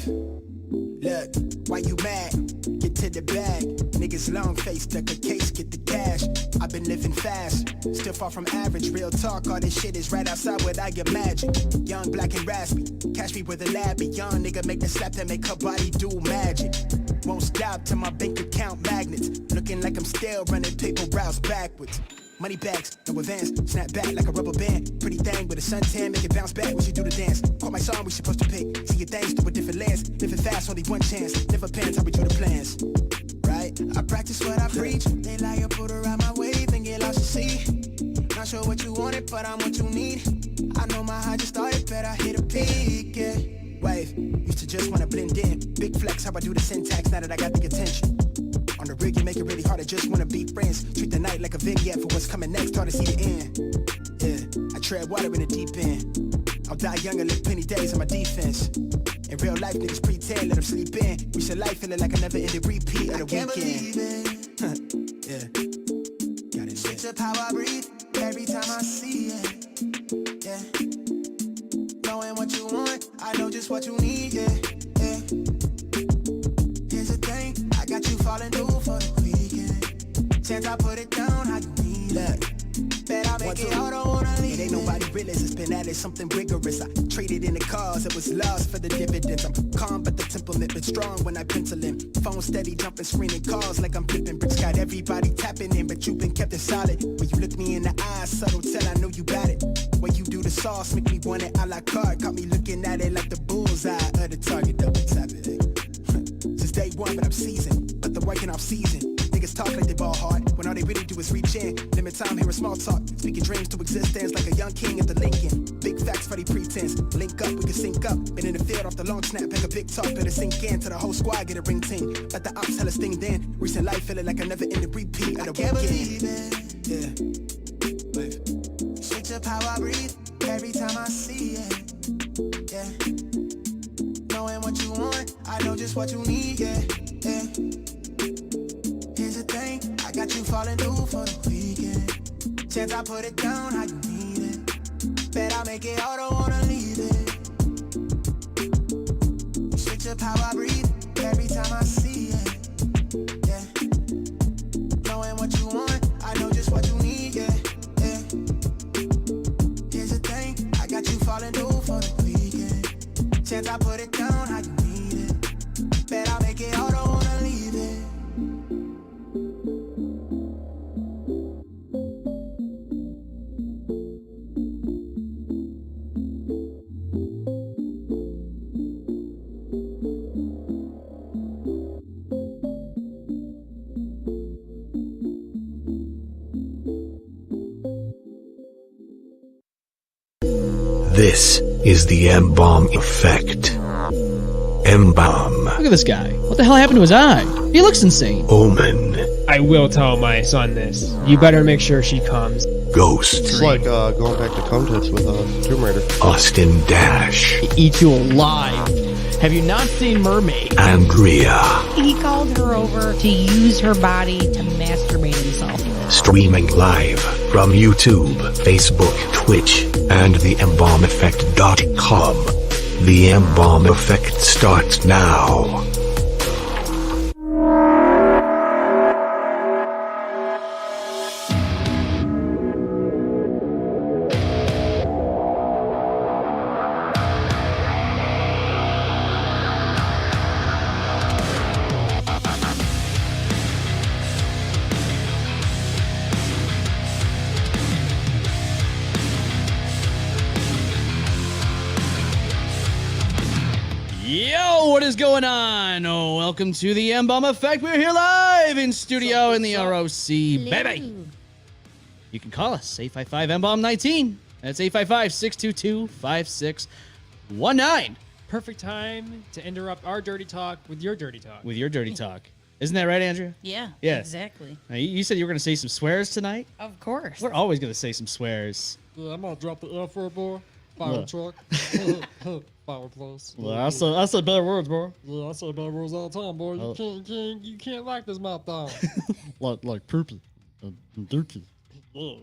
Look, why you mad? Get to the bag. Niggas long face, duck a case, get the cash. I've been living fast, still far from average. Real talk, all this shit is right outside what I imagine. Young, black and raspy, catch me with a labby. Young nigga make the slap that make her body do magic. Won't stop till my bank account magnets. Looking like I'm still running paper routes backwards. Money bags, no advance. Snap back like a rubber band. Pretty thing with a suntan, make it bounce back when she do the dance. Call my song, we supposed to pick. See your things through a different lens. Living fast, only one chance. Never pants, how we do the plans. Right? I practice what I preach. They lie or put around my way, then get lost to see. Not sure what you wanted, but I'm what you need. I know my high just started, bet I hit a peak, yeah. Wave, used to just wanna blend in. Big flex, how I do the syntax now that I got the attention. On the rig, you make it really hard, I just wanna be friends. Treat the night like a vignette for what's coming next, hard to see the end. Yeah, I tread water in the deep end. I'll die young and live plenty days on my defense. In real life, niggas pretend, let them sleep in. We should life feeling like a never-ending repeat of the weekend. Believe it. Yeah. Got it. Switch up how I breathe every time I see it. Yeah. Knowing what you want, I know just what you need, yeah. Yeah. Here's the thing, I got you falling through for the weekend. Chance I put it down, how you need it. Bet I make it all, don't wanna leave it. Ain't nobody realist, it's been at it, something rigorous. I traded in the cars, it was lost for the dividends. I'm calm, but the temperament been strong when I pencil in. Phone steady, jumping, screening calls like I'm flipping bricks. Got everybody tapping in, but you been kept it solid. When you look me in the eyes, subtle tell I know you got it. When you do the sauce, make me want it a la carte. Caught me looking at it like the bullseye of the target, double tap it. Since day one, but I'm seasoned, but the working off season. Niggas talk like they ball hard, when all they really do is reach in. Limit time, hearing small talk, speaking dreams to existence like a young king at the Lincoln. Big facts for the pretense, link up, we can sync up. Been in the field off the long snap, make a big talk, let it sink in. To the whole squad, get a ring ting. Let the ops hella sting then. Recent life feeling like a never ending repeat of the weekend. Believe it. Yeah. Wave. Switch up how I breathe every time I see it. Yeah. Knowing what you want, I know just what you need, yeah. Yeah. Here's the thing, I got you falling through for the weekend. Chance I put it down, how you need it. Bet I make it all, don't wanna leave it. Switch up how I breathe every time I see it. Yeah. Knowing what you want, I know just what you need, yeah. Yeah. Here's the thing, I got you falling through for the weekend. Chance I put it down, how you need it. Bet I make it all, don't wanna leave it. This is the M-Balm effect. M-Balm. Look at this guy. What the hell happened to his eye? He looks insane. Omen. I will tell my son this. You better make sure she comes. Ghost. It's like going back to Comtits with Tomb Raider. Austin Dash. He eats you alive. Have you not seen Mermaid? Andrea. He called her over to use her body to masturbate himself. Streaming live from YouTube, Facebook, Twitch, and the embalmeffect.com. The M-Balm effect starts now. Yo, what is going on? Oh, welcome to the M-Balm Effect. We're here live in studio in the ROC, baby. You can call us 855-M-Balm-19. That's 855-622-5619. Perfect time to interrupt our dirty talk with your dirty talk. With your dirty talk. Isn't that right, Andrea? Yeah, Yeah. exactly. Now, you said you were going to say some swears tonight? Of course. We're always going to say some swears. Yeah, I'm gonna drop the F word, boy. Fire Look. truck. Fire place. Well, I said better words, bro. Yeah, I say bad words all the time, boy. Oh. You can't lock this mouth down. like poopy and dookie. Yeah.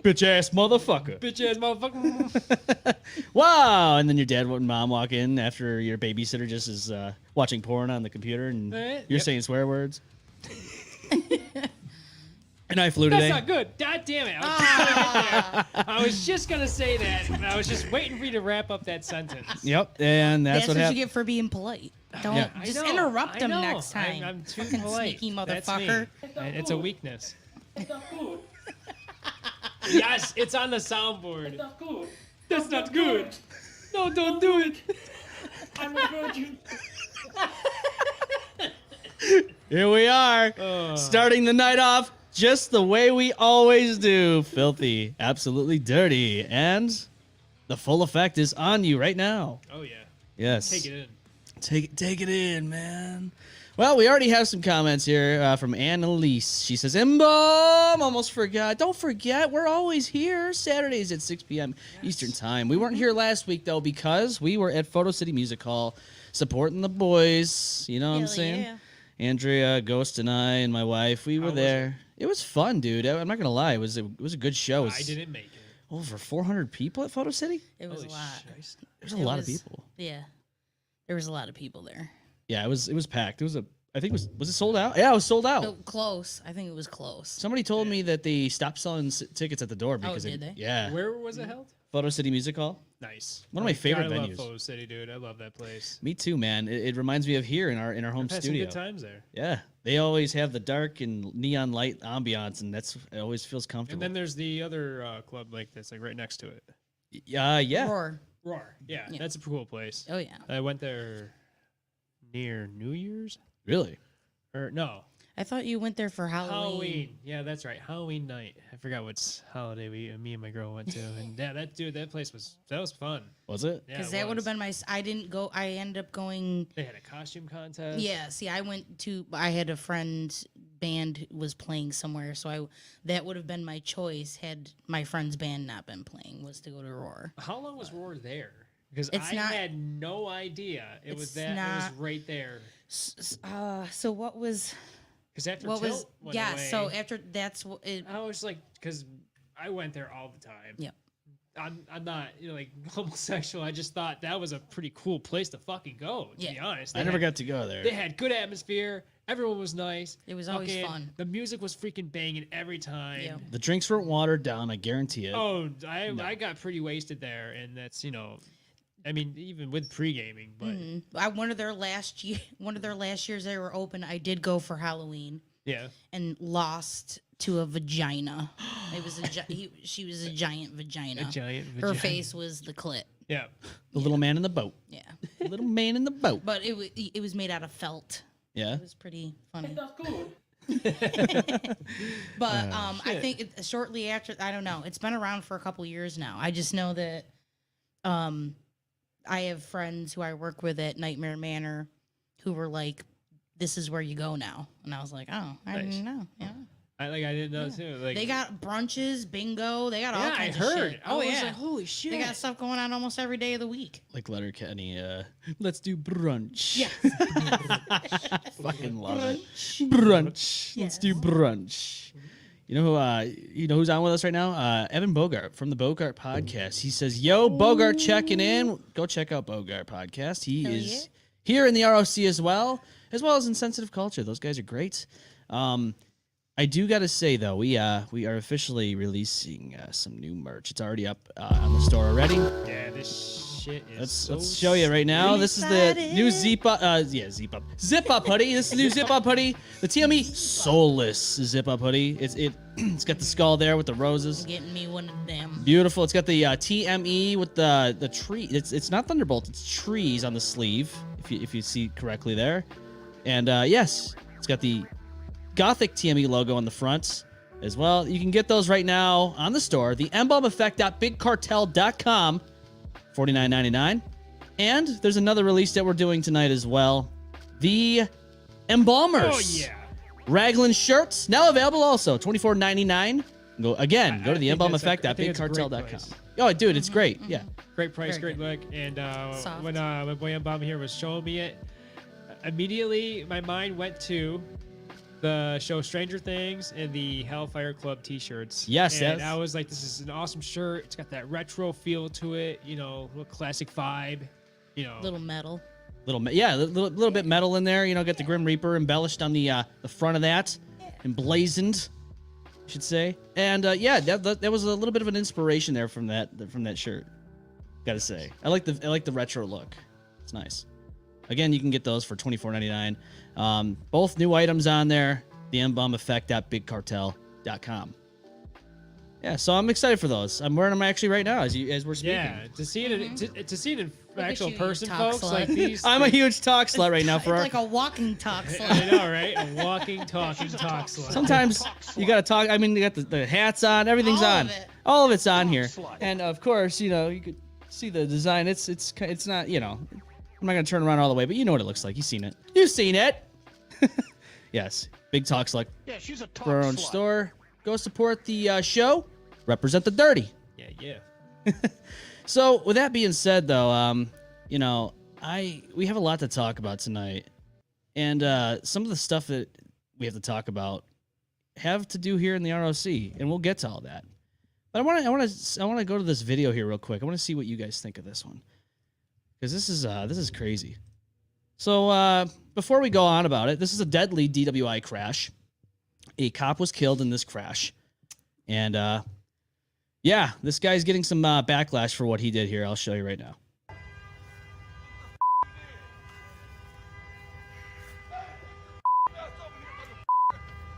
Bitch ass motherfucker. Bitch ass motherfucker. Wow. And then your dad and mom walk in after your babysitter just is watching porn on the computer and you're saying swear words. And I flew today. That's not good. God damn it. I was just going to say that, and I was just waiting for you to wrap up that sentence. Yep. And that's what you happened. get for being polite. Don't Yeah. just I know, interrupt I him know. next time. I'm too Fucking polite. sneaky That's me. motherfucker. It's a weakness. Yes, it's on the soundboard. That's not good. That's not good. No, don't do it. I'm a virgin. Here we are, starting the night off just the way we always do. Filthy, absolutely dirty, and the full effect is on you right now. Oh yeah. Yes. Take it in. Take it in, man. Well, we already have some comments here from Annalise. She says, M-Balm, almost forgot. Don't forget, we're always here Saturdays at 6 p.m. Eastern Time. We weren't here last week, though, because we were at Photo City Music Hall supporting the boys. You know what I'm saying? Yeah. Andrea, Ghost, and I, and my wife, we were there. It was fun, dude. I'm not going to lie. It was a good show. It was I didn't make it. over 400 people at Photo City? It was Holy a lot. shit. There's a lot of people. Yeah. There was a lot of people there. Yeah, it was packed. I think it was it sold out? Yeah, it was sold out. So close. I think it was close. Somebody told me that they stopped selling tickets at the door because did they? Yeah. Where was it held? Photo City Music Hall. Nice. One of my favorite I venues. love Photo City, dude. I love that place. Me too, man. It reminds me of here in our home I've had studio. some good times there. Yeah, they always have the dark and neon light ambiance, and it always feels And comfortable. then there's the other club like that's like right next to it. Yeah. Roar. Roar. Yeah, Yeah. that's a cool place. Oh, yeah. I went there near New Year's. Really? Or no, I thought you went there for Halloween. Halloween. Yeah, that's right. Halloween night. I forgot what holiday me and my girl went to. And yeah, that place was fun. Was it? Yeah, Because it that would was. have been I didn't go. I ended up going. They had a costume contest. Yeah. See, I went to. I had a friend's band was playing somewhere, so that would have been my choice had my friend's band not been playing. Was to go to Roar. How long was Roar there? Because It's I not- had no idea it was It's that. It not- was right there. So what was? Because after What Tilt was? went Yeah. away, So after that's what it. I was like, because I went there all the time. Yep. I'm not like homosexual. I just thought that was a pretty cool place to fucking go. To be Yeah. honest, I never got to go there. They had good atmosphere. Everyone was nice. It was always fun. The music was freaking banging every time. Yeah. The drinks weren't watered down. I guarantee it. Oh, I got pretty wasted there, and that's I mean, even with pre-gaming, but One of their last years they were open. I did go for Halloween yeah. and lost to a vagina. It was she was a giant vagina. A giant Her vagina. face was the clit. Yeah. The little man in the boat. Yeah, The little man in the boat. but it was made out of felt. Yeah. It was pretty funny. But I think shortly after, I don't know. It's been around for a couple years now. I just know that I have friends who I work with at Nightmare Manor who were like, "This is where you go now," and I was like, "Oh, I Nice. didn't know." Yeah, I didn't know too. Like they got brunches, bingo. They got all yeah, I kinds heard. of shit. I Oh was yeah, like, holy shit. they got stuff going on almost every day of the week. Like Letterkenny, let's do brunch. Yeah. Fucking love it. Brunch. Let's do brunch. You know who's on with us right now? Evan Bogart from the Bogart Podcast. He says, "Yo, Bogart checking in. Go check out Bogart Podcast. He Hell is here in the ROC as well as in Sensitive Culture. Those guys are great." I do got to say though, we are officially releasing some new merch. It's already up on the store already. Yeah, this shit is Let's show you right now. This is the new zip up hoodie. This is the new zip up hoodie. The TME Soulless zip up hoodie. It's got the skull there with the roses. Getting me one of them. Beautiful. It's got the TME with the tree. It's not Thunderbolt. It's trees on the sleeve. If you see correctly there, and yes, it's got the Gothic TME logo on the front as well. You can get those right now on the store. The embalmeffect.bigcartel.com. $49.99. And there's another release that we're doing tonight as well. The Embalmers. Oh yeah. Raglan shirts, now available also. $24.99. Go I to the think that's a great embalmeffect.bigcartel.com. place. Oh, dude, it's great. Yeah. Great price, Very great look. And Soft. when my boy M-Balm here was showing me it, immediately my mind went to the show Stranger Things and the Hellfire Club t-shirts. Yes, and yes. I was like, this is an awesome shirt. It's got that retro feel to it, little classic vibe, Little metal. Little bit metal in there. Get the Grim Reaper embellished on the front of that, emblazoned, I should say. And that was a little bit of an inspiration there from that shirt. Gotta say, I like the retro look. It's nice. Again, you can get those for $24.99. Both new items on there. The embalmeffect.bigcartel.com. $49.99. And yes, that's got the Gothic TME logo on the front as well as in Sensitive Culture. embalmeffect.com. Yeah, so I'm excited for those. I'm wearing them actually right now as we're speaking. Yeah, to see it to see it in at actual you, you person, talk folks, slut. like these. I'm a huge talk slut right now It's for our. like a walking talk slut. I know, right? A walking, talking talk slut. Sometimes you gotta talk. I mean, you got the hats on, everything's All on, of it. all of it's on here, and of course, you know, you could see the design. It's not, you know, I'm not gonna turn around all the way, but you know what it looks like. You've seen it. You've seen it. Yes, big talk slut. Yeah, she's a talk For our own store. Go support the show. Represent the dirty. Yeah. So with that being said, though, you know, we have a lot to talk about tonight, and some of the stuff that we have to talk about have to do here in the ROC, and we'll get to all that. But I want to go to this video here real quick. I want to see what you guys think of this one, because this is crazy. So before we go on about it, this is a deadly DWI crash. A cop was killed in this crash, and yeah, this guy's getting some backlash for what he did here. I'll show you right now.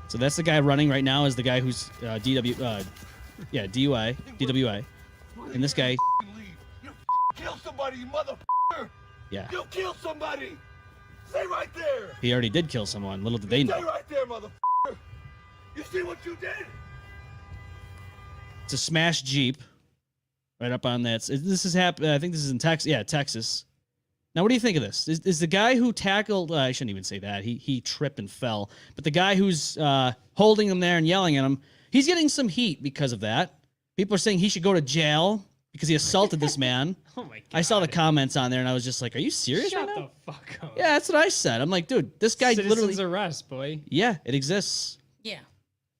So that's the guy running right now is the guy who's DWI. And this guy, You kill somebody, you mother. yeah, You kill somebody. Stay right there. he already did kill someone. Little did they Stay know. right there, mother. You see what you did? It's a smashed Jeep right up on that. This is happening. I think this is in Texas. Yeah, Texas. Now, what do you think of this? Is the guy who tackled? I shouldn't even say that. He tripped and fell. But the guy who's holding him there and yelling at him, he's getting some heat because of that. People are saying he should go to jail because he assaulted this man. Oh my god. I saw the comments on there and I was just like, "Are you serious Shut right now?" the fuck up. Yeah, that's what I said. I'm like, dude, this guy Citizens literally. arrest, boy. Yeah, it exists, Yeah.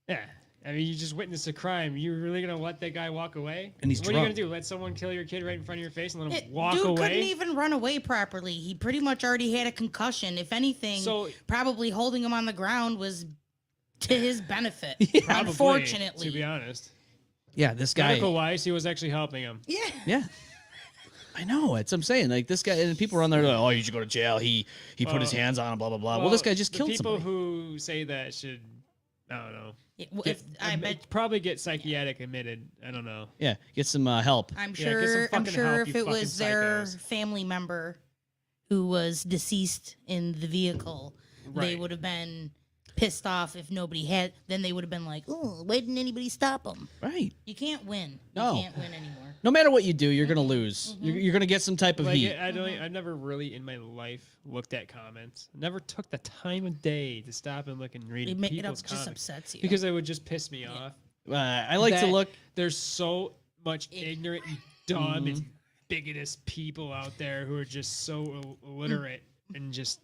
Yeah. I mean, you just witnessed a crime. You really gonna let that guy walk away? And he's what are you drunk. gonna do? Let someone kill your kid right in front of your face and let him It- walk dude away? couldn't even run away properly. He pretty much already had a concussion. If anything, So- probably holding him on the ground was to his benefit. Probably, Unfortunately. to be honest. Yeah, this guy. Medical wise, he was actually helping him. Yeah. Yeah. I know. That's what I'm saying. Like this guy, and people are on there like, "Oh, you should go to jail. He put his hands on him, blah blah blah." Well, this guy just the killed people somebody. who say that should, I don't know. I bet probably get psychiatric admitted. I don't know. Yeah, get some help. I'm Yeah, get some sure. I'm fucking sure help, if you it was fucking their psychos. family member who was deceased in the vehicle, they Right. would have been pissed off. If nobody had, then they would have been like, "Oh, why didn't anybody stop them?" Right. You can't win. No. You can't win anymore. No matter what you do, you're gonna lose. You're gonna get some type of Like, heat. I've never really in my life looked at comments. Never took the time of day to stop and look and read It people's just comments upsets you. because it would just piss me off. I like to That look. There's so much ignorant and dumb and bigotous people out there who are just so illiterate and just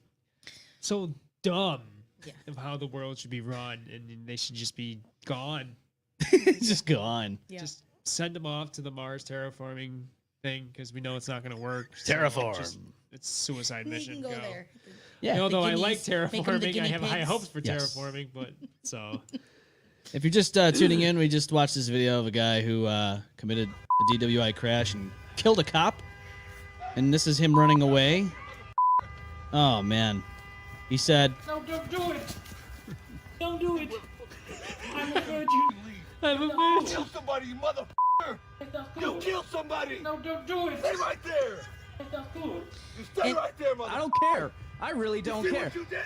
so dumb Yeah. of how the world should be run, and they should just be gone. It's just gone. Yeah. Just send them off to the Mars terraforming thing because we know it's not going to work. So Terraform. it's suicide You mission. can go there. Yeah. Although I guineas, like make 'em the terraforming, I guinea have high pigs. hopes for Yes. terraforming, but so If you're just tuning in, we just watched this video of a guy who committed a DWI crash and killed a cop, and this is him running away. Oh man, he said, No, don't do it. Don't do it. I'm a virgin. I'm a bitch. Kill somebody, you mother. You kill somebody. No, don't do it. Stay right there. Don't do it. You stay right there, mother. I don't care. I really don't See care. what you did?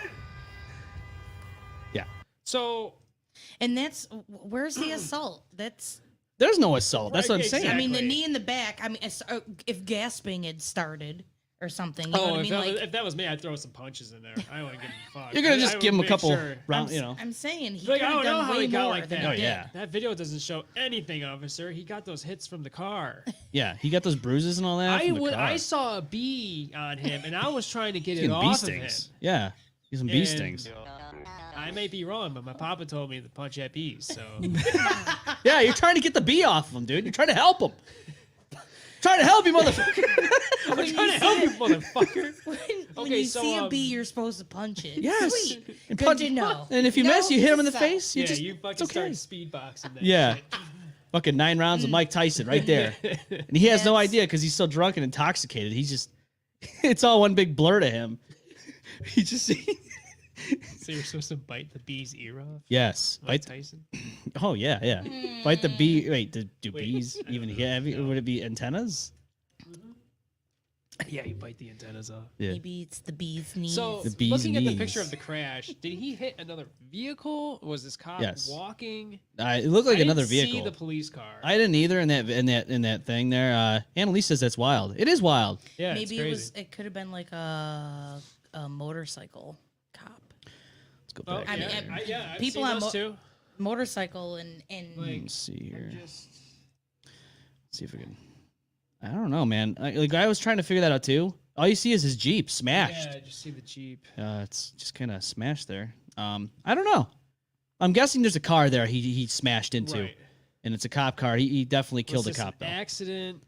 "Yeah, So And that's where's the assault? That's there's no assault." That's Right, what I'm saying. I mean the Exactly. knee in the back. I mean if gasping had started or something. You know what I mean? if that was me, I'd throw some punches in there. I wouldn't give a fuck. You're gonna I just would give him a make couple sure. rounds, you know. I'm saying he Like, could I have don't know done how way he got more like than that. Oh, he did. yeah. That video doesn't show anything, officer. He got those hits from the car. Yeah, he got those bruises and all that. from the car. I saw a bee on him, and I was trying to get He's it getting off bee of stings. him. Yeah, he's some bee And stings. I may be wrong, but my papa told me to punch at bees. So Yeah, you're trying to get the bee off of him, dude. You're trying to help him. Trying to help you, motherfucker. I'm trying to help you, motherfucker. When Okay, you so, see a bee, you're supposed to punch it. Yes. Sweet. And Good punch- to know. And if you No, miss, you hit him in the suck. face. You Yeah, just, you it's fucking okay. start speed boxing that Yeah. shit. Fucking 9 rounds of Mike Tyson right there. And he has no Yes. idea because he's so drunk and intoxicated. He's just, it's all one big blur to him. He just, So you're supposed to bite the bee's ear off? Yes. Mike Bite. Tyson? Oh yeah, yeah. Bite the bee. Wait, do Wait. bees even have? Would it be antennas? Yeah, you bite the antennas off. Yeah. Maybe it's the bee's knees. So, The bee's looking at the knees. picture of the crash, did he hit another vehicle? Was this cop Yes. walking? It looked like I another didn't vehicle. see the police car. I didn't either in that thing there. Annalise says that's wild. It is wild. yeah, Maybe it's it was. crazy. It could have been like a motorcycle cop. Let's go Oh, back. I mean, there. yeah, I've people seen on those too. Motorcycle and Let's see here. Just See if we can. I don't know, man. I was trying to figure that out too. All you see is his Jeep smashed. yeah, I just see the Jeep. It's just kind of smashed there. I don't know. I'm guessing there's a car there he smashed into, Right. and it's a cop car. He definitely Was killed a this cop an though. accident?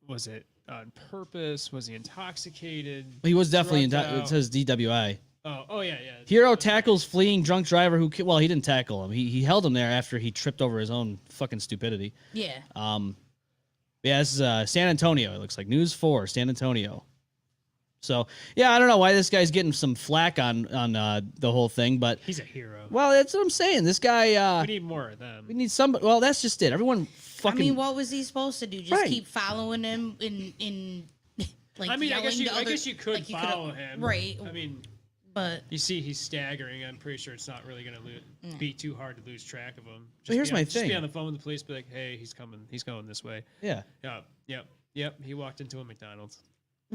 Was it on purpose? Was he intoxicated? He was definitely drugged it out? says DWI. Oh yeah. Hero tackles fleeing drunk driver who well he didn't tackle him. He held him there after he tripped over his own fucking stupidity. yeah. Yeah, this is San Antonio. It looks like News 4, San Antonio. So yeah, I don't know why this guy's getting some flack on the whole thing, but He's a hero. well, that's what I'm saying. This guy, We need more of them. we need somebody. Well, that's just it. Everyone fucking. I mean, what was he supposed to do? Just Right. keep following him in like. I mean, I guess yelling you, to I other- guess you could like could've- follow him, right? I mean, But you see, he's staggering. I'm pretty sure it's not really gonna be too hard to lose track of him. But here's my Just be thing. on the phone with the police. Be like, hey, he's coming. He's going this way. yeah, Yep. He walked into a McDonald's.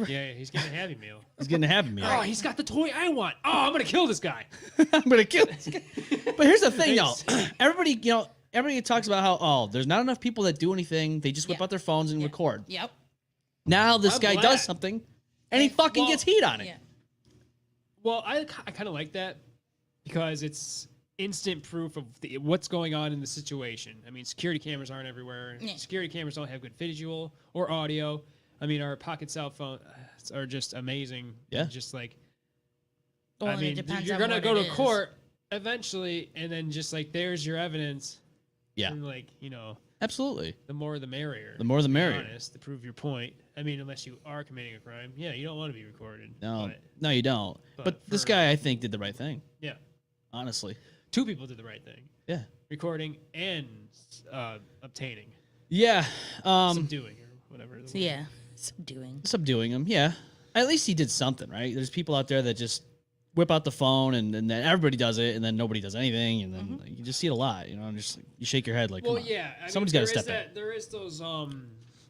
Yeah, he's getting a Happy Meal. he's getting a Happy Meal. Oh, he's got the toy I want. Oh, I'm gonna kill this guy. I'm gonna kill this guy. But here's the thing, though. Everybody talks about how there's not enough people that do anything. They just whip Yeah. out their phones and record. yep. Now this I'm guy glad. does something, and he fucking Well, gets heat on it. Yeah. Well, I kind of like that because it's instant proof of what's going on in the situation. I mean, security cameras aren't everywhere. Yeah. Security cameras don't have good visual or audio. I mean, our pocket cell phones are just amazing. Yeah. Just like, Well, I and mean, it depends you're on gonna what go it to is. court eventually, and then just like, there's your evidence. Yeah, And like, absolutely. the more the merrier. The more the to be merrier. Honest, to prove your point. I mean, unless you are committing a crime, yeah, you don't want to be recorded. No, but, no, you don't. But, but this for- guy, I think, did the right thing. yeah, Honestly. 2 people did the right thing. Yeah. Recording and obtaining, Yeah. subduing, or whatever. the So, word. yeah. Subduing. Subduing him. Yeah. At least he did something, right? There's people out there that just whip out the phone and then everybody does it and then nobody does anything and then you just see it a lot, and just like, you shake your head like, Well, come on. yeah. Somebody's got to there is step in. There is those.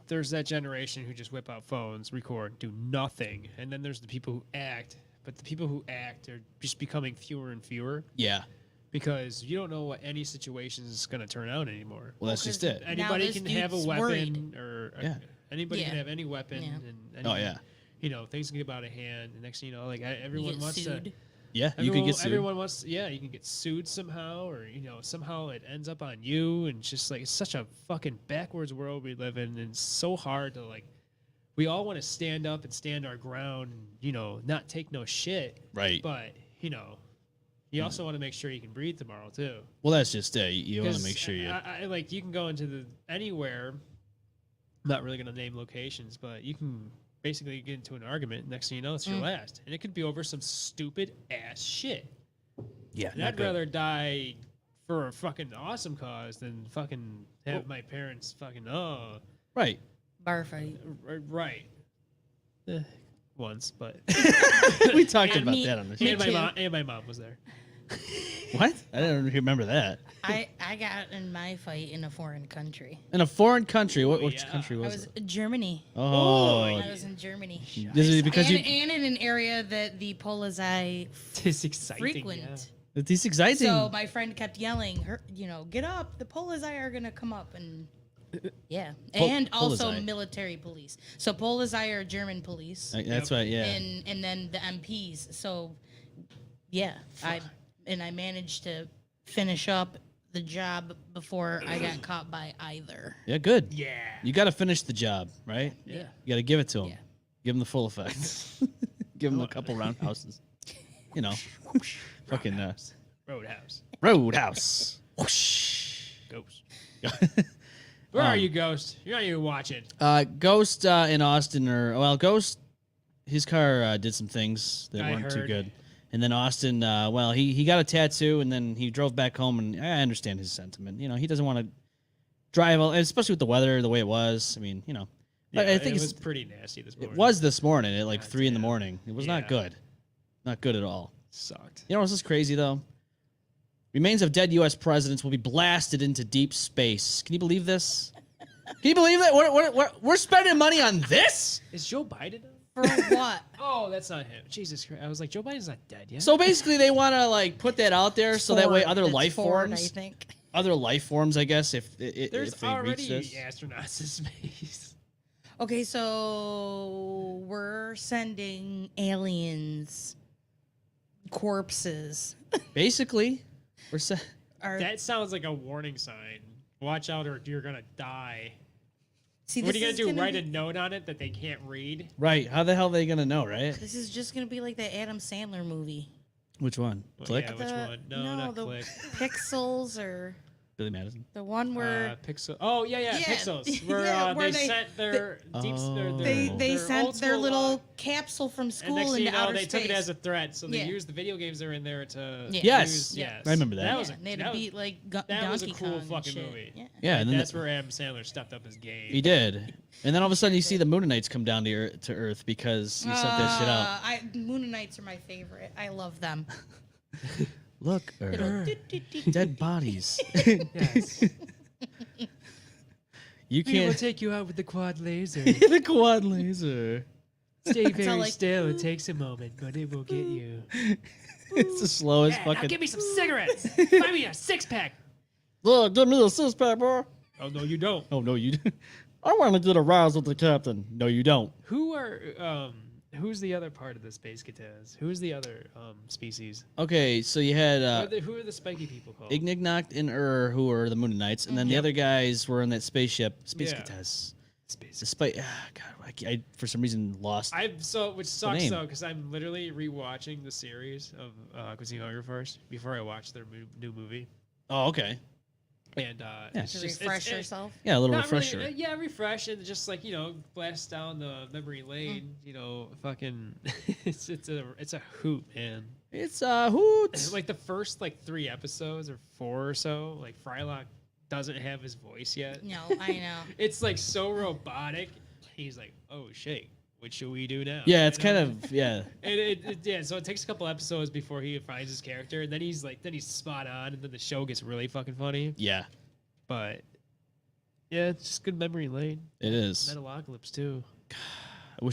There's that generation who just whip out phones, record, do nothing, and then there's the people who act. But the people who act are just becoming fewer and fewer Yeah. because you don't know what any situation is going to turn out anymore. Well, that's just it. Anybody this can have a dude's weapon, worried. or Yeah. anybody can Yeah. have any weapon. Yeah. And Oh, yeah. things can get out of hand. The next thing you know, like You everyone get wants sued. to. Yeah. You could get sued. Everyone wants. Yeah, you can get sued somehow, or somehow it ends up on you, and it's just like it's such a fucking backwards world we live in, and it's so hard to like. We all want to stand up and stand our ground, and not take no shit. Right. But you also want to make sure you can breathe tomorrow too. Well, that's just it. You want to 'Cause make sure you. I like you can go into anywhere. Not really gonna name locations, but you can basically get into an argument. Next thing you know, it's your last, and it could be over some stupid ass shit. Yeah. And I'd rather die for a fucking awesome cause than fucking have my parents fucking Right. Bar fight. right. Once, but We talked about me- that on the me show. too. my mom was there. What? I don't remember that. I got in my fight in a foreign country. In a foreign country. Which yeah. country I was was it? in Germany. Oh. I was in Germany. This is because and, you. and in an area that the Polizei It's exciting. frequent. Yeah. It's exciting. So my friend kept yelling, get up. The Polizei are going to come up. And yeah. And also Polizei. military police. So Polizei are German police. That's right. Yeah. And then the MPs. So yeah, I managed to finish up the job before I got caught by either. Yeah. Good. Yeah. You got to finish the job, right? Yeah. You got to give it to him. Yeah. Give him the full effect. Give him a couple roundhouses. Fucking Roadhouse. roadhouse. Whoosh. Ghost. Where are you, Ghost? You're not even watching. Ghost in Austin, Ghost, his car did some things that I weren't too heard. good, And then Austin, well, he got a tattoo, and then he drove back home, and I understand his sentiment. You know, he doesn't want to drive, especially with the weather the way it was. I mean, you know. Yeah, I think it it's was pretty nasty this morning. It was this morning at like God 3 in the damn. morning. It was not Yeah. good. Not good at all. Sucked. You know what's just crazy, though? Remains of dead U.S. presidents will be blasted into deep space. Can you believe this? Can you believe that? We're spending money on this? Is Joe Biden? For what? Oh, that's not him. Jesus Christ! I was like, Joe Biden's not dead yet. So basically, they want to like put that out there so that way Ford. other It's life Ford, forms, I think. other life forms, I guess, if there's if they reach already this. astronauts in space. Okay, so we're sending aliens corpses. Basically, That sounds like a warning sign. Watch out, or you're gonna die. See, What are this you is gonna do? Write be, a note on it that they can't read? right. How the hell are they gonna know, right? This is just gonna be like the Adam Sandler movie. Which one? Well, Click? yeah, which The- one? No, not the Click. Pixels or Billy Madison. the one where Pixel. Oh yeah, Yeah, Pixels. Where, yeah, where they they- sent their deep. they their sent old their school little log. capsule from And school next thing into you know, outer they space. took it as a threat, so they Yeah. used the video games that were in there to. Yeah. Yes. use- Yeah. I remember that. That was Yeah, a, they had that to was- beat like that was a Donkey cool Kong and fucking shit. movie. Yeah. Yeah, and then that's where Adam Sandler stepped up his game. he did. And then all of a sudden, you see the Moonanites come down to Earth because he sent that shit out. Moonanites are my favorite. I love them. Look, Earth. Dead bodies. Yes. You We will can't. take you out with the quad laser. The quad laser. Stay all very like, still. It takes a moment, but it will get you. It's the slowest Now fucking. give me some cigarettes. Buy me a 6-pack. Look, give me a six-pack, bro. Oh no, you don't. Oh no, you. I want to get a rouse with the captain. No, you don't. Who's the other part of the space Kitaz? Who's the other species? Okay, so you had Who are the spiky people called? Ignignokt and who were the Moonanites, and then the other guys were in that spaceship. Space Yeah. Kitaz. Space. The God, I for some reason lost. Which sucks name. though, because I'm literally rewatching the series of Cuisine Hunger Force before I watch their new movie, Oh, okay. and it's To just refresh yourself. Yeah, a little Not refresher. really, yeah, refresh and just like blast down the memory lane. Fucking, it's a hoot, man. It's a hoot. Like the first 3 episodes or 4 or so, like Frylock doesn't have his voice yet. No, I know. It's like so robotic. He's like, oh shit, what should we do now? Yeah, it's You know? kind of yeah. And so it takes a couple episodes before he finds his character, and then he's spot on, and then the show gets really fucking funny. Yeah, But yeah, it's just good memory lane. it is. Metalocalypse too. I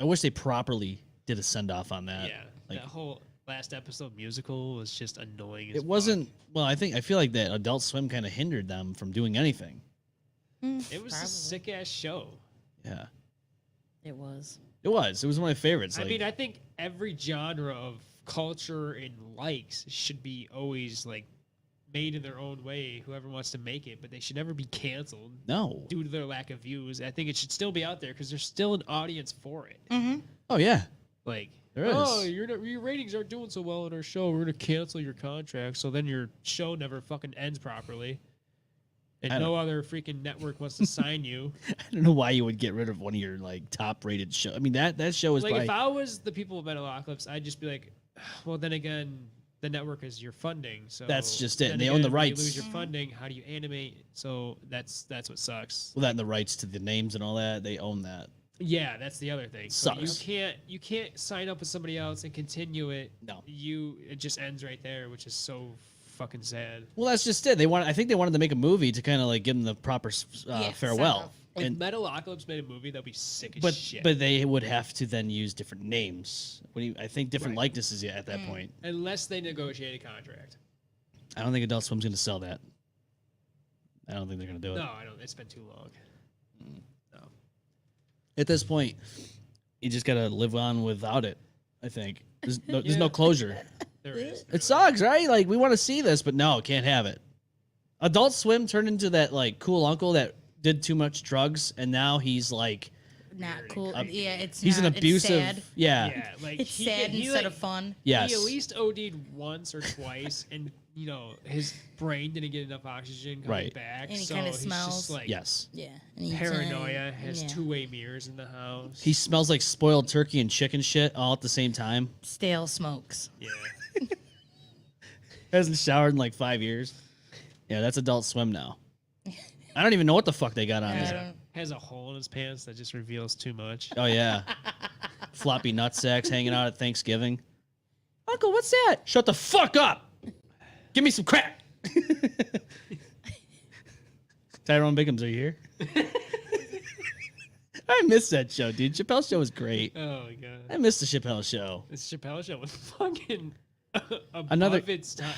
wish they properly did a send off on that. Yeah, like that whole last episode musical was just annoying. As it wasn't. Well, I feel like that Adult Swim kind of hindered them from doing anything. fuck. It was a sick ass show. Yeah, It was. it was. It was one of my favorites. I Like, mean, I think every genre of culture and likes should be always made in their own way. Whoever wants to make it, but they should never be canceled no. due to their lack of views. I think it should still be out there because there's still an audience for it. Oh yeah. Like, There is. oh, your ratings aren't doing so well on our show. We're gonna cancel your contract, so then your show never fucking ends properly, and I no don't- other freaking network wants to sign you. I don't know why you would get rid of one of your top rated show. I mean that show is Like, probably, if I was the people of Metalocalypse, I'd just be like, well, then again, the network is your funding, so That's just it, then and they own the again, when you rights. lose your funding. How do you animate? So that's what sucks. well, that and the rights to the names and all that. They own that. Yeah, that's the other thing. So Sucks. you can't sign up with somebody else and continue it. No. It just ends right there, which is so fucking sad. Well, that's just it. I think they wanted to make a movie to kind of give them the proper Yeah, farewell. send-off. If And Metalocalypse made a movie, that'd be sick as but shit. but they would have to then use different names. I think different Right. likenesses at that point. Unless they negotiate a contract. I don't think Adult Swim's going to sell that. I don't think they're going to do it. No, I don't. It's been too long. At this point, you just got to live on without it. I think there's no Yeah. closure. There is. It sucks, right? Like we want to see this, but no, can't have it. Adult Swim turned into that cool uncle that did too much drugs, and now he's Not Weird and cool. creepy. Yeah, it's he's not, an it's abusive. sad. Yeah. Yeah, like It's sad instead of fun. Yes. He at least OD'd once or twice and you know, his brain didn't get enough oxygen coming Right. back. And he so kinda he's smells. just like Yes. Yeah. And he's, paranoia, has yeah. two-way mirrors in the house. He smells like spoiled turkey and chicken shit all at the same time. Stale smokes. Yeah. Hasn't showered in like 5 years. Yeah, that's Adult Swim now. I don't even know what the fuck they got on Yeah, there. Has a hole in his pants that just reveals too much. Oh yeah, floppy nutsacks hanging out at Thanksgiving. Uncle, what's that? Shut the fuck up! Give me some crack. Tyrone Biggums, are you here? I miss that show, dude. Chappelle's show was great. Oh my god. I miss the Chappelle show. This Chappelle show was fucking above Another- its time.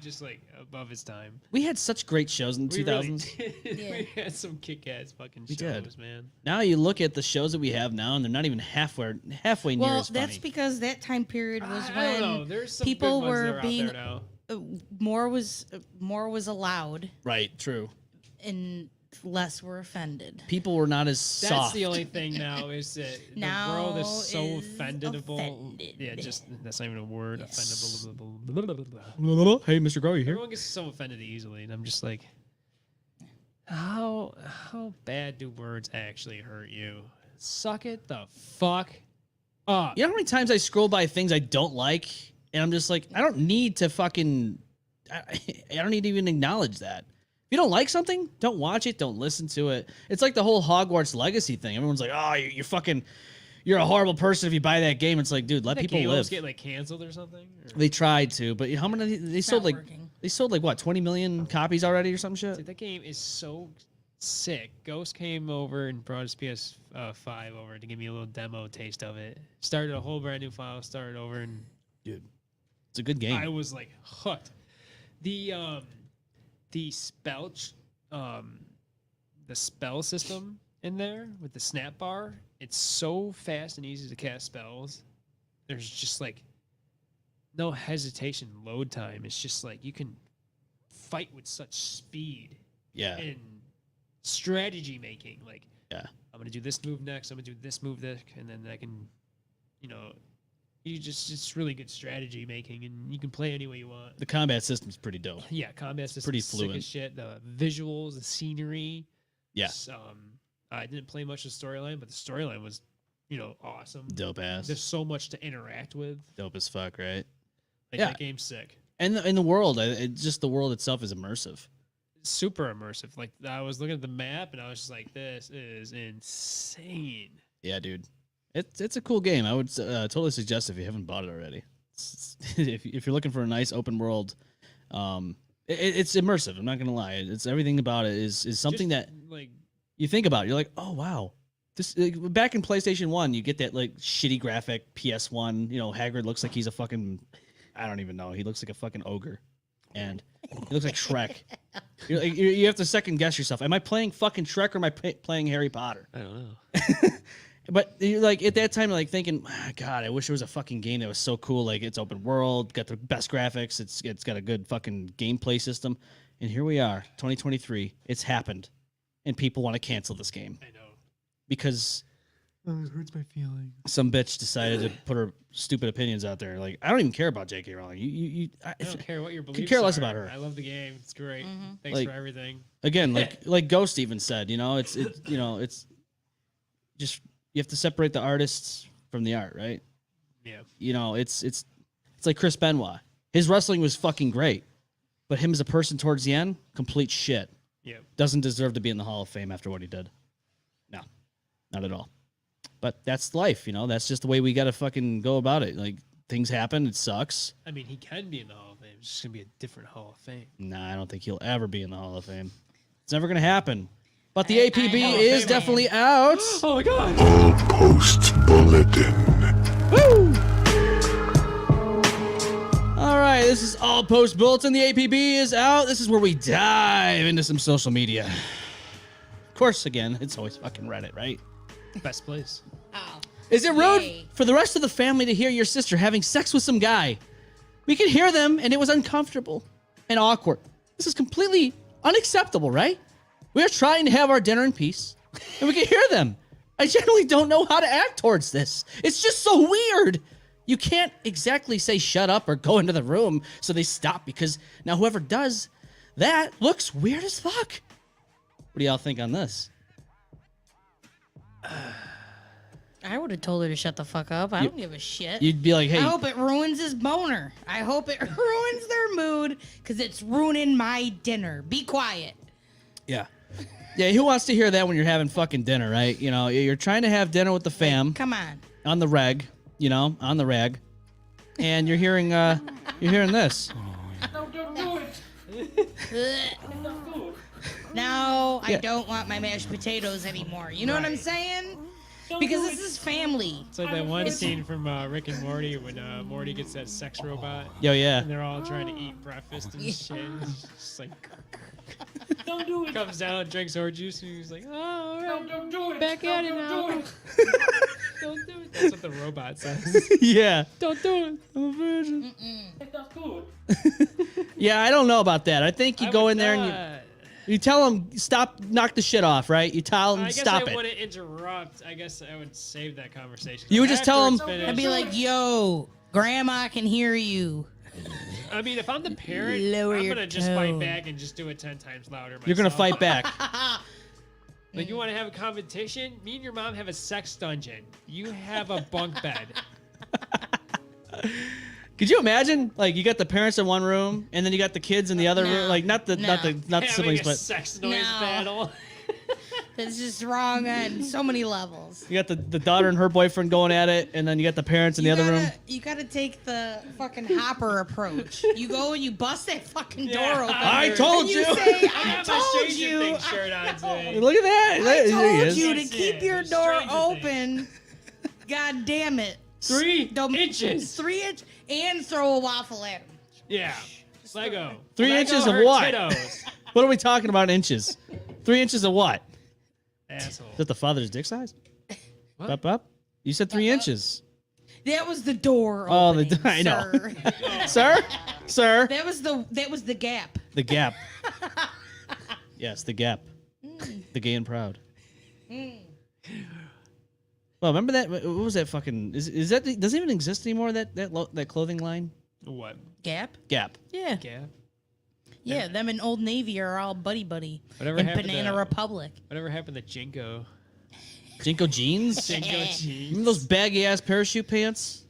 Just like above its time. We had such great shows in the We 2000s. really did. Yeah. We had some kick-ass fucking We shows, did. man. Now you look at the shows that we have now, and they're not even halfway near Well, as funny. that's because that time period was I don't know. when There's some people good ones that were are out being there now. more was allowed Right, true. and less were offended. People were not as That's soft. the only thing now is that Now the world is so is offendable. offended. Yeah, just that's not even a word. Yes. Offendable. Hey, Mr. Grow, you here? Everyone gets so offended easily, and I'm just like, how bad do words actually hurt you? Suck it the fuck up. You know how many times I scroll by things I don't like, and I'm just like, I don't need to fucking, I don't need to even acknowledge that. If you don't like something, don't watch it, don't listen to it. It's like the whole Hogwarts Legacy thing. Everyone's like, oh, you're fucking, you're a horrible person if you buy that game. It's like, dude, let Did that people game live. almost get like canceled or something? Or- They tried to, but how many, they sold not like, working. they sold like what, 20 million copies already or some shit? Dude, that game is so sick. Ghost came over and brought his PS5 over to give me a little demo taste of it. Started a whole brand new file, started over, and Dude, it's a good game. I was like hooked. The spell the spell system in there with the snap bar, it's so fast and easy to cast spells. There's just like no hesitation load time. It's just like you can fight with such speed yeah. and strategy making. Like, Yeah. I'm gonna do this move next, I'm gonna do this move next, and then I can, you know, it's really good strategy making, and you can play any way you want. The combat system's pretty dope. Yeah, combat system Pretty sick fluent. as shit. The visuals, the scenery. Yeah. I didn't play much of the storyline, but the storyline was, you know, awesome. Dope ass. There's so much to interact with. Dope as fuck, right? Like, Yeah. that game's sick. And in the world, just the world itself is immersive. Super immersive. Like, I was looking at the map, and I was just like, this is insane. Yeah, dude. It's a cool game. I would totally suggest if you haven't bought it already. If you're looking for a nice open world, it's immersive. I'm not gonna lie. It's everything about it is something Just, that like, you think about. You're like, oh wow, this back in PlayStation 1, you get that like shitty graphic PS1. You know, Hagrid looks like he's a fucking, I don't even know. He looks like a fucking ogre, and he looks like Shrek. You have to second guess yourself. Am I playing fucking Shrek or am I playing Harry Potter? I don't know. But you're like at that time, like thinking, God, I wish there was a fucking game that was so cool. Like it's open world, got the best graphics, it's got a good fucking gameplay system, and here we are, 2023. It's happened, and people want to cancel this game I know. because It hurts my feelings. some bitch decided to put her stupid opinions out there. Like I don't even care about J.K. Rowling. I don't care what your beliefs care less are. about her. I love the game. It's great. Thanks Like- for everything. Again, like Ghost even said, it's just you have to separate the artists from the art, right? Yeah. It's like Chris Benoit. His wrestling was fucking great, but him as a person towards the end, complete shit. Yeah. Doesn't deserve to be in the Hall of Fame after what he did. No, not at all. But that's life, That's just the way we gotta fucking go about it. Like things happen, it sucks. I mean, he can be in the Hall of Fame. It's just going to be a different Hall of Fame. Nah, I don't think he'll ever be in the Hall of Fame. It's never gonna happen. But the APB I know. is definitely out. Oh, my God. All Post Bulletin. Woo! All right, this is All Post Bulletin. The APB is out. This is where we dive into some social media. Of course, again, it's always fucking Reddit, right? Best place. Oh. Is it rude Yay. for the rest of the family to hear your sister having sex with some guy? We could hear them, and it was uncomfortable and awkward. This is completely unacceptable, right? We are trying to have our dinner in peace, and we can hear them. I generally don't know how to act towards this. It's just so weird. You can't exactly say shut up or go into the room so they stop, because now whoever does that looks weird as fuck. What do y'all think on this? I would have told her to shut the fuck up. I don't give a shit. You'd be like, hey. I hope it ruins his boner. I hope it ruins their mood because it's ruining my dinner. Be quiet. Yeah. Yeah, who wants to hear that when you're having fucking dinner, right? You know, you're trying to have dinner with the fam. Come on. On the reg, you know, on the rag. And you're hearing this. No, don't do it. Now Yeah. I don't want my mashed potatoes anymore. You know what I'm saying? Because this is family. It's like that one scene from Rick and Morty when Morty gets that sex robot. Yo, yeah. And they're all trying to eat breakfast and shit. And it's just like Don't do it. comes down, drinks orange juice, and he's like, "Oh, all No, right, don't do it. back No, at it don't now. do it. Don't do it." That's what the robot says. Yeah. Don't do it. I'm a virgin. It's not good. Yeah, I don't know about that. I think you I go would in there not. and you tell them, stop, knock the shit off, right? You tell them, I guess stop I it. wouldn't interrupt. I guess I would save that conversation. You would just tell After him- it's finished. I'd be like, yo, grandma can hear you. I mean, if I'm the parent, Lower I'm your gonna just fight tone. back and just do it 10 times louder. Myself. You're going to fight back. Like, you want to have a competition? Me and your mom have a sex dungeon. You have a bunk bed. Could you imagine? Like, you got the parents in one room, and then you got the kids in the other No. room. Like, not the Having siblings, a but sex noise No. battle. That's just wrong on so many levels. you got the daughter and her boyfriend going at it, and then you got the parents in the other room. You gotta take the fucking Hopper approach. You go and you bust that fucking Yeah. door open. I told and you. say, I I got my told Stranger you. Things shirt on today. Look at that. I There he told is. you to That's keep it. your There's door Stranger open. God damn it. 3 inches. 3 inch and throw a waffle at him. Yeah. Lego. 3 Lego inches of her what? Kiddos. What are we talking about in inches? 3 inches of what? Asshole. Is that the father's dick size? What? Up. You said 3 inches. That was the door Oh, opening, I know. sir. Sir? that was the gap. The gap. Yes, the gap. The gay and proud. Well, remember that? What was that fucking? Is that does it even exist anymore? That clothing line? What? Gap? Gap. Yeah. Gap? Yeah, them in Old Navy are all buddy. Whatever In happened Banana to- Republic. Whatever happened to Jinko? Jinko jeans. Jinko Remember jeans. those baggy ass parachute pants?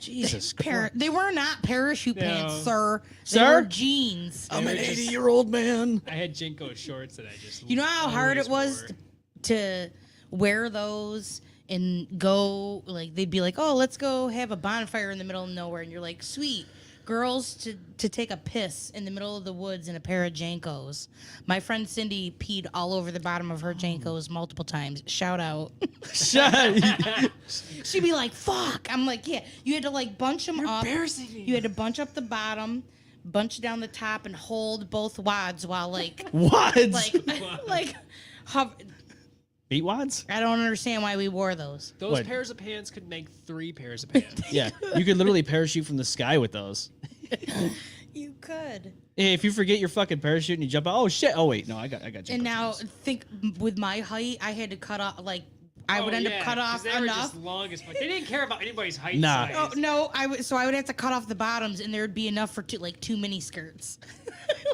Jesus Christ. They were not parachute No. pants, sir. They Sir? were jeans. I'm an were just- 80-year-old man. I had Jinko shorts that I just. You know how hard it always was wore. to wear those and go, like, they'd be like, oh, let's go have a bonfire in the middle of nowhere. And you're like, sweet. Girls to take a piss in the middle of the woods in a pair of Jankos. My friend Cindy peed all over the bottom of her Jankos multiple times. Shout out. She'd be like, fuck. I'm like, yeah. You had to, like, bunch them up. You had to bunch up the bottom, bunch down the top, and hold both wads while, like, What? like, Beat wads? I don't understand why we wore those. Those What? pairs of pants could make 3 pairs of pants. Yeah, you could literally parachute from the sky with those. You could. Hey, if you forget your fucking parachute and you jump out, oh shit! Oh wait, no, I got Jinko And now jeans. think with my height, I had to cut off I would end up cut 'cause off they were enough. just long as fuck. They didn't care about anybody's height. Nah. Size. Oh no, I would have to cut off the bottoms, and there would be enough for two mini skirts,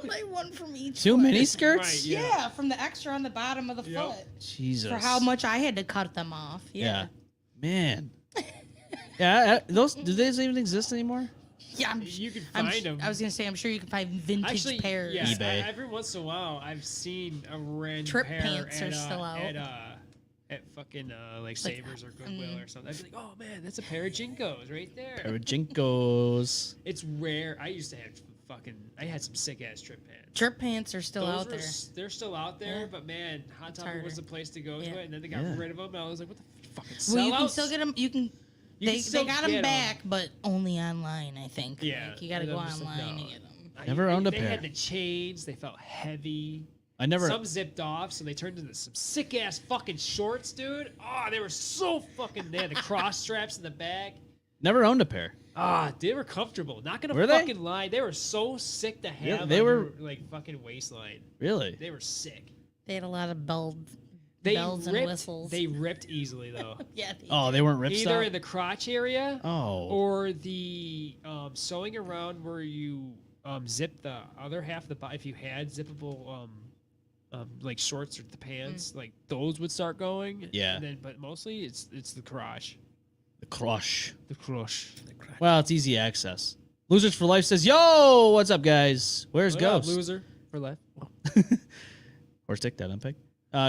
like one from each. Two foot. mini skirts? Right, Yeah, from the extra on the bottom of the Yep. foot. Jesus. For how much I had to cut them off. Yeah. Yeah. Man. Yeah, those do those even exist anymore? Yeah, You can I'm find them. I was gonna say, I'm sure you can find vintage Actually, pairs. yeah, eBay. every once in a while, I've seen a random Trip pair pants at, are still out. At fucking like Savers or Goodwill or something. I'd be like, oh man, that's a pair of Jinkos right there. Pair of Jinkos. It's rare. I used to have I had some sick ass trip pants. Trip pants are still Those out were there. They're still out there, Yeah. but man, Hot Topic harder. was the place to go Yeah. to it, and then they got Yeah. rid of them. And I was like, what the fucking Well, you can sellouts? still get them. You can. You They can still got get them 'em. back, but only online. I think. Yeah, Like, you got to and go I'm just like, online no. to get them. Never owned a They pair. had the chains. They felt heavy. I never. Some zipped off, so they turned into some sick ass fucking shorts, dude. Oh, they were so fucking. They had the cross straps in the back. Never owned a pair. Ah, they were comfortable. Not gonna Were they? fucking lie. They were so sick to have. they on were- your, like fucking waistline. Really? They were sick. They had a lot of bulb. bells and whistles. They ripped easily though. Yeah. Oh, they weren't ripstop? Either in the crotch area or the sewing around where you zip the other half of the body. If you had zippable like shorts or the pants, like those would start going. Yeah. And then, but mostly it's the crotch. the crush. The crotch. Well, it's easy access. Losers for Life says, "Yo, what's up, guys? Where's What up, Ghost? loser for life. Horse dick, that unpick.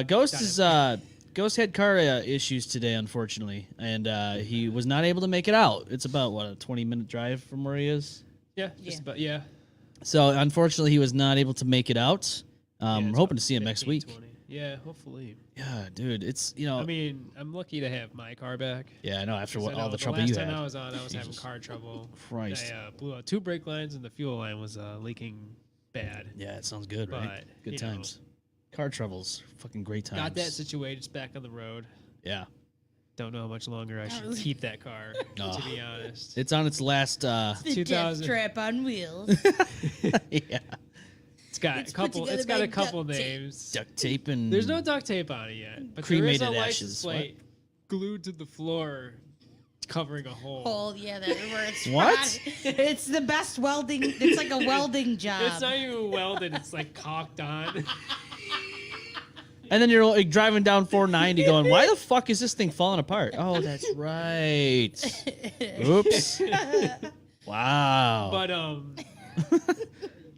Ghost had car issues today, unfortunately, and he was not able to make it out. It's about a 20-minute drive from where he is. Yeah. Just about. Yeah. So unfortunately, he was not able to make it out. Yeah, We're it's hoping about to see him next 15, week. 20. Yeah, hopefully. Yeah, dude, it's I mean, I'm lucky to have my car back. Yeah, I know. After 'Cause I all know the trouble last you time had. I was on, I was having Jesus car trouble. Christ. I blew out 2 brake lines and the fuel line was leaking bad. Yeah, it sounds good, right? But, Good you know, times. Car troubles, fucking great times. Got that situated. It's back on the road. Yeah. Don't know how much longer I should keep that car, No. to be honest. It's on its last. The 2000 death trap on wheels. Yeah. It's got It's a put couple. together It's got by a couple duct tape. names. Duct tape and. There's no duct tape on it yet, but there is Cremated a license ashes. plate glued to the floor, covering a hole. Hole, yeah, that where it's What? rotted. It's the best welding. It's like a welding job. It's not even welded. It's like caulked on. And then you're like, driving down 490 going, why the fuck is this thing falling apart? Oh, that's right. Oops. Wow. But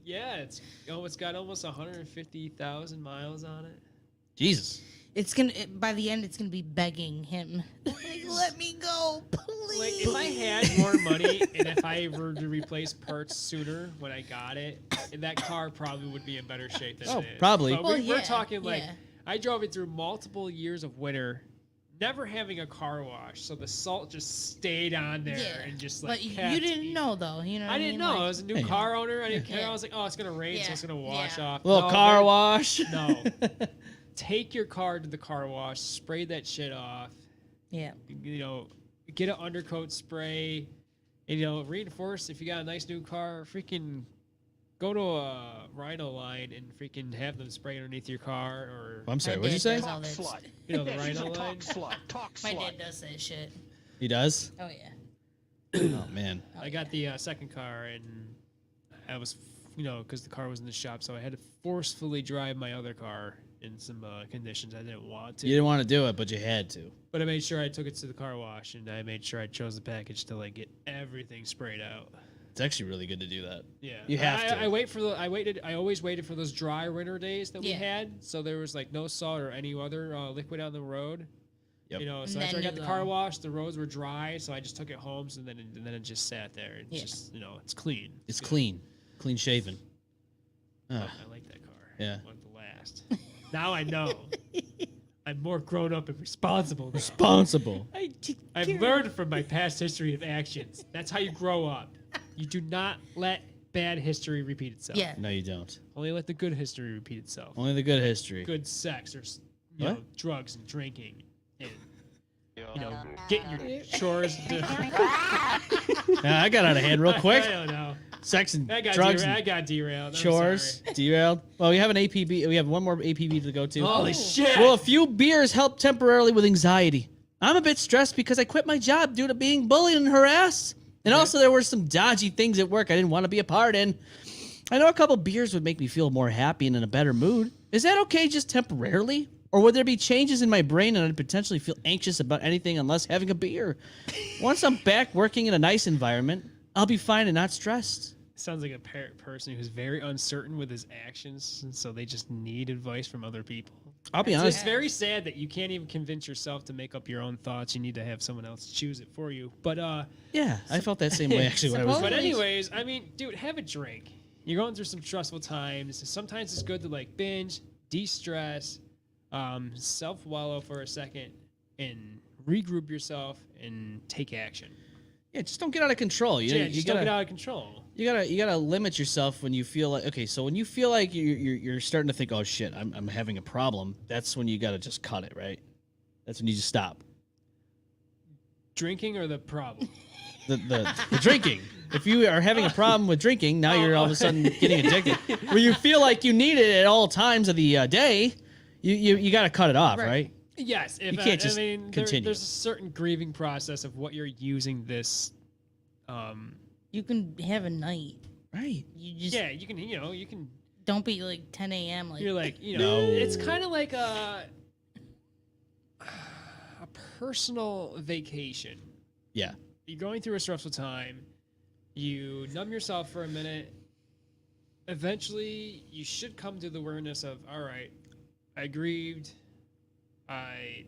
yeah, it's got almost 150,000 miles on it. Jesus. It's gonna by the end. It's gonna be begging him, like, let me go, please. Like if I had more money and if I were to replace parts sooner when I got it, that car probably would be in better shape than it is. probably. But Well, we're yeah, talking like yeah. I drove it through multiple years of winter, never having a car wash, so the salt just stayed on there Yeah, and just like. but you kept didn't eating. know though. You know. What I didn't know. Like, I was a new Hey. car owner. I didn't care. Yeah. I was like, oh, it's gonna rain, so Yeah. it's gonna wash Yeah. off. Little No, car man. wash. No. Take your car to the car wash, spray that shit off. yeah. You know, get an undercoat spray. And, you know, reinforce if you got a nice new car. Freaking go to a Rhino line and freaking have them spray underneath your car, or I'm sorry, My what'd you dad say? does all that Slut. shit. you know the Rhino line. My dad does that shit. He does? Oh yeah. Oh, man. I got the second car, and I was, you know, because the car was in the shop, so I had to forcefully drive my other car in some conditions I didn't want to. You didn't want to do it, but you had to. But I made sure I took it to the car wash, and I made sure I chose the package to like get everything sprayed out. It's actually really good to do that. Yeah, You have to. I always waited for those dry winter days that we Yeah. had, so there was like no salt or any other liquid on the road. Yep. You know, And so after I then got you the car go. washed, the roads were dry, so I just took it home, and then it just sat there. And Yeah. just, you know, it's clean. It's good. clean. Clean shaven. Oh, Ah. I like that car. Yeah. I want it to last. Now I know. I'm more grown up and responsible now. Responsible. I've learned from my past history of actions. That's how you grow up. You do not let bad history repeat itself. Yeah. No, you don't. Only let the good history repeat itself. Only the good history. Good sex or you What? know, drugs and drinking and you know, getting your chores done. I got out of hand real quick. I don't know. Sex and I got drugs I and got derailed. I'm chores. sorry. Derailed. Well, we have an APB. We have one more APB to go to. Holy shit. Well, a few beers help temporarily with anxiety. I'm a bit stressed because I quit my job due to being bullied and harassed. And also there were some dodgy things at work I didn't want to be a part in. I know a couple beers would make me feel more happy and in a better mood. Is that okay just temporarily? Or would there be changes in my brain and I'd potentially feel anxious about anything unless having a beer? Once I'm back working in a nice environment, I'll be fine and not stressed. Sounds like a person who's very uncertain with his actions, and so they just need advice from other people. I'll be It's honest. very sad that you can't even convince yourself to make up your own thoughts. You need to have someone else choose it for you. But Yeah, I felt that same way actually when I was but there. anyways, I mean, dude, have a drink. You're going through some stressful times. Sometimes it's good to like binge, de-stress, self-wallow for a second, and regroup yourself and take action. Yeah, just don't get out of control. Yeah, just don't get out of control. You gotta limit yourself when you feel like okay. So when you feel like you're starting to think, oh shit, I'm having a problem. That's when you gotta just cut it, right? That's when you just stop. Drinking or the problem? The drinking. If you are having a problem with drinking, now you're all of a sudden getting addicted. Where you feel like you need it at all times of the day, You got to cut it off, right? Yes, if You can't just I mean, continue. there's a certain grieving process of what you're using this. You can have a night. Right. You just Yeah, you can. don't be like 10 a.m. Like You're like, No. it's kind of like a personal vacation. Yeah. You're going through a stressful time. You numb yourself for a minute. Eventually, you should come to the awareness of, all right, I grieved, I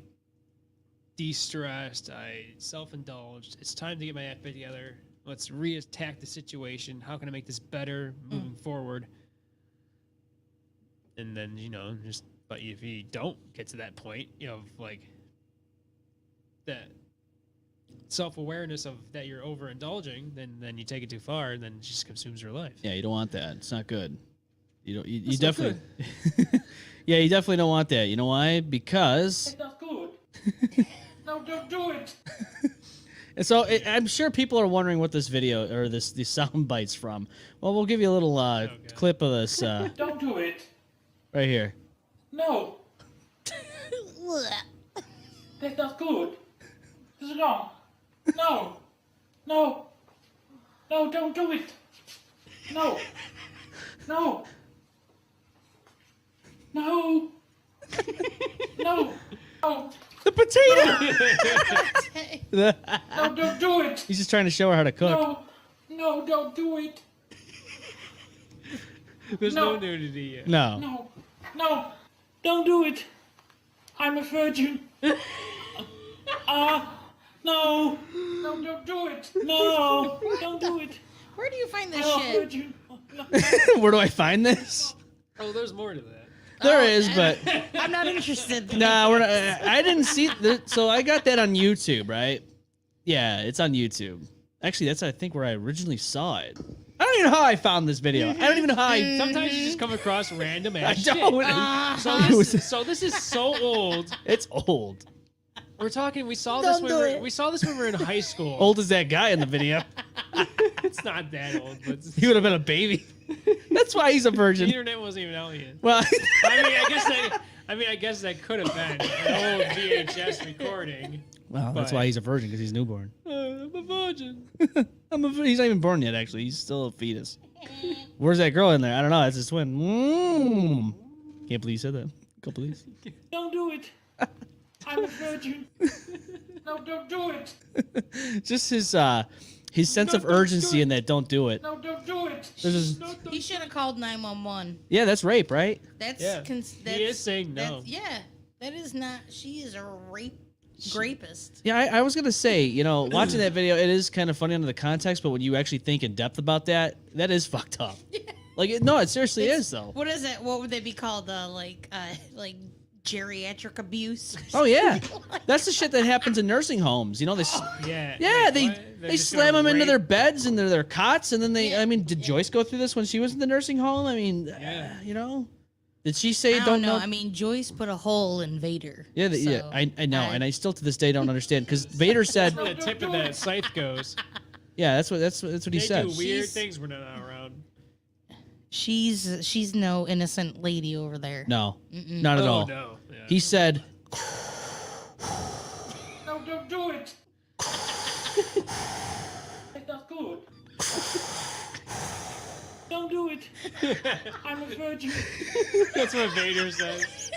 de-stressed, I self-indulged. It's time to get my act back together. Let's re-attack the situation. How can I make this better moving forward? And then, just, but if you don't get to that point, like that self-awareness of that you're overindulging, then you take it too far, and then it just consumes your life. Yeah, you don't want that. It's not good. You don't. You That's not definitely. Yeah, you definitely don't want that. You know why? Because. It's not good. No, don't do it. And so I'm sure people are wondering what this video or these sound bites from. Well, we'll give you a little clip of this Don't do it. right here. No, that's not good. It's wrong. No, no, no, don't do it. No, no, no, no, no, The potato. no, don't do it. He's just trying to show her how to cook. No, no, don't do it. There's No. no nudity yet. No. No, no, don't do it. I'm a virgin. No, no, don't do it. No, don't do it. where do you find this I'm a shit? virgin. No. Where do I find this? Oh, there's more to that. There is, but I'm not interested. nah, we're not. I didn't see. So I got that on YouTube, right? Yeah, it's on YouTube. Actually, that's I think where I originally saw it. I don't even know how I found this video. I don't even know how I. Sometimes you just come across random I ass don't. shit. So this is so old. It's old. We're talking. We saw Don't this do when it. we saw this when we were in high school. Old as that guy in the video. It's not that old, but He would have been a baby. That's why he's a the virgin. internet wasn't even out yet. Well, I guess that could have been an old VHS recording. well, that's But- why he's a virgin because he's newborn. I'm a virgin. He's not even born yet. Actually, he's still a fetus. Where's that girl in there? I don't know. That's his twin. Can't believe you said that. Can't believe. Don't do it. I'm a virgin. No, don't do it. Just his sense of urgency in that. Don't do it. No, don't do it. This is, He should have called 911. yeah, that's rape, right? That's, Yeah. that's He is saying no. Yeah, that is not. She is a rapist. Yeah, I was gonna say, watching that video, it is kind of funny under the context, but when you actually think in depth about that, that is fucked up. Like, it seriously is though. What is it? What would they be called? Like geriatric abuse. Oh yeah, that's the shit that happens in nursing homes. They Yeah. yeah, Wait, they what? They're they just slam gonna them into their rape- beds and their cots, and then they. Yeah. I mean, did Joyce go through this when she was in the nursing home? I mean, Yeah. did she say I don't know. I mean, Joyce put a hole in Vader. Yeah, yeah, so I know, and I still to this day don't understand because Vader said, Where the tip of that scythe goes. yeah, that's what he They said. do weird She's- things when they're not around. She's no innocent lady over there. No, not at all. No. Yeah. He said, No, don't do it. That's not good. Don't do it. I'm a virgin. That's what Vader says.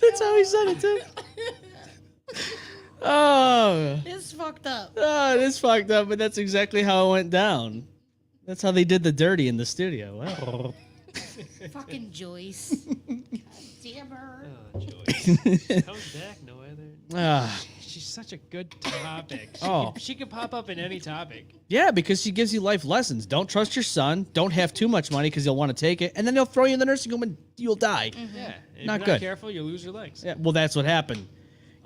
that's how he said it too. Oh, It's fucked up. it is fucked up, but that's exactly how it went down. That's how they did the dirty in the studio. Wow. Fucking Joyce. God damn her. Oh, Joyce. Comes back, no other. Ah, She's such a good topic. Oh. She could pop up in any topic. yeah, because she gives you life lessons. Don't trust your son. Don't have too much money because he'll want to take it, and then they'll throw you in the nursing home and you'll die. Yeah. If Not you're good. Not careful, you lose your legs. Yeah, well, that's what happened.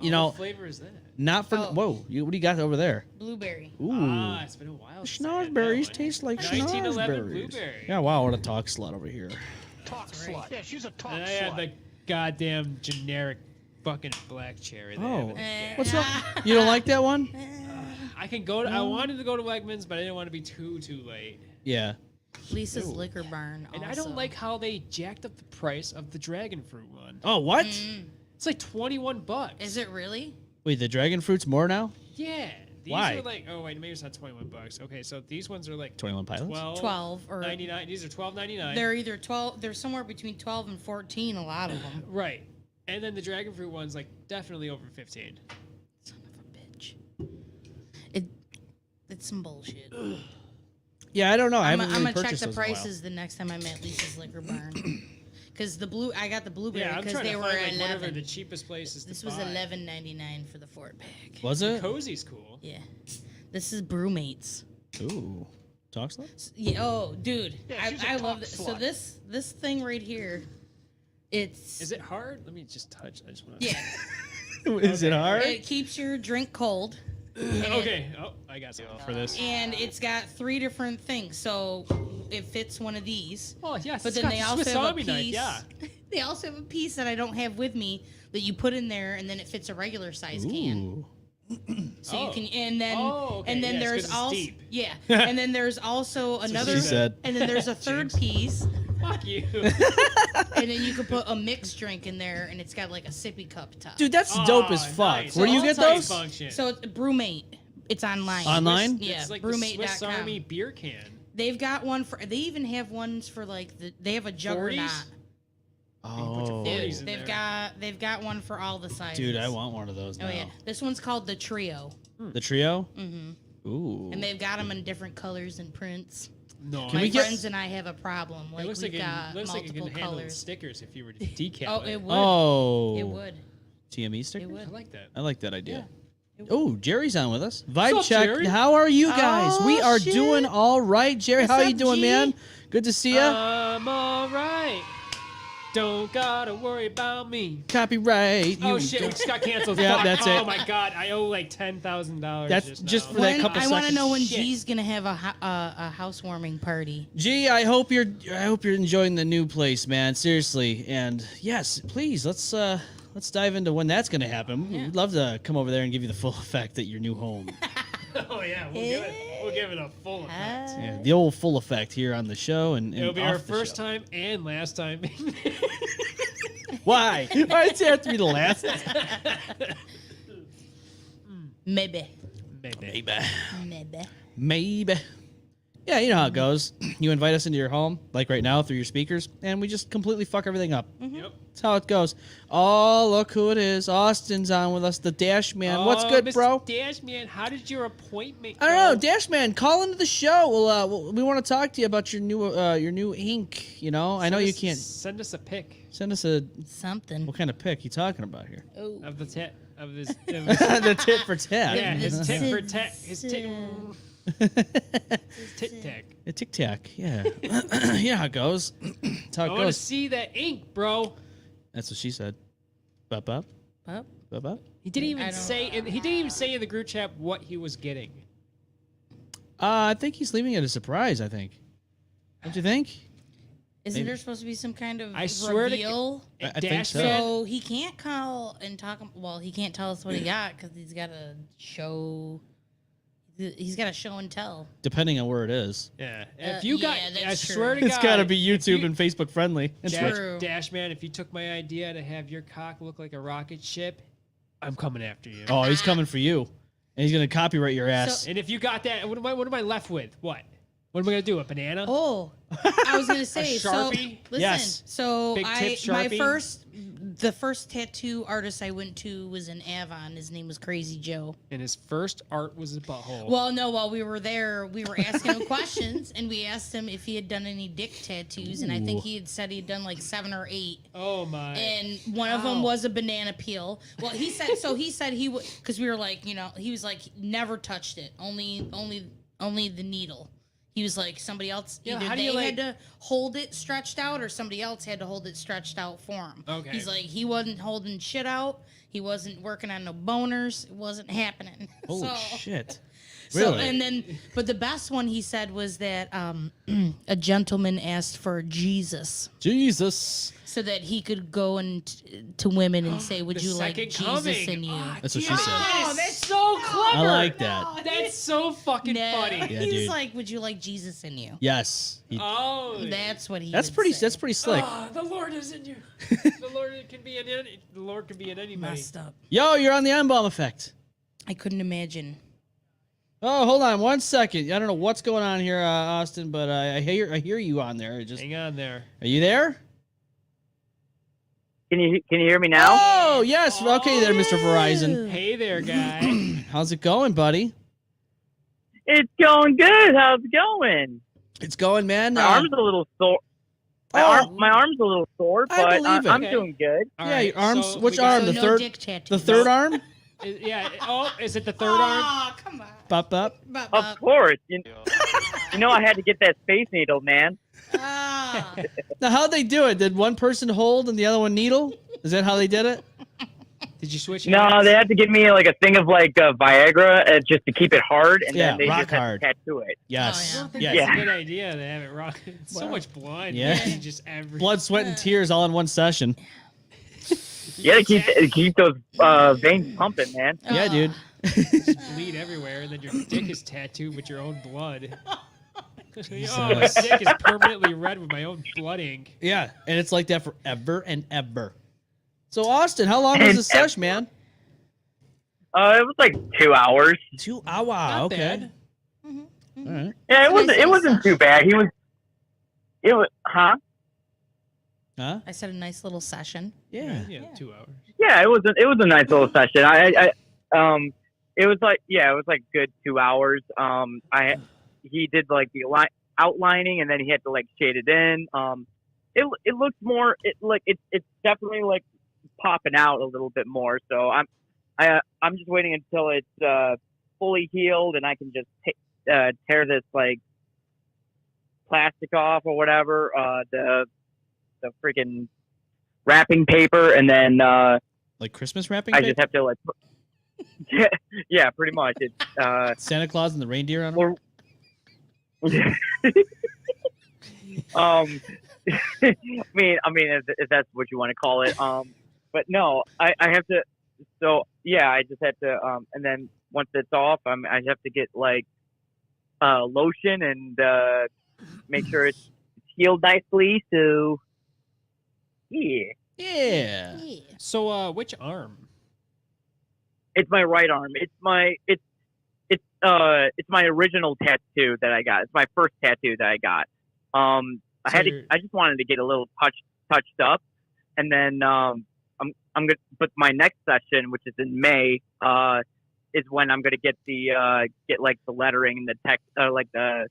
What flavor is that? Not for. Oh. Whoa, what do you got over there? Blueberry. Ooh. Ah, it's been a while. since I had that Schnozberries one. taste like 1911 schnozberries. blueberry. Yeah, wow, what a talk slut over here. Talk slut. Yeah, she's a talk And I slut. had the goddamn generic fucking black cherry. They have Oh. at the gas. What's wrong? You don't like that one? I can go. I wanted to go to Wegmans, but I didn't want to be too late. Yeah. Lisa's Liquor Barn. And I also. don't like how they jacked up the price of the dragon fruit one. Oh, what? It's like $21. Is it really? Wait, the dragon fruit's more now? Yeah. These Why? are like, oh wait, maybe it's not $21. Okay, so these ones are like 21 Pilots? 12 or 99. These are $12.99. They're either 12. They're somewhere between 12 and 14. A lot of them. Right. And then the dragon fruit one's like definitely over 15. Son of a bitch. It's some bullshit. Yeah, I don't know. I I'm haven't really gonna check purchased the those in a while. prices the next time I'm at Lisa's Liquor Barn. Because I got the blueberry Yeah, I'm because trying they to were find like whatever 11. the cheapest places This to was buy. $11.99 for the 4-pack. Was it? Cozy's cool. Yeah. This is Brewmates. Ooh. Talk sluts? Yeah. Oh, dude, she's a I cock love this. So slut. this thing right here, it's Is it hard? Let me just touch. I just want yeah. Is it hard? It keeps your drink cold. Okay. Oh, I got something for this. And it's got 3 different things, so it fits one of these. Oh yes. But it's then got they the also Swiss have a Army knife. piece. Yeah. They also have a piece that I don't have with me that you put in there, and then it fits a regular size can. Ooh. So Oh. you can, and then Oh, okay. and then Yes, 'cause there's it's also deep. yeah, and then there's also another, she said. and then there's a third piece, Fuck you. and then you can put a mixed drink in there, and it's got like a sippy cup top. Dude, that's dope as Oh, fuck. nice. Where do you So get I'll those? Function. So it's Brewmate. It's online. Online? Yeah, It's like the Swiss Army brewmate.com. beer can. They've got one for. They even have ones for like they have a juggernaut. 40s? Oh. Dude, 40s in they've got one for all the sizes. Dude, I want one of those now. Oh yeah, this one's called the Trio, The trio? Mm-hmm. Ooh. and they've got them in different colors and prints. No. My we get- friends and I have a problem. It Like looks we've like got it looks like it multiple can handle the colors. stickers if you were to decal Oh, it. it would. Oh. It would. TME sticker? It would. I like that. I like that idea. Oh, Jerry's on with us. Vibe What's up, check. Jerry? How are you guys? Oh, we are shit. doing all right. Jerry, What's how up, you doing, G? man? Good to see ya. I'm alright. Don't gotta worry about me. Copyright. Oh You shit, we don't- just got canceled. Yeah, Fuck. that's oh it. my god, I owe like $10,000. That's just for that When, couple I want to seconds. know when Shit. G's gonna have a housewarming party. Gee, I hope you're enjoying the new place, man. Seriously. And yes, please let's dive into when that's gonna happen. We'd love to come over there and give you the full effect at your new home. Oh yeah, we'll give it a full effect. Yeah, the old full effect here on the show and It'll be off our the first show. time and last time. Why? Why does it have to be the last? Maybe. Maybe. Maybe. Yeah, you know how it goes. You invite us into your home, like right now, through your speakers, and we just completely fuck everything up. Yep. That's how it goes. Oh, look who it is. Austin's on with us, the Dash Man. What's good, Mr. bro? Dash Man, how did your appointment I go? don't know, Dash Man. Call into the show. We want to talk to you about your new ink. You know, I know you can't Send us a pic send us a. Something. What kind of pic you talking about here? Oh. of the tit of his. The tit for tat. Yeah, his This tit for is- tat. His tit. Tit tac. A tic tac. Yeah. Yeah, how it goes. That's how I it want to goes. see that ink, bro. That's what she said. Bop bop Up. bop bop. He didn't I even don't- say. He didn't even say in the group chat what he was getting. I think he's leaving it a surprise. I think. Don't you think? Isn't Maybe. there supposed to be some kind of I swear to reveal? I think Dash so. Man. So he can't call and talk. Well, he can't tell us what he got because he's got to show. He's got to show and tell. Depending on where it is. Yeah. If you got, yeah, that's I true. swear to God, It's got to be if YouTube you- and Facebook friendly. And Twitch. True. Dash Man, if you took my idea to have your cock look like a rocket ship, I'm coming after you. Oh, he's coming for you, and he's gonna copyright your ass. And if you got that, what am I left with? What? What am I gonna do? A banana? Oh, I was gonna say. Sharpie? So listen. Yes. So Big tip my Sharpie? the first tattoo artist I went to was in Avon. His name was Crazy Joe. And his first art was a butthole. Well, no, while we were there, we were asking him questions, and we asked him if he had done any dick tattoos, and I think he had said he had done like 7 or 8. Oh my. And one of them was a banana peel. Well, he said so. He said he would because we were like, you know, he was like never touched it, only the needle. He was like somebody else. Yeah, Either how do they you, like- had to hold it stretched out, or somebody else had to hold it stretched out for him. Okay. He's like he wasn't holding shit out. He wasn't working on no boners. It wasn't happening. Holy so, shit! So, Really? and then, but the best one he said was that a gentleman asked for Jesus Jesus. so that he could go and to women and say, "Would The you like second Jesus coming. in you?" That's what she said. Oh, that's so clever. I like that. That's so fucking No. funny. Yeah, He's dude. like, would you like Jesus in you? Yes. Oh, That's what he. That's would pretty. say. That's pretty slick. Ah, the Lord is in you. The Lord can be in any. The Lord can be in anybody. Messed up. Yo, you're on the M-Balm effect. I couldn't imagine. Oh, hold on 1 second. I don't know what's going on here, Austin, but I hear you on there. Hang on there. Are you there? Can you hear me now? Oh, yes. Okay, there, Mr. Verizon. Hey there, guy. How's it going, buddy? It's going good. How's it going? It's going, man. My arm's a little sore. My arm's a little sore, I but believe it. I'm Okay. doing good. All yeah, right, your arms. so Which we got- arm? So The no third. dick tattoo. The third arm. Yeah. Oh, is it the third arm? Oh, come on. Pop up. Of course. You know I had to get that space needle, man. Ah. Now, how'd they do it? Did one person hold and the other one needle? Is that how they did it? Did you switch? No, hands? they had to give me like a thing of like Viagra just to keep it hard, and Yeah, then they rock just had hard. to tattoo it. Yes. Oh, I don't think Yes. that's Yeah. a good idea to have it rock. It's so much blood. Yeah. Just every. Blood, sweat, and tears all in one session. You gotta keep those veins pumping, man. Yeah, dude. Just bleed everywhere, and then your dick is tattooed with your own blood. Oh, my dick is permanently red with my own blood ink. Yeah, and it's like that forever and ever. So, Austin, how long was the sesh, man? It was like 2 hours. 2 hours. Not Okay. bad. All right. Yeah, Nice it little wasn't too bad. It was, huh? Huh? I said a nice little session. Yeah. Yeah, 2 hours. Yeah, it was a nice little session. It was like good 2 hours. He did like the outlining, and then he had to like shade it in. It looks more it's definitely like popping out a little bit more. So I'm just waiting until it's fully healed, and I can just tear this like plastic off or whatever, the freaking wrapping paper, and then Like Christmas wrapping I paper? just have to like yeah, pretty much. It's Santa Claus and the reindeer on them? I mean, if that's what you want to call it. But no, I have to. So yeah, I just had to. And then once it's off, I have to get like lotion and make sure it's healed nicely. So yeah, Yeah. So, which arm? it's my right arm. It's my original tattoo that I got. It's my first tattoo that I got. I just wanted to get a little touched up, and then I'm gonna. But my next session, which is in May, is when I'm gonna get like the lettering and the text, like the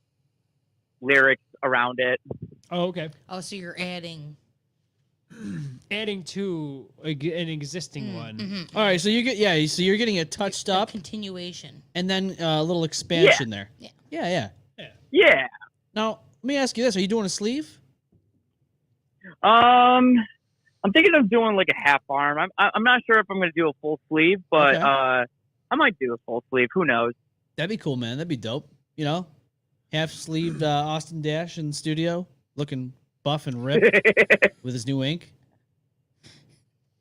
lyrics around it. Oh, okay. Oh, so you're adding. Adding to an existing one. Mm-hmm. All right, so you so you're getting it touched up Continuation. and then a little expansion there. Yeah. Yeah. Yeah. Now, let me ask you this. Are you doing a sleeve? I'm thinking of doing like a half arm. I'm not sure if I'm gonna do a full sleeve, but Okay. I might do a full sleeve. Who knows? That'd be cool, man. That'd be dope. You know, half-sleeved Austin Dash in studio, looking buff and ripped with his new ink.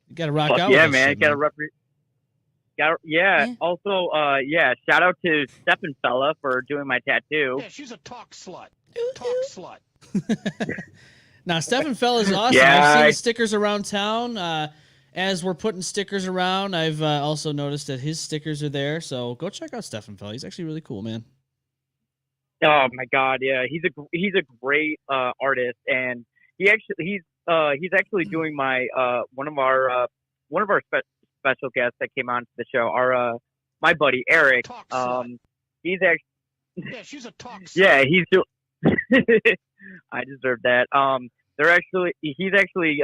You got to rock Fuck out. yeah, with that man. shit, Gotta represent. Yeah. Also, shout out to Stephen Fella for doing my tattoo. Yeah, she's a talk slut. Talk slut. Now, Stephen Fella's awesome. Yeah, I've seen the stickers around town. As we're putting stickers around, I've also noticed that his stickers are there. So go check out Stephen Fella. He's actually really cool, man. Oh my God, yeah, he's a great artist, and he's actually doing my one of our special guests that came on to the show. Our my buddy Eric. Talk slut. He's actually Yeah, she's a talk slut. yeah, he's doing. I deserve that. He's actually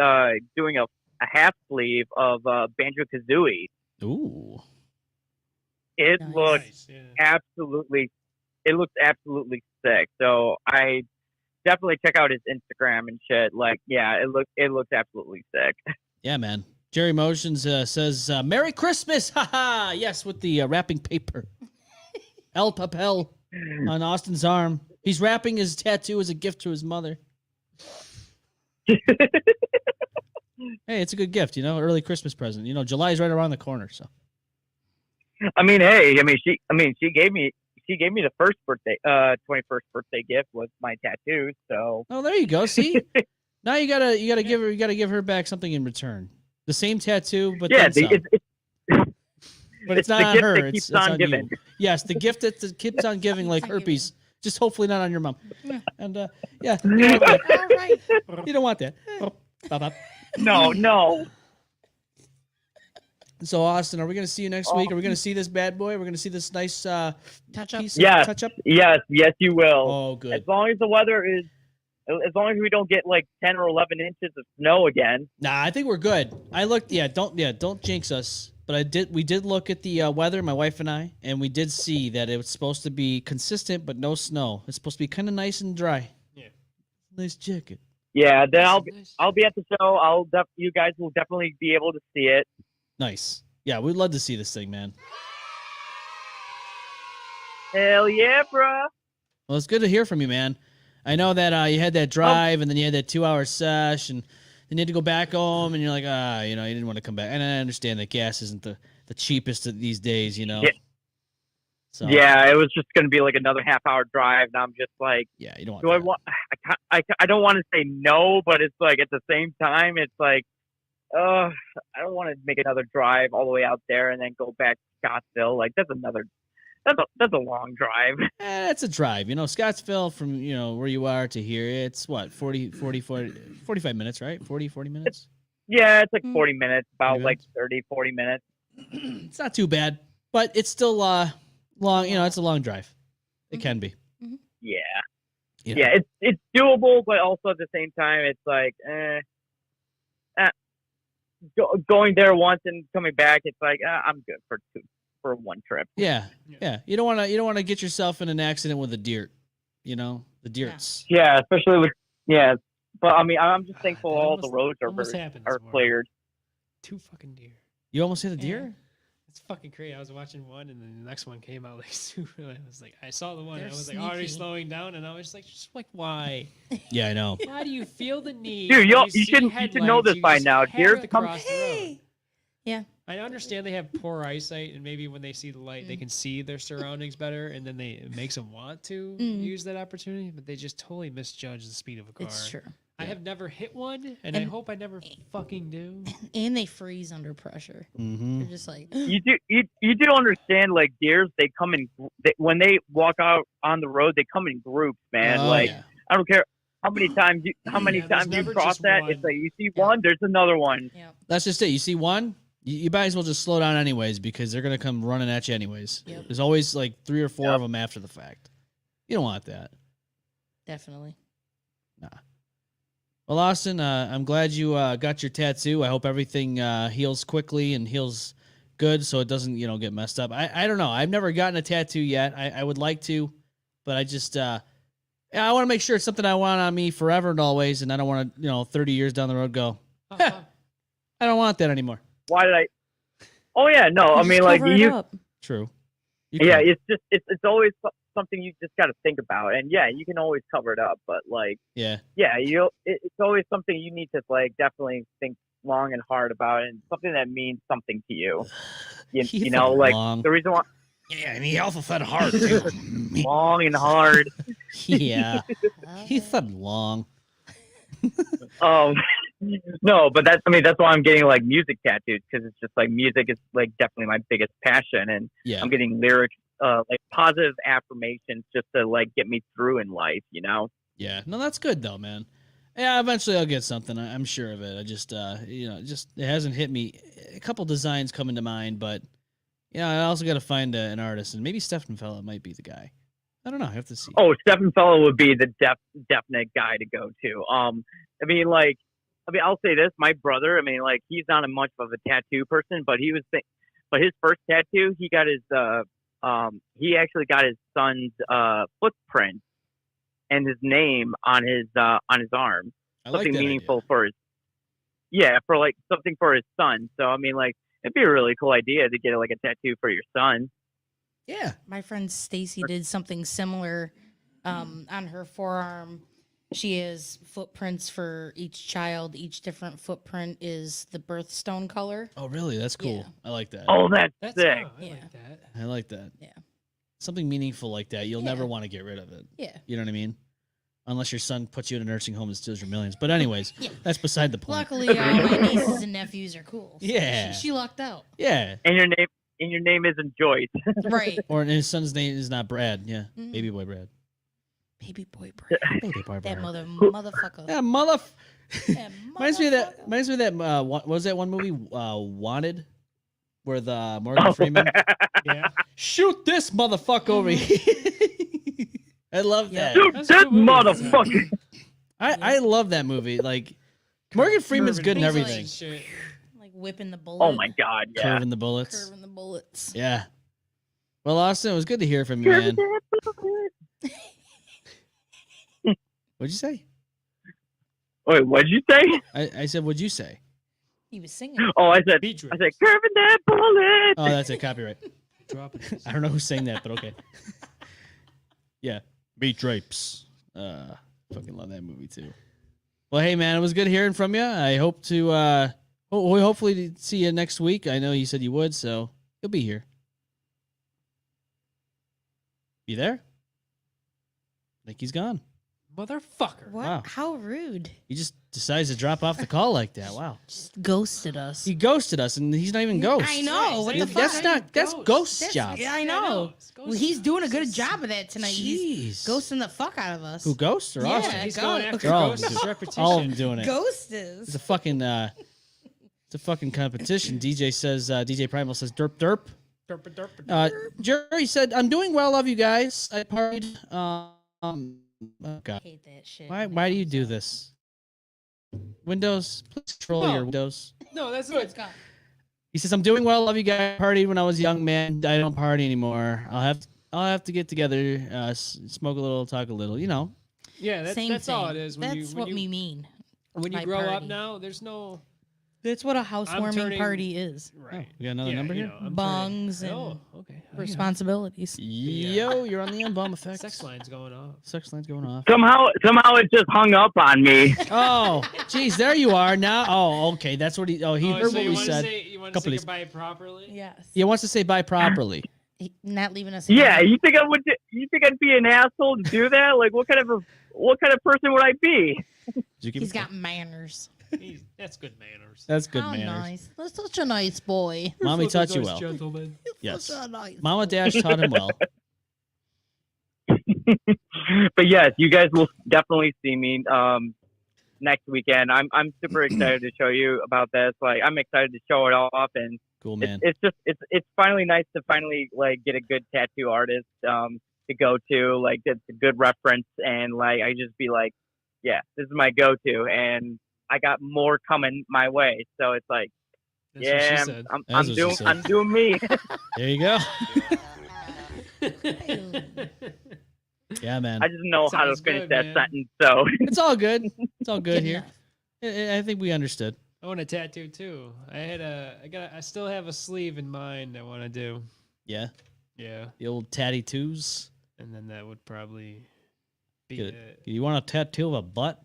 doing a half sleeve of Banjo Kazooie. Ooh. It Nice. looks Nice, yeah. absolutely sick. So I definitely check out his Instagram and shit. Like, yeah, it looks absolutely sick. Yeah, man. Jerry Motions says, Merry Christmas! Haha! Yes, with the wrapping paper. El Papel on Austin's arm. He's wrapping his tattoo as a gift to his mother. Hey, it's a good gift, early Christmas present. July's right around the corner, so. I mean, hey, she gave me the first birthday, 21st birthday gift was my tattoo. So. Oh, there you go. See, now you gotta give her back something in return. The same tattoo, but Yeah, then some. But it's not the on gift her. that It's keeps on on giving. you. Yes, the gift that keeps on giving, like herpes. Just hopefully not on your mom. And yeah, you don't want that. All right. You don't want that. Bop, bop. No. So Austin, are we gonna see you next week? Are we gonna see this bad boy? We're gonna see this nice Touch up. piece of Yes. touch up. Yes, you will. Oh, good. As long as the weather is, as long as we don't get like 10 or 11 inches of snow again. Nah, I think we're good. I looked. Don't jinx us. But we did look at the weather, my wife and I, and we did see that it was supposed to be consistent, but no snow. It's supposed to be kind of nice and dry. Yeah. Nice jacket. Yeah, then I'll be at the show. You guys will definitely be able to see it. Nice. Yeah, we'd love to see this thing, man. Hell yeah, bruh. Well, it's good to hear from you, man. I know that you had that drive, and then you had that 2-hour sesh, and then you had to go back home, and you're like, you didn't want to come back. And I understand that gas isn't the cheapest these days, Yeah. So, Yeah, it was just going to be like another half-hour drive, and I'm just like, yeah, you don't want. do I want? I don't want to say no, but it's like at the same time, it's like, I don't want to make another drive all the way out there and then go back to Scottsdale. Like that's a long drive. It's a drive. Scottsville from, where you are to here, it's what, 45 minutes, right? 40 minutes? Yeah, it's like 40 minutes, about 40 like minutes? 30, 40 minutes. It's not too bad, but it's still long. It's a long drive. It can be. Yeah. Yeah. Yeah, it's doable, but also at the same time, it's like, going there once and coming back, it's like, I'm good for one trip. Yeah. You don't want to get yourself in an accident with a deer. The deerts. Yeah, especially with but I mean, I'm just thankful all the roads are happened this morning. cleared. 2 fucking deer. You almost hit a deer? It's fucking crazy. I was watching one, and then the next one came out like super. I was like, I saw the one, They're and I was like already sneaky. slowing down, and I was just like, why? Yeah, I know. Why do you feel the need? Dude, when you see should know headlights, this you by just now. have Deer to come- cross the road? Yeah. I understand they have poor eyesight, and maybe when they see the light, they can see their surroundings better, and then it makes them want to use that opportunity. But they just totally misjudge the speed of a car. It's true. I have never hit one, and I hope I never fucking do. And they freeze under pressure. Mm-hmm. They're just like, You do understand, like deers, they come when they walk out on the road, they come in groups, man. Oh, like yeah. I don't care how many times you there's you never cross just that. one. It's like you see one, there's another one. yeah. That's just it. You see one, you might as well just slow down anyways because they're going to come running at you anyways. Yep. There's always like 3 or 4 of them after the fact. You don't want that. Definitely. Nah. Well, Austin, I'm glad you got your tattoo. I hope everything heals quickly and heals good so it doesn't, get messed up. I don't know. I've never gotten a tattoo yet. I would like to, but I just, I want to make sure it's something I want on me forever and always, and I don't want to, 30 years down the road go, I don't want that anymore. Why did I? Oh yeah, no. I Just mean, like cover it you. up. True. Yeah, it's just it's always something you just got to think about, and yeah, you can always cover it up, but like Yeah. it's always something you need to like definitely think long and hard about, and something that means something to you. You know, like long. the reason why Yeah, and he also said hard too. long and hard. Yeah. He said long. No, but that's why I'm getting like music tattoos, because it's just like music is like definitely my biggest passion, and Yeah. I'm getting lyrics, like positive affirmations just to like get me through in life, Yeah. No, that's good though, man. Yeah, eventually I'll get something. I'm sure of it. I just, it hasn't hit me. A couple designs coming to mind, but I also got to find an artist, and maybe Stefan Fella might be the guy. I don't know. I have to see. Oh, Stephen Fella would be the definite guy to go to. I'll say this: my brother. He's not much of a tattoo person, but but his first tattoo, he got his he actually got his son's footprint and his name on his arm. I like Something that meaningful idea. for something for his son. So it'd be a really cool idea to get like a tattoo for your son. Yeah. My friend Stacy did something similar on her forearm, She has footprints for each child. Each different footprint is the birthstone color. Oh, really? That's cool. Yeah. I like that. Oh, that's That's sick. I Yeah. like that. I like that. Yeah. Something meaningful like that. You'll Yeah. never want to get rid of it. Yeah. You know what I mean? Unless your son puts you in a nursing home and steals your millions. But anyways, Yeah. that's beside the point. Luckily, all my nieces and nephews are cool. So Yeah. She lucked out. Yeah. And your name isn't Joyce. Right. Or his son's name is not Brad. Yeah. Mhm. Baby boy Brad. Baby boy Brad. Baby boy That Brad. motherfucker. Yeah, That Reminds me of that. motherfucker. Reminds me of that. What was that one movie? Wanted, where the Morgan Freeman Yeah. shoot this motherfucker over here. I love Yeah. that. Shoot That's a this good movie. motherfucker. I love that movie. Like Morgan Freeman's Curving good in He's everything. like- Shit. Like whipping the bullet. Oh my god, yeah. Curving the bullets. Curving the bullets. Yeah. Well, Austin, it was good to hear from you, man. What'd you say? Wait, what'd you say? I said, what'd you say? He was singing. Oh, I said Beat curving that bullet. Oh, that's it. Copyright. Dropping. I don't know who sang that, but okay. Yeah. Beat Drapes. Fucking love that movie too. Well, hey man, it was good hearing from you. I hope to hopefully see you next week. I know you said you would, so you'll be here. You there? I think he's gone. Motherfucker. What? Wow. How rude. He just decides to drop off the call like that. Wow. Just ghosted us. He ghosted us, and he's not even ghost. I know. What the fuck? That's ghost That's- job. Yeah, I know. Well, he's doing a good job of that tonight. Jeez. He's ghosting the fuck out of us. Who, Ghost or Yeah. Austin? He's Go. going after They're all of Ghost's them repetition. All of them doing it. Ghost It's is. a fucking competition. DJ Primal says derp derp. Derp, derp, derp. Jerry said, "I'm doing well. Love you guys. I partied. Oh God, Hate that shit. why do you do this? Windows, please control No. your Windows." No, that's It's good. gone. He says, "I'm doing well. Love you guys. Partied when I was a young man. I don't party anymore. I'll have to get together, smoke a little, talk a little. You know." Yeah, Same that's thing. all it is. That's what we mean. When you by grow up party. now, there's no That's what a housewarming turning- party is. right. we got another number here? I'm Bongs turning- and oh, okay. responsibilities. Yo, you're on the M-Balm effect. Sex line's going off. Sex line's going off. Somehow it just hung up on me. Oh, geez, there you are now. Oh, okay, that's what he. Oh, he heard so what you we wanna said. you want to Couple say days. goodbye properly? Yes. He wants to say bye properly. Not leaving us. Yeah, alone. you think I would? You think I'd be an asshole to do that? Like, what kind of person would I be? Did you give He's me- got manners. That's good manners. That's good How manners. nice. That's such a nice boy. Mommy Such a taught you nice well. Gentleman. Yes. Such a nice Mama Dash taught him well. But yes, you guys will definitely see me next weekend. I'm super excited to show you about this. Like, I'm excited to show it off, and Cool man. it's finally nice to finally like get a good tattoo artist to go to. Like, it's a good reference, and like I just be like, yeah, this is my go-to, and I got more coming my way. So it's like, That's what she yeah, said. I'm doing me. There you go. Yeah, man. I just know how to Sounds finish good, that man. sentence. So It's all good. It's all good Good here. I think we understood. I want a tattoo too. I still have a sleeve in mind I want to do. Yeah. Yeah, The old tatty twos. and then that would probably be Good. it. You want a tattoo of a butt?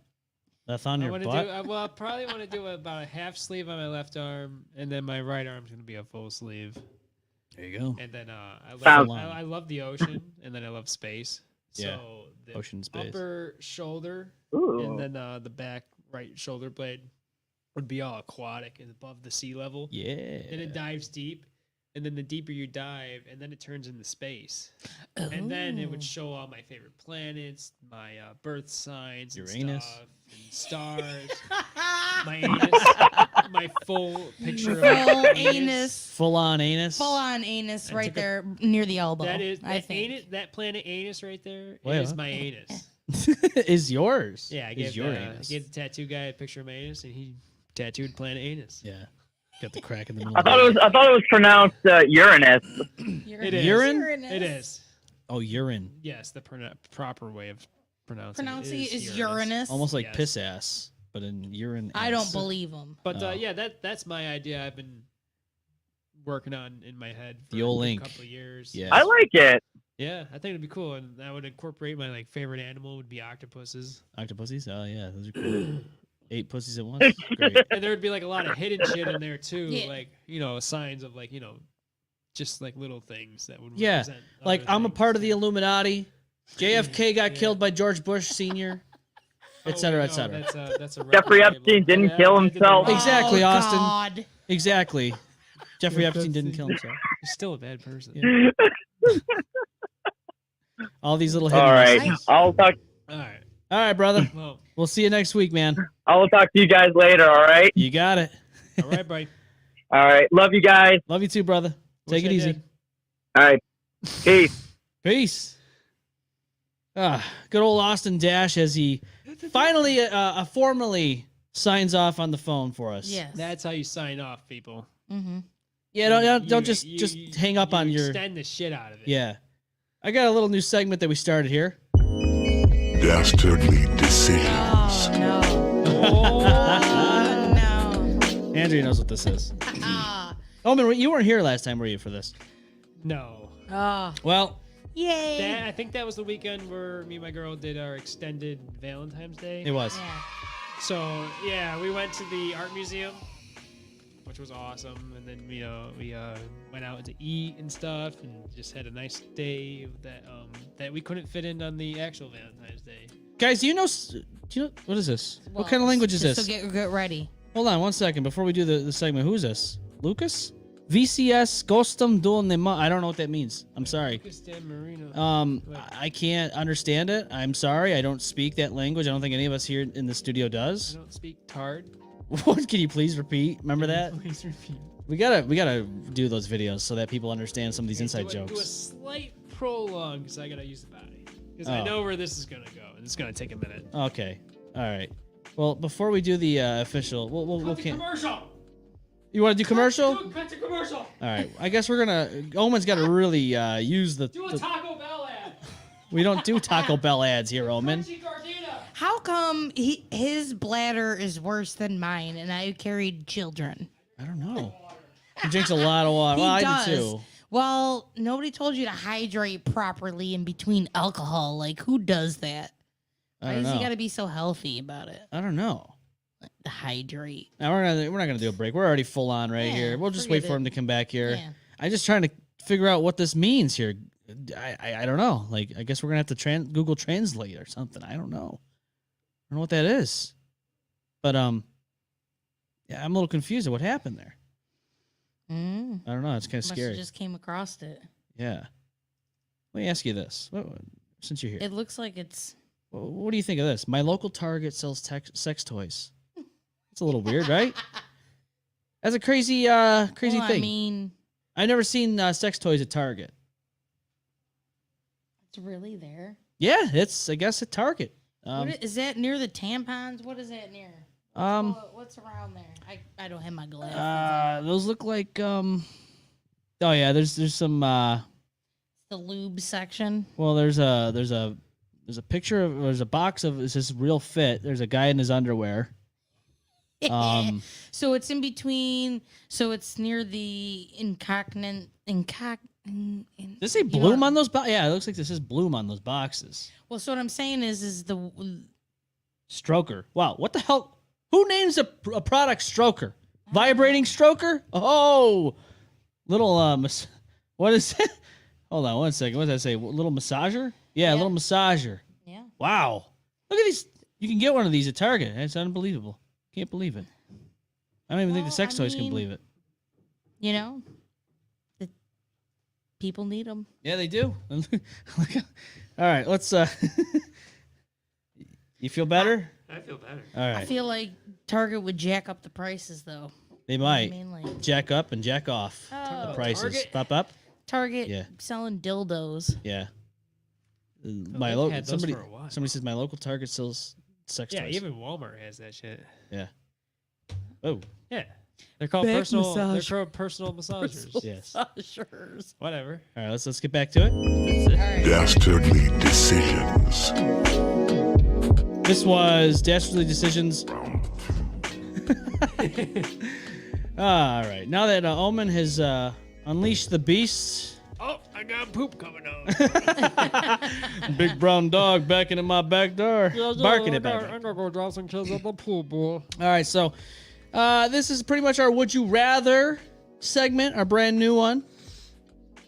That's on I your want to butt? do. Well, I probably want to do about a half sleeve on my left arm, and then my right arm's gonna be a full sleeve. There you go. And then I Sounds- love the ocean, and then I love space. Yeah, So the ocean, space. upper shoulder, Ooh. and then the back right shoulder blade would be all aquatic and above the sea level. Yeah. Then it dives deep, and then the deeper you dive, and then it turns into space. And then it would show all my favorite planets, my birth signs, Uranus. and stuff, and stars, my anus, my full picture of my Full anus. anus. Full on anus. Full on anus I right took a- there near the elbow. That is I that think. anus, that planet anus right there Wait, is what? my anus. Is yours. Yeah, I Is gave, your I anus. gave the tattoo guy a picture of my anus, and he tattooed planet anus. Yeah. Got the crack in the middle. I thought it was pronounced Uranus. It is. Urine? It is. Oh, urine. Yes, the proper way of pronouncing, Pronouncing it it is Uranus. Almost like Yes. piss ass, but in urine. I ass. don't believe him. But Oh. yeah, that's my idea. I've been working on in my head for The old a ink. couple of years. Yeah. I like it. Yeah, I think it'd be cool, and that would incorporate my like favorite animal would be octopuses. Octopussies? Oh yeah, those are cool. 8 pussies at once. Great. And there would be like a lot of hidden shit in there too, Yeah. like signs of like just like little things that would Yeah, represent like other I'm a things. part of the Illuminati. JFK got killed by George Bush Sr. Et cetera, et cetera. That's a Jeffrey record Epstein label. didn't Yeah, kill I did the himself. right- Exactly, Oh, Austin. God. Exactly. Jeffrey Epstein didn't kill himself. He's still a bad person. Yeah. All these little hidden All right, messages. I'll talk. All right. All right, brother. Well, We'll see you next week, man. I will talk to you guys later. All right. You got it. all right, buddy. All right. Love you guys. Love you too, brother. Take Wish it I easy. did. All right. Peace. Peace. Good old Austin Dash as he finally, formally signs off on the phone for us. Yes. That's how you sign off, people. Mm-hmm. Yeah, don't just hang up on your. extend the shit out of it. Yeah. I got a little new segment that we started here. Dastardly Decisions. Oh, no. Oh, no. Andrea knows what this is. Ah. Omen, you weren't here last time, were you, for this? No. Oh. Well, Yay. I think that was the weekend where me and my girl did our extended Valentine's Day. it was. Yeah. So yeah, we went to the art museum, which was awesome, and then we went out to eat and stuff, and just had a nice day that we couldn't fit in on the actual Valentine's Day. Guys, do you know what is this? what kind of language is just this? So get ready. Hold on 1 second before we do the segment. Who's this? Lucas? VCS Gostum Dulnema. I don't know what that means. I'm sorry. Lucas Dan Marino. I can't understand it. I'm sorry. I don't speak that language. I don't think any of us here in the studio I does. don't speak Tard. What? Can you please repeat? Remember that? Please repeat. We gotta do those videos so that people understand some of these inside Do a jokes. slight prologue because I gotta use the body because I Oh. know where this is gonna go, and it's gonna take a minute. Okay. All right. Well, before we do the official, we'll can. Commercial. You want to do commercial? Cut to commercial. All right. I guess we're gonna. Omen's got to really use the. Do a Taco Bell ad. We don't do Taco Bell ads here, Omen. Crunchy Gardena. How come his bladder is worse than mine and I carried children? I don't know. He drinks a lot of water. He Well, does. I do too. Well, nobody told you to hydrate properly in between alcohol. Like, who does that? I Why don't does he know. got to be so healthy about it? I don't know. Hydrate. Now we're not gonna do a break. We're already full on right Yeah, here. We'll just wait forget for it. him to come back here. Yeah. I'm just trying to figure out what this means here. I don't know. Like, I guess we're gonna have to Google Translate or something. I don't know. I don't know what that is. But yeah, I'm a little confused at what happened there. Mm. I don't know. It's kind of Must scary. have just came across it. Yeah. Let me ask you this. Since you're here, It looks like it's. what do you think of this? My local Target sells sex toys. It's a little weird, right? That's a crazy Well, thing. I mean, I've never seen sex toys at Target. it's really there. Yeah, it's I guess at Target. Is that near the tampons? What is that near? What's around there? I don't have my glasses. Those look like oh yeah, there's some The lube section. well there's a picture of there's a box of it says Real Fit. There's a guy in his underwear. So it's in between. So it's near the incontinent. Does it say Bloom on those boxes? Yeah, it looks like this says Bloom on those boxes. Well, so what I'm saying is the Stroker. Wow, what the hell? Who names a product Stroker? Vibrating Stroker? Oh, little what is it? Hold on 1 second. What did I say? Little massager? Yeah, Yeah. little massager. yeah. Wow. Look at these. You can get one of these at Target. It's unbelievable. Can't believe it. I don't even think the Well, sex I toys can mean- believe it. You know, the people need them. Yeah, they do. All right, let's you feel better? I feel better. All I right. feel like Target would jack up the prices though. They might I mean, like jack up and jack off Oh, the prices. Target? Pop up? Target Yeah. selling dildos. Yeah. they've My local had those somebody for a while. says my local Target sells sex Yeah, toys. even Walmart has that shit. Yeah. Oh, Yeah, they're called Back personal. massage. They're called personal massagers. yes. Sure. Whatever. All right, let's get back to it. All right. Dastardly Decisions. This was Dastardly Decisions. All right. Now that Omen has unleashed the beast, Oh, I I got poop coming out. Big brown dog backing in my back door, barking at me. I'm gonna go drop some kids at the pool, boy. All right, so this is pretty much our Would You Rather segment, our brand new one.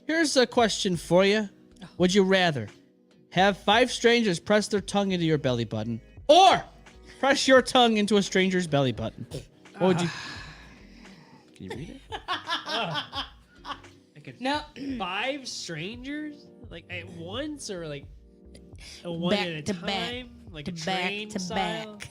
Here's a question for you. Would you rather have 5 strangers press their tongue into your belly button or press your tongue into a stranger's belly button? What would you... Can you read it? No. 5 strangers? Like at once or like a one Back at a to time? back, Like to a train back to style? back.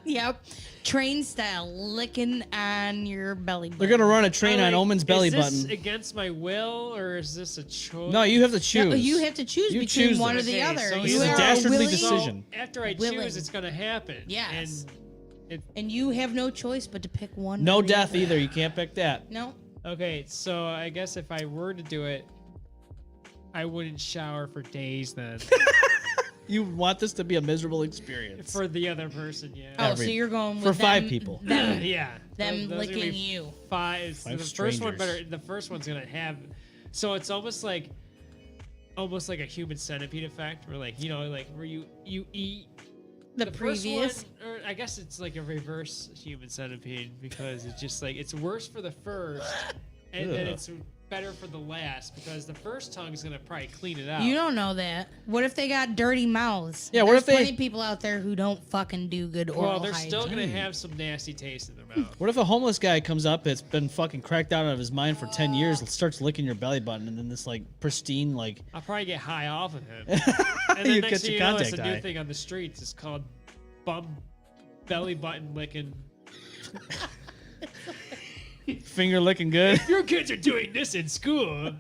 Yep. Train style, licking on your belly button. They're going to run a train on Like, Omen's belly is this button. against my will or is this a choice? No, you have to choose. No, you have to choose You between choose one this. or the Okay, other. so You this is a are dastardly willing- decision. So after I Willing. choose, it's gonna happen. Yes. And And you have no choice but to pick one. No or the death other. either. You can't pick that. No. okay, so I guess if I were to do it, I wouldn't shower for days then. You want this to be a miserable experience. For the other person, yeah. Oh, Every- so you're going for with 5 them- people. Them, Yeah. them Those are gonna licking be you. 5. 5 the first one strangers. better. The first one's gonna have. So it's almost like a human centipede effect, where like like where you eat The first previous. one, or I guess it's like a reverse human centipede because it's just like it's worse for the first, and then Ugh. it's better for the last because the first tongue is gonna probably clean it out. You don't know that. What if they got dirty mouths? Yeah, what There's if they- plenty of people out there who don't fucking do good oral Well, they're still hygiene. gonna have some nasty taste in their mouth. What if a homeless guy comes up that's been fucking cracked out of his mind for 10 years, starts licking your belly button, and then this like pristine like I'll probably get high off of him. And then You next get thing your you know, it's a contact new high. thing on the streets. It's called bum belly button licking. finger licking good. Your kids are doing this in school.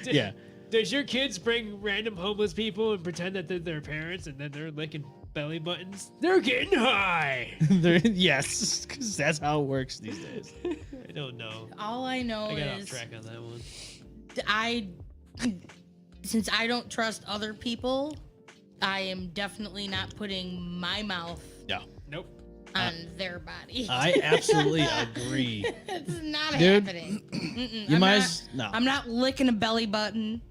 Yeah. Does your kids bring random homeless people and pretend that they're their parents and then they're licking belly buttons? They're getting high. Yes, because that's how it works these days. I don't know. All I know I got off is track on that one. since I don't trust other people, I am definitely not putting my mouth Yeah. Nope. on their body. I absolutely agree. It's not Dude, happening. Mm-mm. You I'm might not- as no. I'm not licking a belly button.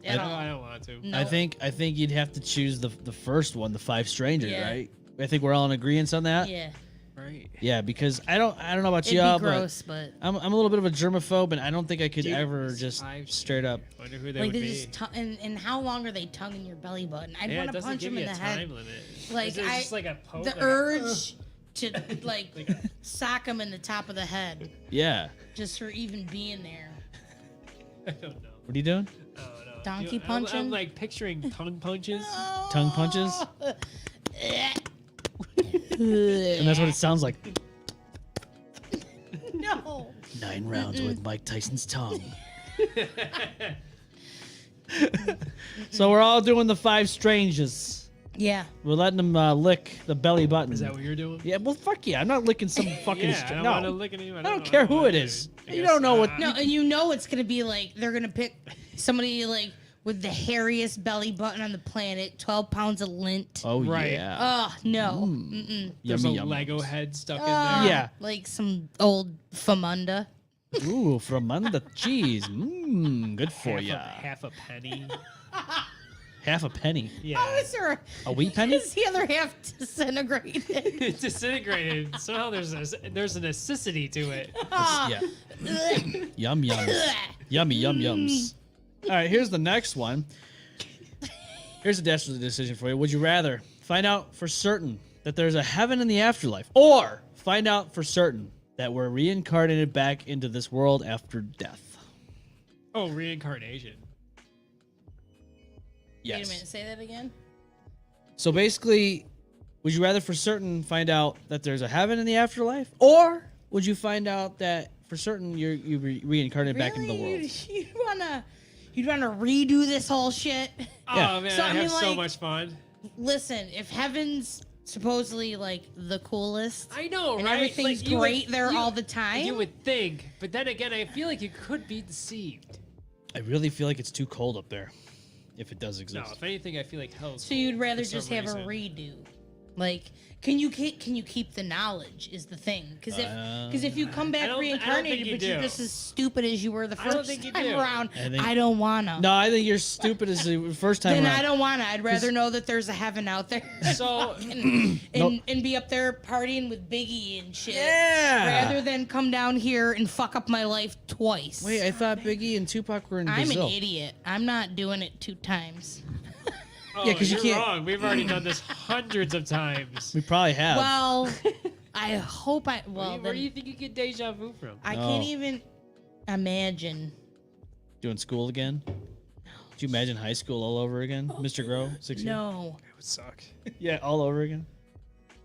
At No, all. I don't want to. No. I think you'd have to choose the first one, the 5 strangers, Yeah. right? I think we're all in agreement on that. Yeah. Right. Yeah, because I don't know about It'd y'all, be gross, but I'm a little bit of a germaphobe, and I don't think I could Dude, ever just 5 straight up. Wonder who they like would they be. just and how long are they tonguing your belly button? I'd Yeah, want it to doesn't punch give him in you the a head. time limit. Like Is it just like a poke? the like a- urge to like sock him in the top of the head Yeah. just for even being there. I don't know. What are you doing? I don't know. Donkey I'm punching? like picturing tongue punches. Tongue punches? And that's what it sounds like. No. 9 rounds with Mike Tyson's tongue. So we're all doing the 5 strangers. Yeah. We're letting them lick the belly button. Is that what you're doing? Yeah, well, fuck yeah. I'm not licking some fucking Yeah, I don't no. want to look at you. I don't care who it is. You don't know what. No, and you know it's gonna be like they're gonna pick somebody like with the hairiest belly button on the planet, 12 pounds of lint. Oh, Right. yeah. Oh no. Mm-mm. There's Yummy, a yum. Lego head stuck in Ah, there. Yeah. Like some old famunda. Ooh, from under cheese. Mmm, good for ya. Half a penny. Half a penny. Yeah. How is there A wee penny? is the other half disintegrated? It's disintegrated. Somehow there's an acidity to it. Yeah. Yum yums. Yummy yum yums. All right, here's the next one. Here's a dastardly decision for you. Would you rather find out for certain that there's a heaven in the afterlife, or find out for certain that we're reincarnated back into this world after death? Oh, reincarnation. Yes. Wait a minute, say that again. So basically, would you rather for certain find out that there's a heaven in the afterlife, or would you find out that for certain you reincarnated back into the world? You'd wanna redo this whole shit? Yeah. Oh man, So, I I have mean, so like- much fun. Listen, if heaven's supposedly like the coolest, I know, and right? everything's Like, you great would- there you- all the time. You would think, but then again, I feel like you could be deceived. I really feel like it's too cold up there, if it does No, exist. if anything, I feel like hell's So you'd rather for some just have a reason. redo. Like, can you keep the knowledge? Is the thing because if you come back I don't reincarnated, think but you you're do. just as stupid as you were the I don't first think you time do. around, think- I don't wanna. No, I think you're stupid as the first time Then around. I don't wanna. I'd rather know that there's a heaven out there. So and be up there partying with Biggie and shit. Yeah. Rather than come down here and fuck up my life twice. Wait, I thought Biggie and Tupac were in I'm Brazil. an idiot. I'm not doing it 2 times. Yeah, 'cause you you're can't- wrong. We've already done this hundreds of times. We probably have. Well, I hope I. Well, Where do you then think you get deja vu from? I No. can't even imagine. Doing school again? Could you imagine high school all over again? Mr. Grow, 6 years? No, It would suck. Yeah, all over again.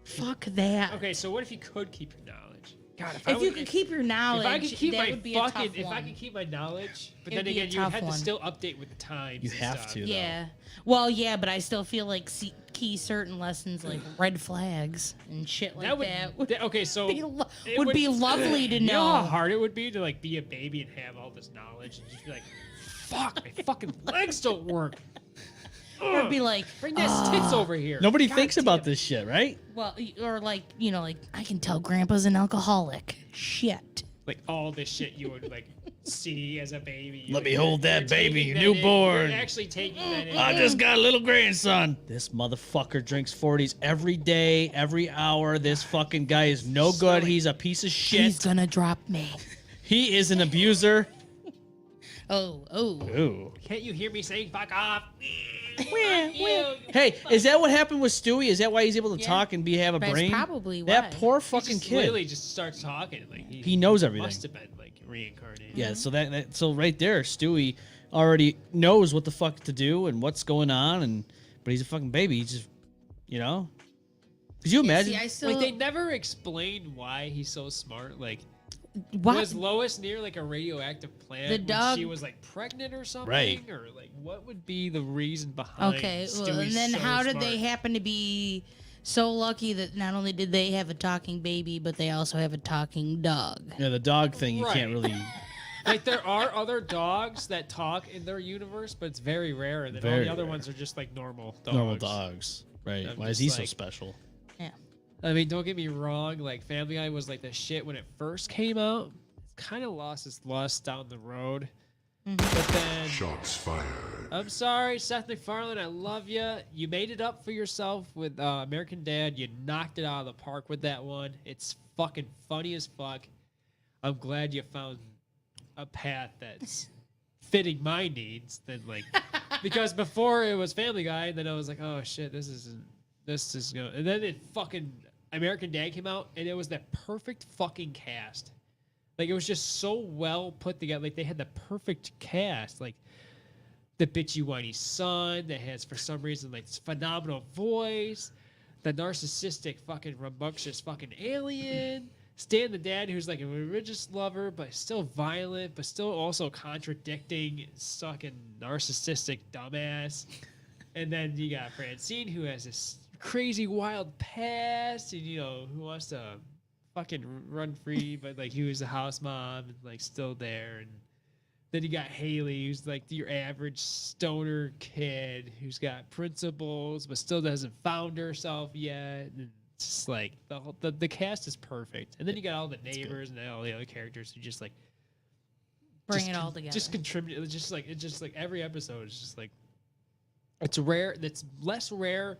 fuck that. Okay, so what if you could keep your knowledge? God, If you could keep your knowledge, if I could keep that my would be a tough fucking, if I one. could keep my knowledge, but It'd then be a again, you tough had to one. still update with the times. You and have stuff. to. though. Yeah. Well, yeah, but I still feel like key certain lessons like red flags and shit like that would okay, so be it would be lovely to You know how know. hard it would be to like be a baby and have all this knowledge and just be like, "Fuck, my fucking legs don't work." Or be like, Bring that tits over here. Nobody God thinks damn about it. this shit, right? well, or like, you know, like I can tell Grandpa's an alcoholic. Shit. Like all this shit you would like see as a baby. Let me You're- hold that you're baby, taking that in. newborn. You're actually taking that in. I just got a little grandson. This motherfucker drinks 40s every day, every hour. This fucking guy is no good. He's a piece of shit. He's gonna drop me. He is an abuser. Oh. Ooh. Can't you hear me saying "fuck off"? Hey, is that what happened with Stewie? Is that why he's able to Yeah. talk and have a That's brain? probably That why. poor He fucking just kid. literally just starts talking. Like He knows everything. Must have been like reincarnated. Yeah, so so right there, Stewie already knows what the fuck to do and what's going on, but he's a fucking baby. He's just, you know. Could you imagine? See, I still. Like they never explained why he's so smart. Like what? was Lois near like a radioactive plant The when dog- she was like pregnant or something? Right. Or like what would be the reason behind Okay, well, Stewie's and then so how did smart? they happen to be so lucky that not only did they have a talking baby, but they also have a talking dog? Yeah, the dog thing you can't Right. really. Like there are other dogs that talk in their universe, but it's very rare. And then all Very the other rare. ones are just like normal dogs. Normal dogs, right? I'm Why is just he so like- special? Yeah. I mean, don't get me wrong. Like Family Guy was like the shit when it first came out. It's kind of lost its lust down the road. But then Shots fired. I'm sorry, Seth MacFarlane. I love you. You made it up for yourself with American Dad. You knocked it out of the park with that one. It's fucking funny as fuck. I'm glad you found a path that's fitting my needs. Then like, because before it was Family Guy, and then I was like, oh shit, this is going. And then it fucking American Dad came out, and it was the perfect fucking cast. Like it was just so well put together. Like they had the perfect cast. Like the bitchy whiny son that has for some reason like this phenomenal voice, the narcissistic fucking rambunctious fucking alien, Stan the dad who's like a religious lover but still violent but still also contradicting fucking narcissistic dumbass. And then you got Francine who has this crazy wild past and you know who wants to fucking run free but like he was a house mom and like still there. And then you got Haley, who's like your average stoner kid who's got principles but still hasn't found herself yet. And it's just like the cast is perfect. And then you got all the neighbors and all the other characters who just like Bring it all together. just contribute. It's just like every episode is just like it's rare. That's less rare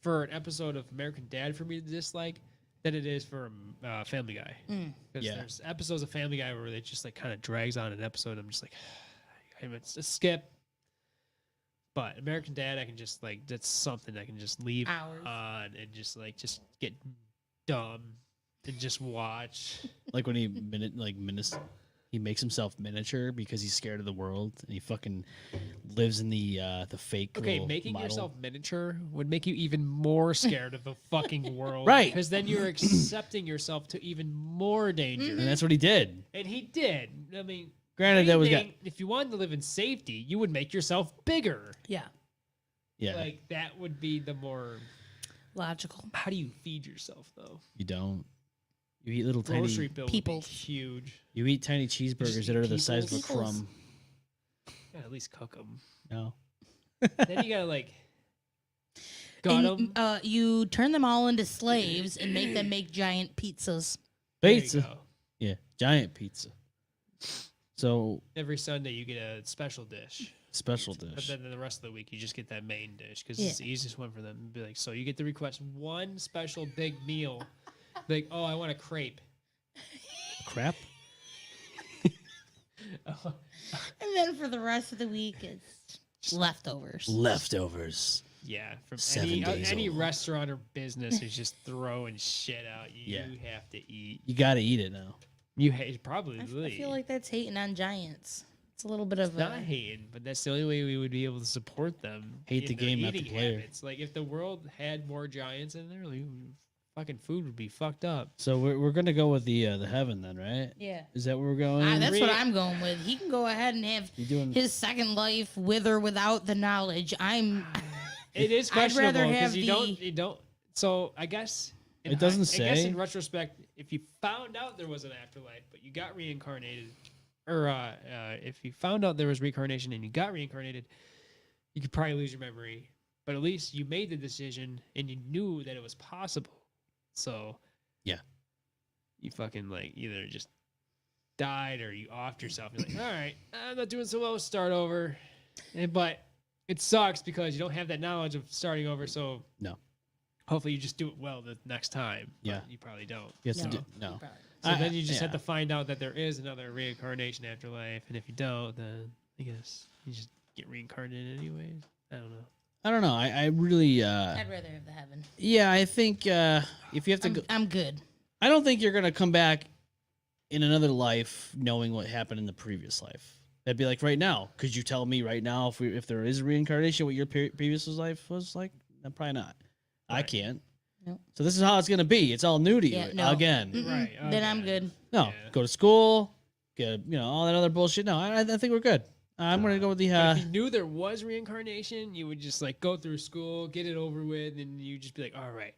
for an episode of American Dad for me to dislike than it is for Family Guy. Because Yeah. there's episodes of Family Guy where it just like kind of drags on an episode. I'm just like, it's a skip. But American Dad, I can just like that's something I can just leave Hours. on and just get dumb and just watch. Like when he he makes himself miniature because he's scared of the world and he fucking lives in the fake. Okay, little making model. yourself miniature would make you even more scared of the fucking world. Right. Because then you're accepting yourself to even more danger. and that's what he did. And he did. I mean, Granted, that was if you wanted to live in safety, you would make yourself bigger. Yeah. yeah. Like, that would be the more. Logical. How do you feed yourself, though? You don't. You eat little Grocery tiny. bill would Peoples. be huge. You eat tiny cheeseburgers that are the size of a Peoples. crumb. Yeah, at least cook them. No. Then you gotta, like. Got And, 'em? you turn them all into slaves and make them make giant pizzas. There you Pizza. go. Yeah, giant pizza. So Every Sunday you get a special dish. special But dish. then the rest of the week you just get that main dish because Yeah. it's the easiest one for them. Be like, so you get to request one special big meal. Like, oh, I want a crepe. Crap. And then for the rest of the week, it's leftovers. Leftovers. Yeah, from 7 days any old. restaurant or business is just throwing shit out. You Yeah. have to eat. You got to eat it now. You probably. I feel like that's hating on giants. It's a little bit of not a. hating, but that's the only way we would be able to support them. Hate in the their game, not the eating player. habits. Like if the world had more giants in there, like, fucking food would be fucked up. So we're gonna go with the heaven then, right? Yeah. Is that where we're going? That's what I'm going with. He can go ahead and have You doing- his second life with or without the knowledge. It is I'd rather questionable have because you don't. So I guess It doesn't I guess say. in retrospect, if you found out there was an afterlife, but you got reincarnated, or if you found out there was reincarnation and you got reincarnated, you could probably lose your memory. But at least you made the decision and you knew that it was possible. So Yeah. you fucking like either just died or you offed yourself. You're like, all right, I'm not doing so well. Start over. But it sucks because you don't have that knowledge of starting over. So No. hopefully you just do it well the next time. But Yeah. you probably don't. You have to No. do, no. So then you just have yeah. to find out that there is another reincarnation afterlife, and if you don't, then I guess you just get reincarnated anyways. I don't know. I don't know. I really. I'd rather have the heaven. Yeah, I think if you have to go, I'm good. I don't think you're gonna come back in another life knowing what happened in the previous life. That'd be like right now. Could you tell me right now if there is reincarnation what your previous life was like? Probably not. I Right. can't. Nope. So this is how it's gonna be. It's all new to you Yeah, no. again. Mm-mm. Right, Then I'm okay. good. No, Yeah. go to school, get all that other bullshit. No, I think we're good. I'm gonna go with the. But if you knew there was reincarnation, you would just like go through school, get it over with, and you just be like, all right,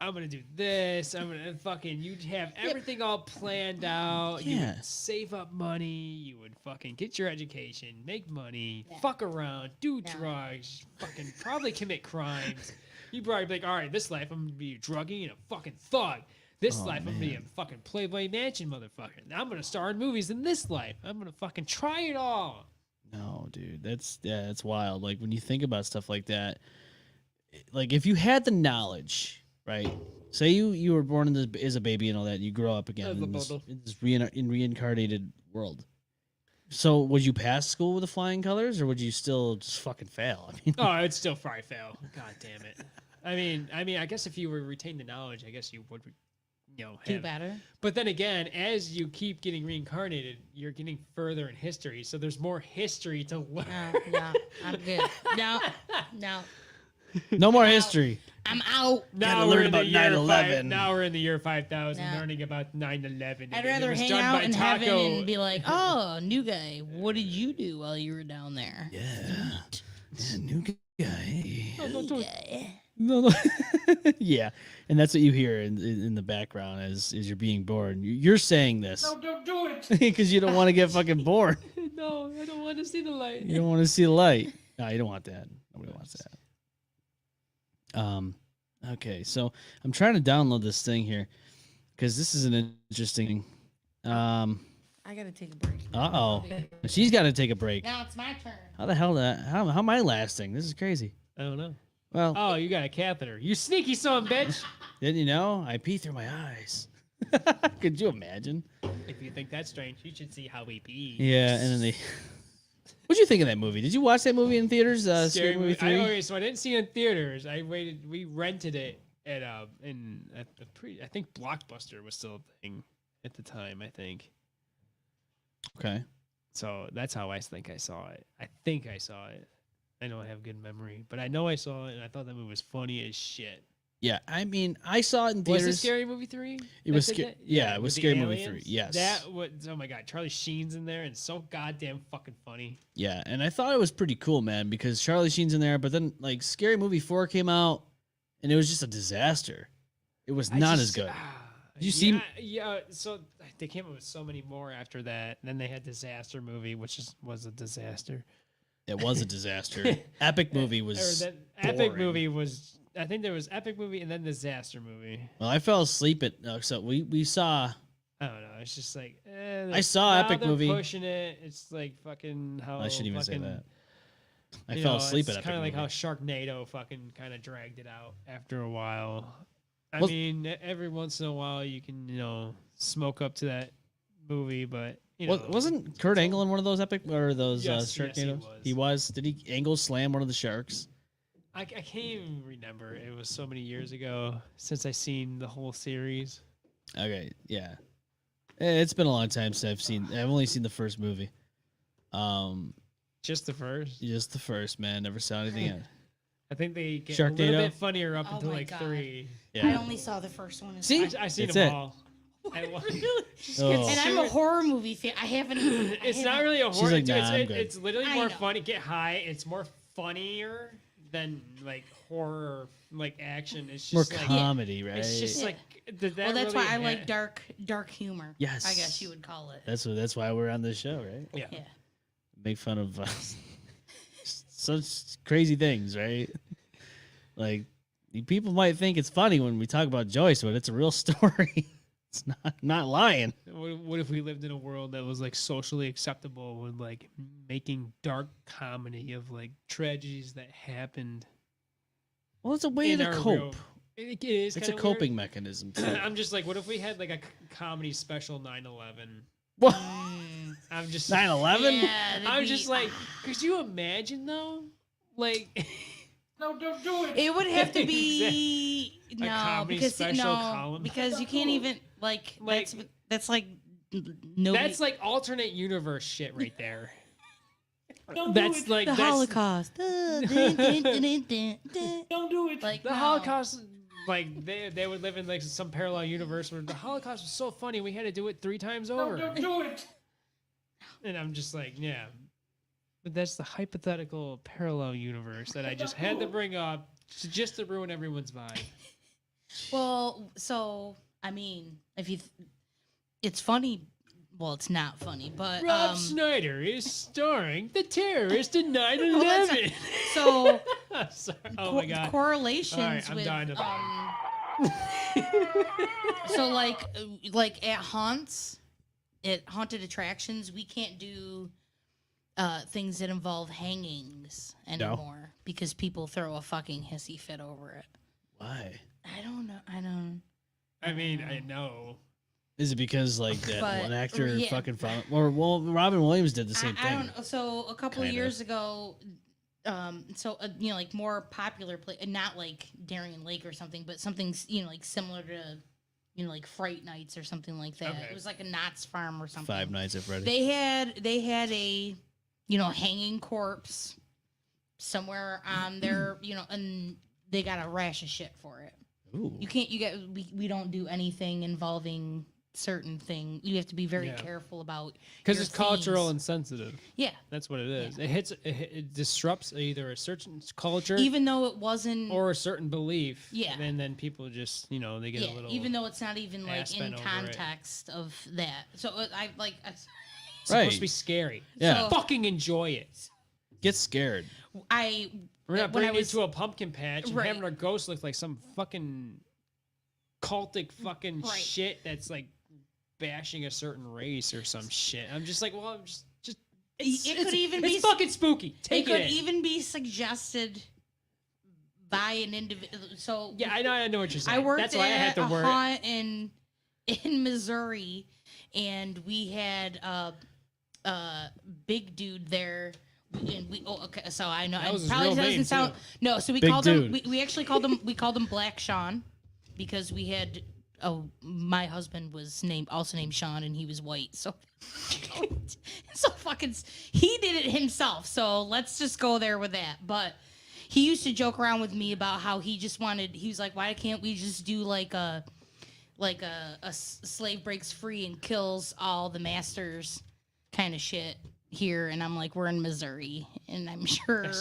I'm gonna do this. I'm gonna fucking. You'd have everything all planned out. You Yeah. would save up money. You would fucking get your education, make money, fuck around, do drugs, fucking probably commit crimes. You'd probably be like, all right, this life I'm gonna be a druggie and a fucking thug. This life I'm gonna be a fucking Playboy Mansion motherfucker. I'm gonna star in movies in this life. I'm gonna fucking try it all. No, dude, that's wild. Like when you think about stuff like that, like if you had the knowledge, right? Say you were born in this, as a baby and all that, and you grow up again in this reincarnated world. So would you pass school with the flying colors, or would you still just fucking fail? I mean, Oh, I'd still probably fail. God damn it. I mean, I guess if you were retain the knowledge, I guess you would, Do have- better. But then again, as you keep getting reincarnated, you're getting further in history, so there's more history to learn. No, I'm good. No. no more history. I'm out. Gotta we're learn in the about year 9/11. Now we're in the year 5000, No. learning about 9/11. I'd and it rather was hang done out by in heaven Taco. and be like, oh, new guy, what did you do while you were down there? Yeah, new guy. Okay. No. Yeah, and that's what you hear in the background as you're being born. You're saying this No, don't do it. because you don't want to get fucking born. No, I don't want to see the light. You don't want to see the light. No, you don't want that. Nobody wants that. Okay, so I'm trying to download this thing here because this is an interesting. I gotta take a break. Oh, she's got to take a break. Now it's my turn. How the hell how am I lasting? This is crazy. I don't know. Well, Oh, you got a catheter. You sneaky son of a bitch. didn't you know? I pee through my eyes. Could you imagine? If you think that's strange, you should see how we pee. Yeah, and then they. What'd you think of that movie? Did you watch that movie in theaters? Scary Movie 3? Okay, so I didn't see it in theaters. We rented it at I think Blockbuster was still a thing at the time, I think. Okay. So that's how I think I saw it. I think I saw it. I know I have good memory, but I know I saw it and I thought that movie was funny as shit. Yeah, I mean, I saw it in Was theaters. it Scary Movie 3? It was yeah, it was with the Scary Movie aliens? 3. Yes. That was, oh my god, Charlie Sheen's in there and so goddamn fucking funny. Yeah, and I thought it was pretty cool, man, because Charlie Sheen's in there, but then like Scary Movie 4 came out, and it was just a disaster. It was not as good. Did you see? Yeah, so they came up with so many more after that. And then they had Disaster Movie, which was a disaster. It was a disaster. Epic movie or was that epic boring. movie was. I think there was epic movie and then disaster movie. Well, I fell asleep at so we saw. I don't know. It's just like I saw now epic they're movie. pushing it. It's like fucking how I shouldn't even say fucking, that. I you fell know, asleep it's at epic kind of like movie. how Sharknado fucking kind of dragged it out after a while. I Well- mean, every once in a while you can smoke up to that movie, but you know, Wasn't Kurt Angle in one of those epic or those Yes, yes, he Sharknadoes? was. He was. Did he angle slam one of the sharks? I can't even remember. It was so many years ago since I seen the whole series. Okay, yeah. It's been a long time since I've only seen the first movie. Just the first. Just the first, man. Never saw anything else. I think they get a Sharknado? little bit funnier up Oh until my like God. 3. I Yeah. only saw the first one. See? I seen That's them it. all. I wa- Oh. And I'm a horror movie fan. I haven't. It's not really a She's horror. like, dude, "Nah, I'm good." it's literally I more know. funny. Get high. It's more funnier than like horror, like action. It's More just like comedy, right? it's just Yeah. like that Well, that's really why I ha- like dark humor. Yes. I guess you would call it. That's why we're on this show, right? Yeah. Yeah. Make fun of such crazy things, right? Like people might think it's funny when we talk about Joyce, but it's a real story. It's not lying. What if we lived in a world that was like socially acceptable and like making dark comedy of like tragedies that happened? Well, it's a way in to our cope. real- It is. It's a kinda coping mechanism. weird. too. I'm just like, what if we had like a comedy special 9/11? What? I'm just 9/11? Yeah, that'd I'm be- just like, could you imagine though? Like, No, don't do it. It would have to be no comedy because special column? because you can't even like Like- that's like nobody. that's like alternate universe shit right there. Don't do That's it. like the that's, Holocaust. Don't do it. Like the no. Holocaust. Like they would live in like some parallel universe where the Holocaust was so funny we had to do it 3 times No, over. don't do it. And I'm just like, yeah. But that's the hypothetical parallel universe that I just had to bring up just to ruin everyone's vibe. Well, so I mean, if you, it's funny. Well, it's not funny, but Rob Snyder is starring the terrorist in 9/11. well, that's so Sorry. Oh my god. correlations All right, I'm with dying to- so like at haunts, at haunted attractions, we can't do things that involve hangings anymore because people throw a fucking hissy fit over it. Why? I don't know. I don't. I mean, I know. Is it because like that But, one actor yeah. fucking found, or well, Robin Williams did the same I thing. don't know. So a couple of Kinda. years ago, like more popular place, not like Darien Lake or something, but something like similar to, like Fright Nights or something like that. Okay. It was like a Knott's Farm or something. Five Nights at Freddy's. They had a, hanging corpse somewhere on their, and they got a rash of shit for it. Ooh. We don't do anything involving certain thing. You have to be very Yeah. careful about Because your it's cultural themes. and sensitive. Yeah. That's what it is. It disrupts either a certain culture Even though it wasn't or a certain belief. Yeah. And then people just, they get a little. even though it's not even like ass in bent over it. context of that. So I like it's supposed Right. to be scary. Yeah. So- Fucking enjoy it. Get scared. I We're not when I bringing you was- to a pumpkin patch and Right. having our ghost look like some fucking cultic fucking Right. shit that's like bashing a certain race or some shit. I'm just like, well, I'm just it could even it's be fucking spooky. Take it could in. even be suggested by an individual. So Yeah, I know what you're saying. I worked That's why I had at to a work. haunt in Missouri, and we had a big dude there. And okay, so I know That was it his probably real doesn't name, sound too. no. So we Big called dude. him. We actually called him Black Sean because we had. Oh, my husband was also named Sean, and he was white. So, fucking, he did it himself. So let's just go there with that. But he used to joke around with me about how he just wanted. He was like, "Why can't we just do like a slave breaks free and kills all the masters kind of shit?" here, and I'm like, we're in Missouri, and I'm sure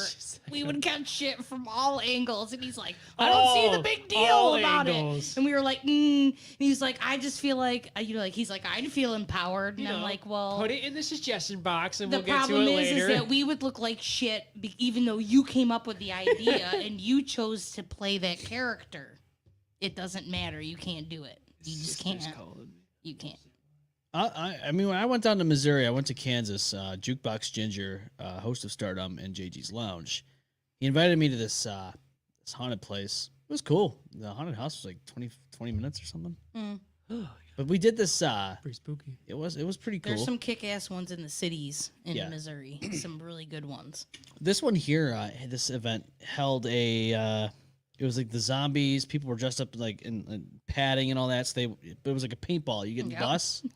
we would catch shit from all angles. And he's like, I don't see the big deal about it. And we were like, And he's like, I just feel like, he's like, I feel empowered. And I'm like, well, put it in the suggestion box, and the we'll get to problem it later. is that we would look like shit, even though you came up with the idea and you chose to play that character. It doesn't matter. You can't do it. You just can't. You can't. I mean, when I went down to Missouri, I went to Kansas. Jukebox Ginger, host of Stardom and JG's Lounge, he invited me to this haunted place. It was cool. The haunted house was like 20 minutes or something. But we did this. Pretty spooky. It was pretty cool. There's some kick-ass ones in the cities in Missouri. Some really good ones. This one here, this event held a. It was like the zombies. People were dressed up like in padding and all that. So it was like a paintball. You get in the bus.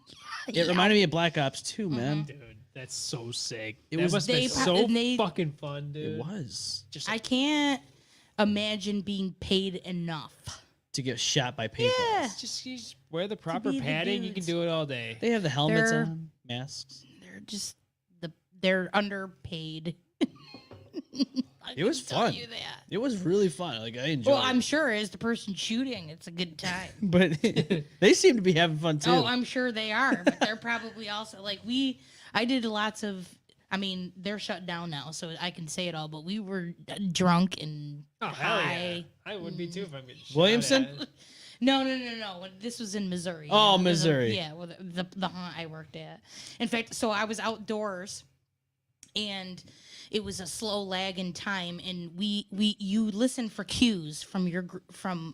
It reminded me of Black Ops 2, man. Dude, that's so sick. It that was must be so fucking fun, dude. It was. Just I can't imagine being paid enough to get shot by paintballs. Yeah. just you just wear the proper be the padding. You can dudes. do it all day. They have the helmets They're- on, masks. They're just they're underpaid. It was tell fun. you that. It was really fun. Like I enjoyed. Well, it. I'm sure as the person shooting, it's a good time. But they seem to be having fun too. Oh, I'm sure they are, but they're probably also like I did lots of. I mean, they're shut down now, so I can say it all. But we were drunk and Hell yeah. high. I would be too if I'm getting shot Williamson? at. No. This was in Missouri. Oh, The- Missouri. Yeah, well, the haunt I worked at. In fact, so I was outdoors, and it was a slow lag in time, and you listen for cues from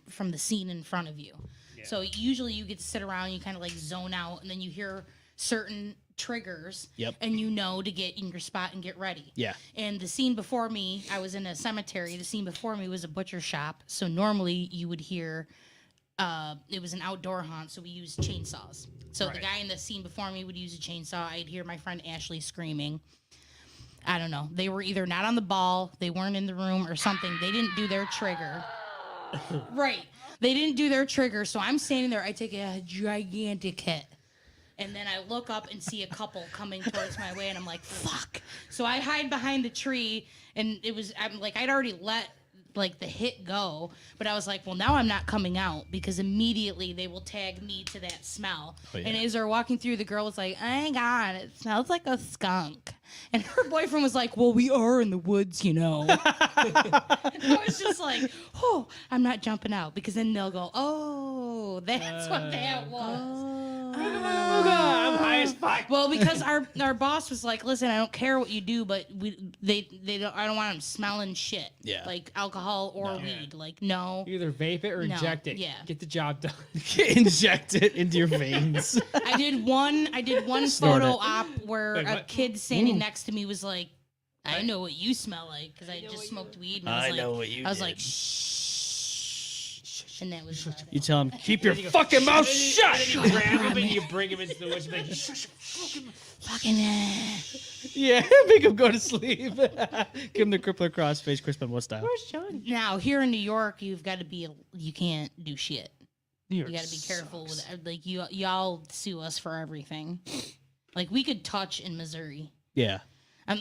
from the scene in front of you. Yeah. So usually you get to sit around, you kind of like zone out, and then you hear certain triggers. Yep. And you know to get in your spot and get ready. Yeah. And the scene before me, I was in a cemetery. The scene before me was a butcher shop. So normally you would hear. It was an outdoor haunt, so we used chainsaws. So the guy in the scene before me would use a chainsaw. I'd hear my friend Ashley screaming. I don't know. They were either not on the ball, they weren't in the room, or something. They didn't do their trigger. Right. They didn't do their trigger, so I'm standing there. I take a gigantic hit. And then I look up and see a couple coming towards my way, and I'm like, fuck. So I hide behind the tree, and I'd already let the hit go, but I was like, well, now I'm not coming out, because immediately they will tag me to that smell. Oh, yeah. And as they're walking through, the girl was like, oh my God, it smells like a skunk. And her boyfriend was like, well, we are in the woods, you know. I was just like, oh, I'm not jumping out, because then they'll go, oh, that's what that was. I'm high as fuck. Well, because our boss was like, listen, I don't care what you do, but I don't want them smelling shit. Yeah. Like alcohol or weed. Like, no. Either vape it or No, inject it. yeah. Get the job done. Inject it into your veins. I did one Snort photo it. op where Wait, a what? kid standing next to me was like, I know what you smell like, because I just smoked weed. And I was like, I was like, shh. And that was You tell him, keep your fucking mouth shut. You grab him and you bring him into the woods and be like, shush your fucking Yeah, make him go to sleep. Give him the crippler crossface, Chris Benoit style. Now, here in New York, you can't do shit. New You got to be careful with like y'all sue us for everything. Like we could touch in Missouri. Yeah.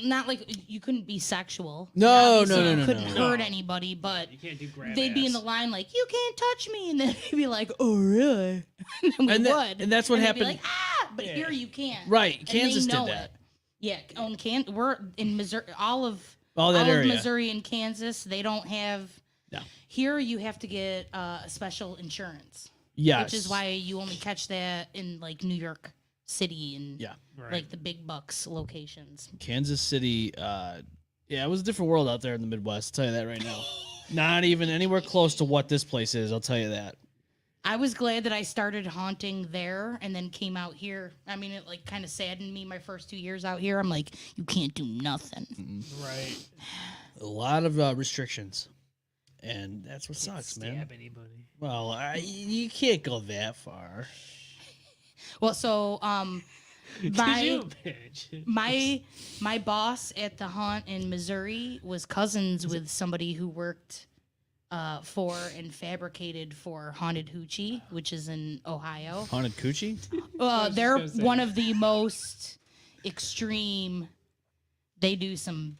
Not like you couldn't be sexual. No, Obviously, no, you no, couldn't no. hurt anybody, but You can't do grab they'd be in the line like, you can't touch me, and then they'd be like, oh really? And then we would. and that's what they'd be happened. like, ah, but here you can't. Right, And Kansas they did know that. it. Yeah, we're in Missouri. All of that of area. Missouri and Kansas, they don't have. No. Here you have to get a special insurance. Yes. Which is why you only catch that in like New York City and like the big bucks locations. Kansas City, it was a different world out there in the Midwest. I'll tell you that right now. Not even anywhere close to what this place is. I'll tell you that. I was glad that I started haunting there and then came out here. I mean, it like kind of saddened me my first 2 years out here. I'm like, you can't do nothing. Right. A lot of restrictions. And that's what sucks, man. Stab anybody. Well, you can't go that far. Well, so You bitch. my boss at the haunt in Missouri was cousins with somebody who worked for and fabricated for Haunted Hoochie, which is in Ohio. Haunted Coochie? They're gonna say. one of the most extreme they do some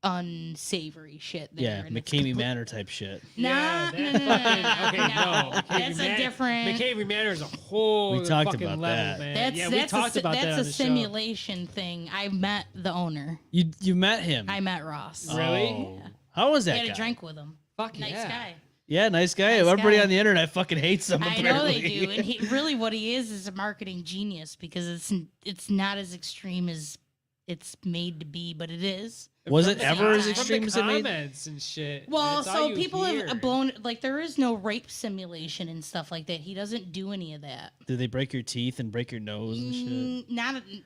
unsavory shit there. Yeah, and it's McCamey complete- Manor type shit. Nah, Yeah, no, that no, no, no, fucking- no, okay, no. no. That's a different. McCabe Manor is a whole We talked fucking about level, that. man. That's yeah, that's we talked a, about that's that on a the show. simulation thing. I met the owner. You met him? I met Ross. Really? Oh. How was I that had guy? a drink with him. Fuck Nice yeah. guy. Yeah, nice guy. Nice Everybody guy. on the internet fucking hates him. I know they apparently. do, and he really what he is a marketing genius because it's not as extreme as it's made to be, but it is. Was From it the ever as From the extreme as it made? comments and shit. Well, that's all so you people hear. have blown like there is no rape simulation and stuff like that. He doesn't do any of that. Did they break your teeth and break your nose and shit?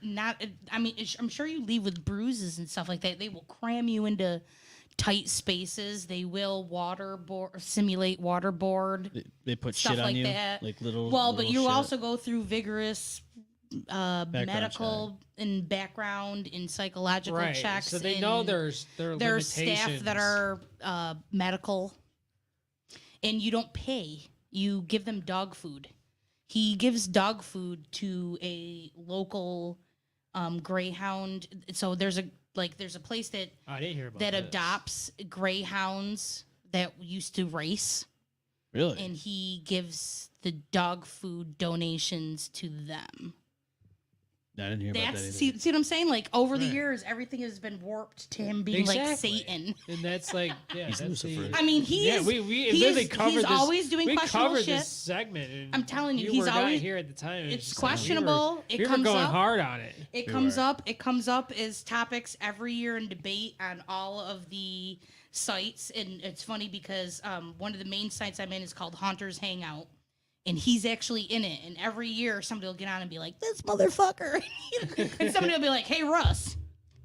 Not. I mean, I'm sure you leave with bruises and stuff like that. They will cram you into tight spaces. They will simulate waterboard. They put Stuff shit on like you, that. like little. Well, but little you shit. also go through vigorous medical and background and psychological right. checks. So they and know there's staff that are medical, and you don't pay. You give them dog food. He gives dog food to a local greyhound. So there's a place that I didn't hear about that this. adopts greyhounds that used to race, Really? and he gives the dog food donations to them. I didn't hear about that That's either. see what I'm saying? Like over the Right. years, everything has been warped to him being like Exactly. Satan. And that's like, yeah, He's that's Lucifer. I mean, yeah, we literally covered he's this. always doing we questionable covered shit. this segment. And I'm telling you, you he's were always- not here at the time. it's just like, questionable. It We were comes going up. hard on it. It We comes were. up. It comes up as topics every year in debate on all of the sites, and it's funny because one of the main sites I'm in is called Haunters Hangout, and he's actually in it. And every year somebody will get on and be like, "This motherfucker," and somebody will be like, "Hey Russ,"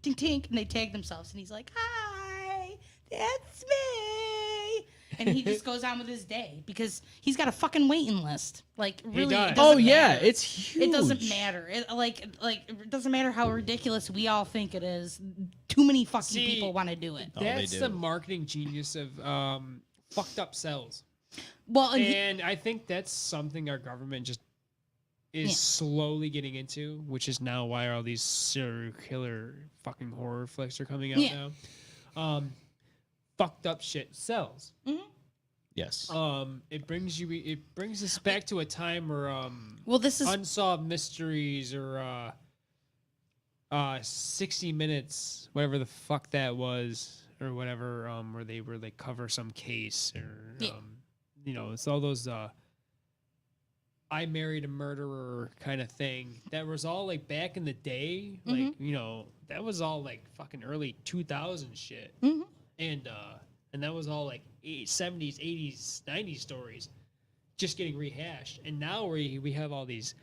tink tink, and they tag themselves, and he's like, "Hi, that's me," and he just goes on with his day because he's got a fucking waiting list. Like really, does. it Oh doesn't yeah, matter. it's huge. It doesn't matter. It it doesn't matter how ridiculous we all think it is. Too many fucking See, people want to do it. Oh, they That's do. the marketing genius of fucked up cells. Well, and And I think that's something our government just is Yeah. slowly getting into, which is now why all these serial killer fucking horror flicks are coming out Yeah. now. Fucked up shit sells. Yes. It brings us back to a time where well, this is unsolved mysteries or 60 Minutes, whatever the fuck that was, or whatever, where they were like cover some case or Yeah. it's all those I married a murderer kind of thing. That was all like back in the day, like that was all like fucking early 2000 shit, and that was all like 70s, 80s, 90s stories, just getting rehashed. And now we have all these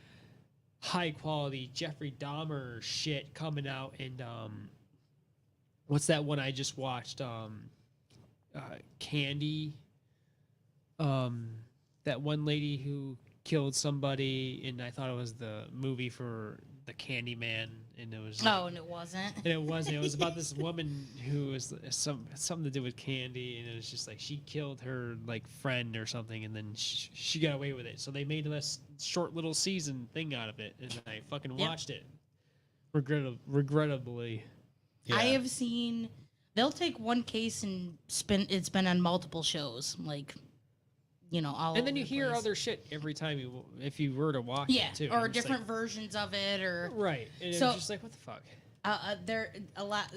high quality Jeffrey Dahmer shit coming out, and what's that one I just watched? Candy. That one lady who killed somebody, and I thought it was the movie for the Candy Man, and it was and it wasn't. and it wasn't. It was about this woman who was something to do with candy, and it was just like she killed her like friend or something, and then she got away with it. So they made this short little season thing out of it, and I fucking Yep. watched it. Regrettably, Yeah. I have seen. They'll take one case and it's been on multiple shows, like all. and then over you the hear place. other shit every time if you were to watch Yeah, it too, or And it's different versions of it, or like, right. And So- it's just like, what the fuck? there a lot.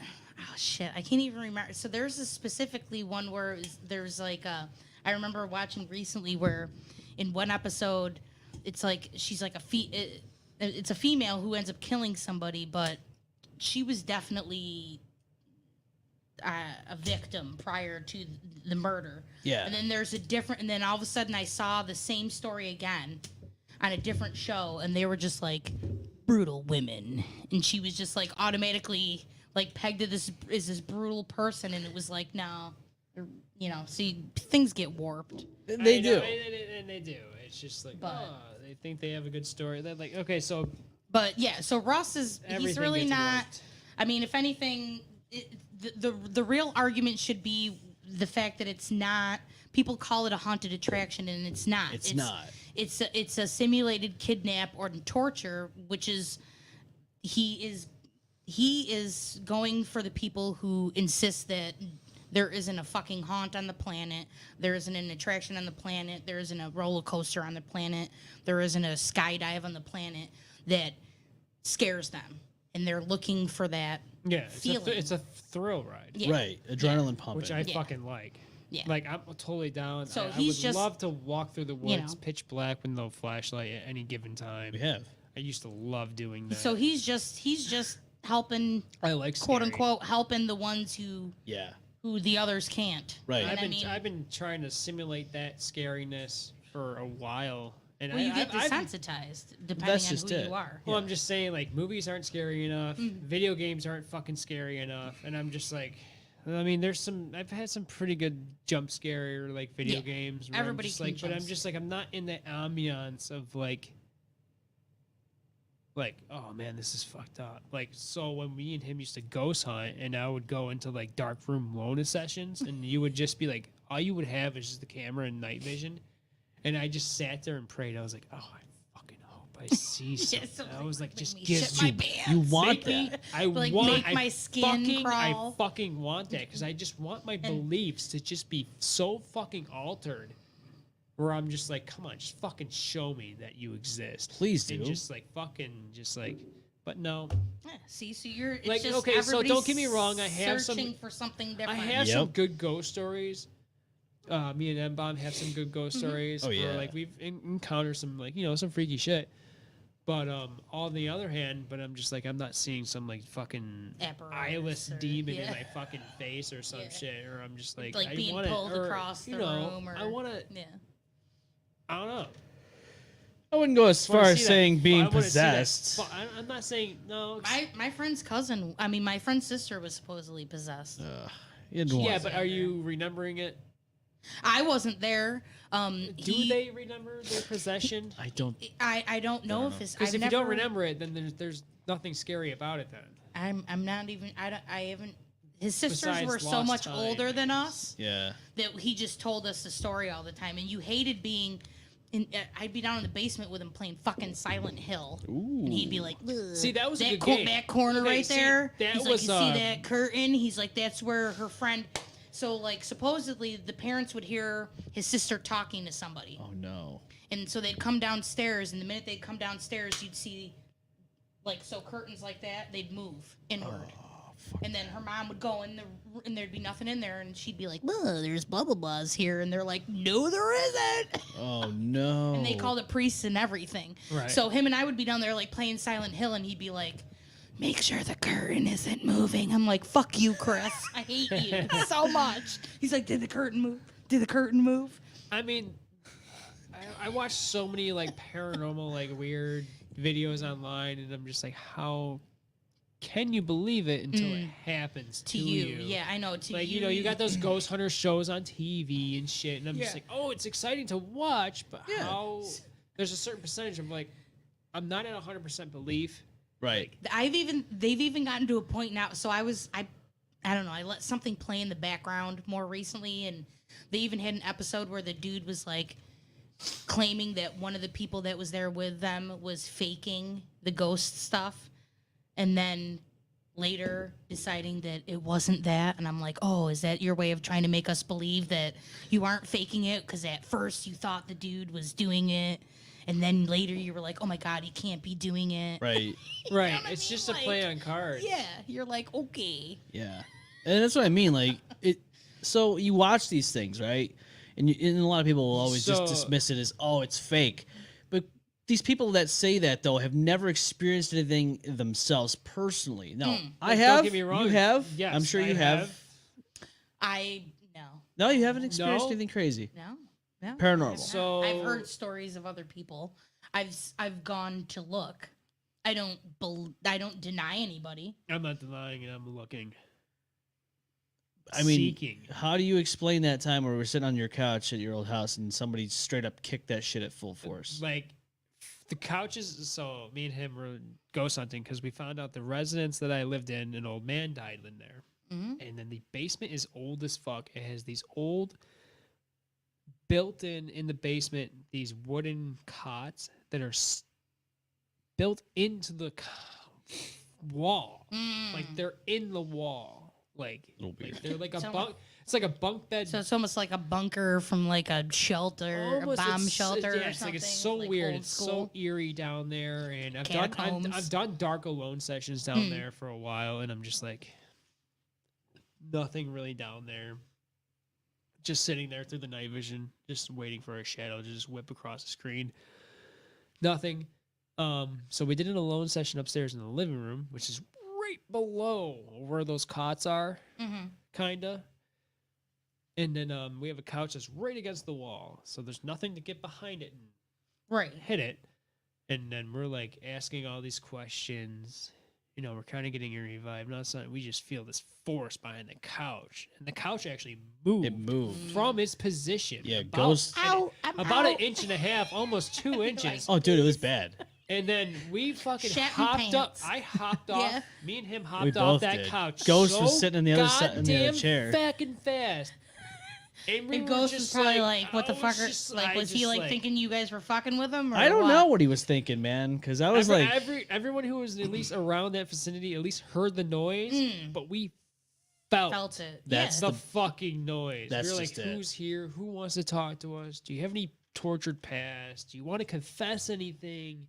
Oh shit, I can't even remember. So there's a specifically one where there's like I remember watching recently where in one episode it's like she's like it's a female who ends up killing somebody, but she was definitely a victim prior to the murder. Yeah. And then there's and then all of a sudden I saw the same story again on a different show, and they were just like brutal women, and she was just like automatically like pegged to this brutal person, and it was like no, see things get warped. They I do. know, and they do. It's just like, But- they think they have a good story. They're like, okay, so But yeah, so Russ he's everything really gets not. warped. I mean, if anything, the real argument should be the fact that it's not. People call it a haunted attraction, and it's not. It's not. It's a simulated kidnap or torture, which is he is he is going for the people who insist that there isn't a fucking haunt on the planet, there isn't an attraction on the planet, there isn't a roller coaster on the planet, there isn't a skydive on the planet that scares them, and they're looking for that. Yeah, feeling. it's a thrill ride, Yeah. Right. Adrenaline pumping. which I Yeah. fucking like. Yeah. Like I'm totally down. So I he's would just- love to walk through the woods, you know. pitch black with no flashlight at any given time. we have. I used to love doing that. So he's just helping, I like quote scary. unquote, helping the ones Yeah. who the others can't. Right. You know I've what I been mean? I've been trying to simulate that scariness for a while, and Well, you get I've desensitized depending That's on just who it. you are. Well, I'm just saying, like, movies aren't scary enough. Mm-hmm. Video games aren't fucking scary enough. And I'm just like, I mean, I've had some pretty good jump scare, like, video Yeah. games. where Everybody I'm just can like, but jump I'm just like, I'm not in the ambiance of, like, oh, man, this is fucked up. Like, so when me and him used to ghost hunt, and I would go into, like, dark room loner sessions, and you would just be like, all you would have is just the camera and night vision. And I just sat there and prayed. I was like, oh, I fucking hope I see something. something I was like, make just me gives shit my you pants. You want Make me- that. I Like, want make I my skin crawl. I fucking want that because I just want my beliefs to just be so fucking altered, where I'm just like, come on, just fucking show me that you exist. Please And do. just like fucking, just like, but no. Yeah, see, so you're it's Like, just okay, so don't everybody's get me wrong, I have some- searching for something I different. have some Yep. good ghost stories. Me and M-Balm have some good ghost stories. Oh, where, yeah. like we've encountered some like some freaky shit. But on the other hand, I'm just like I'm not seeing some like fucking Apparatus eyeless or- demon yeah. in my fucking face or some Yeah. shit, or I'm just like I being wanna, pulled or, across the you know, room, or I want to. yeah. I don't know. I wouldn't go as Wanna far see as that saying fu- being I wanna see that possessed. fu- I'm not saying no. My friend's cousin, my friend's sister was supposedly possessed. You didn't want Yeah, that. but are you remembering it? I wasn't there. Do they remember their possession? I don't. I don't know if it's. Because I've if you don't never- remember it, then there's nothing scary about it. Then I'm not even. I haven't. His sisters Besides were so lost much time, older I than guess. us Yeah. that he just told us the story all the time, and you hated being. I'd be down in the basement with him playing fucking Silent Hill, and he'd be like, "Ugh." See, that was a that good co- game. that corner Okay, right see, there. that He's was, like, you see that curtain? He's like, that's where her friend. So like, supposedly the parents would hear his sister talking to somebody, Oh no. and so they'd come downstairs, and the minute they'd come downstairs, you'd see, like, so curtains like that, they'd move inward. And then her mom would go in and there'd be nothing in there, and she'd be like, there's blah blah blahs here, and they're like, no, there isn't. Oh no. And they called it priests and everything. Right. So him and I would be down there like playing Silent Hill, and he'd be like, make sure the curtain isn't moving. I'm like, fuck you, Chris. I hate you so much. He's like, did the curtain move? Did the curtain move? I mean, I watched so many like paranormal, like weird videos online, and I'm just like, how can you believe it until it happens to you? Yeah, I know. To Like, you, you got those ghost hunter shows on TV and shit, and I'm just Yeah. like, oh, it's exciting to watch, but how? There's a certain percentage of like, I'm not at 100% belief. Right. they've even gotten to a point now. So I don't know. I let something play in the background more recently, and they even had an episode where the dude was like claiming that one of the people that was there with them was faking the ghost stuff, and then later deciding that it wasn't that. And I'm like, oh, is that your way of trying to make us believe that you aren't faking it? Because at first you thought the dude was doing it, and then later you were like, oh my god, he can't be doing it. Right. Right. what I It's mean? just a play Like, on cards. Yeah, you're like, okay. Yeah. And that's what I mean. Like it. So you watch these things, right? And a lot of people will always just So- dismiss it as, oh, it's fake. But these people that say that though have never experienced anything themselves personally. No, I Like, have. Don't get me wrong. You have. Yes, I'm sure I you have. No. No, you haven't experienced No? anything crazy. No. Paranormal. So- I've heard stories of other people. I've gone to look. I don't deny anybody. I'm not denying it. I'm looking. I mean, Seeking. how do you explain that time where we're sitting on your couch at your old house and somebody straight up kicked that shit at full force? Like the couches. So me and him were ghost hunting because we found out the residence that I lived in, an old man died in there, and then the basement is old as fuck. It has these old built in the basement these wooden cots that are built into the wall. Like they're in the wall. Like they're like a bunk. It's like a bunk bed. So it's almost like a bunker from like a shelter, Almost, a bomb it's- shelter. Yeah, or it's like it's something, so like weird. old It's school. so eerie down there, and I've Catacombs. done dark alone sessions down there for a while, and I'm just like nothing really down there. Just sitting there through the night vision, just waiting for a shadow to just whip across the screen. Nothing. So we did an alone session upstairs in the living room, which is right below where those cots are, kinda. And then we have a couch that's right against the wall, so there's nothing to get behind it and Right. hit it. And then we're like asking all these questions. You know, we're kind of getting a revive. Not something we just feel this force behind the couch, and the couch actually moved. It moved. From its position. Yeah, about, ghost- Ow, I'm about an out. inch and a half, almost 2 inches. Oh, dude, it was bad. And then we fucking Shat in hopped up. pants. I hopped off. Yeah. Me and him We hopped both off that did. couch. Ghost so was sitting in the other side in the other goddamn chair. fucking fast. And we And were Ghost was just probably like, "What the I fuck? just- Like, I was he just, like thinking you guys were fucking with him?" Or I don't what? know what he was thinking, man, because I was like, everyone who was at least around that vicinity at least heard the noise, but we felt, Felt it. That's yeah. the fucking noise. That's we were like, just it. who's here? Who wants to talk to us? Do you have any tortured past? Do you want to confess anything?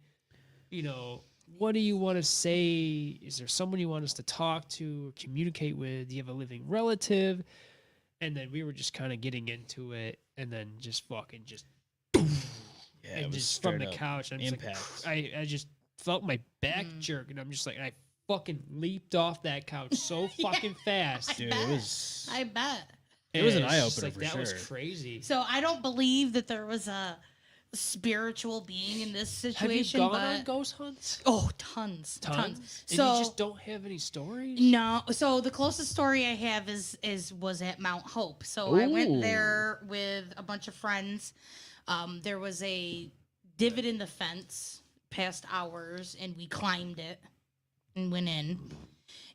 You know, what do you want to say? Is there someone you want us to talk to or communicate with? Do you have a living relative? And then we were just kind of getting into it, and then just fucking just yeah, it and was just from straight the up couch. I'm just impact. like, I just felt my back jerk, and I'm just like, I fucking leaped off that couch so fucking fast. Dude, it was. I bet. It was an And it's eye just opener like, for that sure. was crazy. So I don't believe that there was a spiritual being in this Have you situation. gone but on ghost hunts? oh, tons. And So you just don't have any stories? no. So the closest story I have was at Mount Hope. So I Ooh. went there with a bunch of friends. There was a divot in the fence past ours, and we climbed it and went in.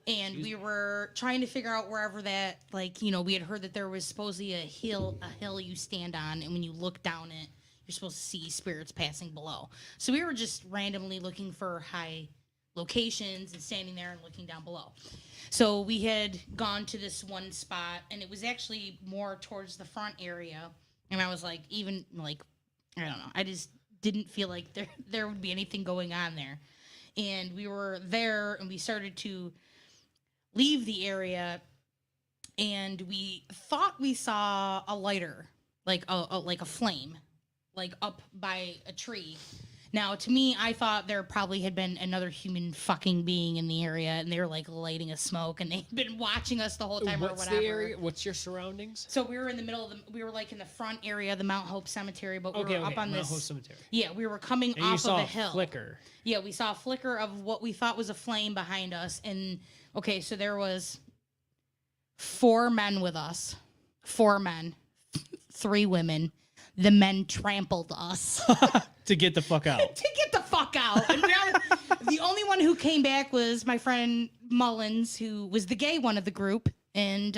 And we were trying to figure out wherever that, like, you know, we had heard that there was supposedly a hill you stand on, and when you look down it, you're supposed to see spirits passing below. So we were just randomly looking for high locations and standing there and looking down below. So we had gone to this one spot, and it was actually more towards the front area. And I was like, even like, I don't know, I just didn't feel like there would be anything going on there. And we were there, and we started to leave the area, and we thought we saw a lighter, like a flame, like up by a tree. Now, to me, I thought there probably had been another human fucking being in the area, and they were like lighting a smoke, and they'd been watching us the whole time What's or whatever. the area? What's your surroundings? So we were in the middle of we were like in the front area of the Mount Hope Cemetery, but we Okay, were up on Mount this. Hope Cemetery. Yeah, we were coming And you off saw of a a hill. flicker. Yeah, we saw a flicker of what we thought was a flame behind us. And okay, so there was 4 men with us. 4 men, 3 women. The men trampled us to get the fuck out. to get the fuck out. And the only one who came back was my friend Mullins, who was the gay one of the group. And,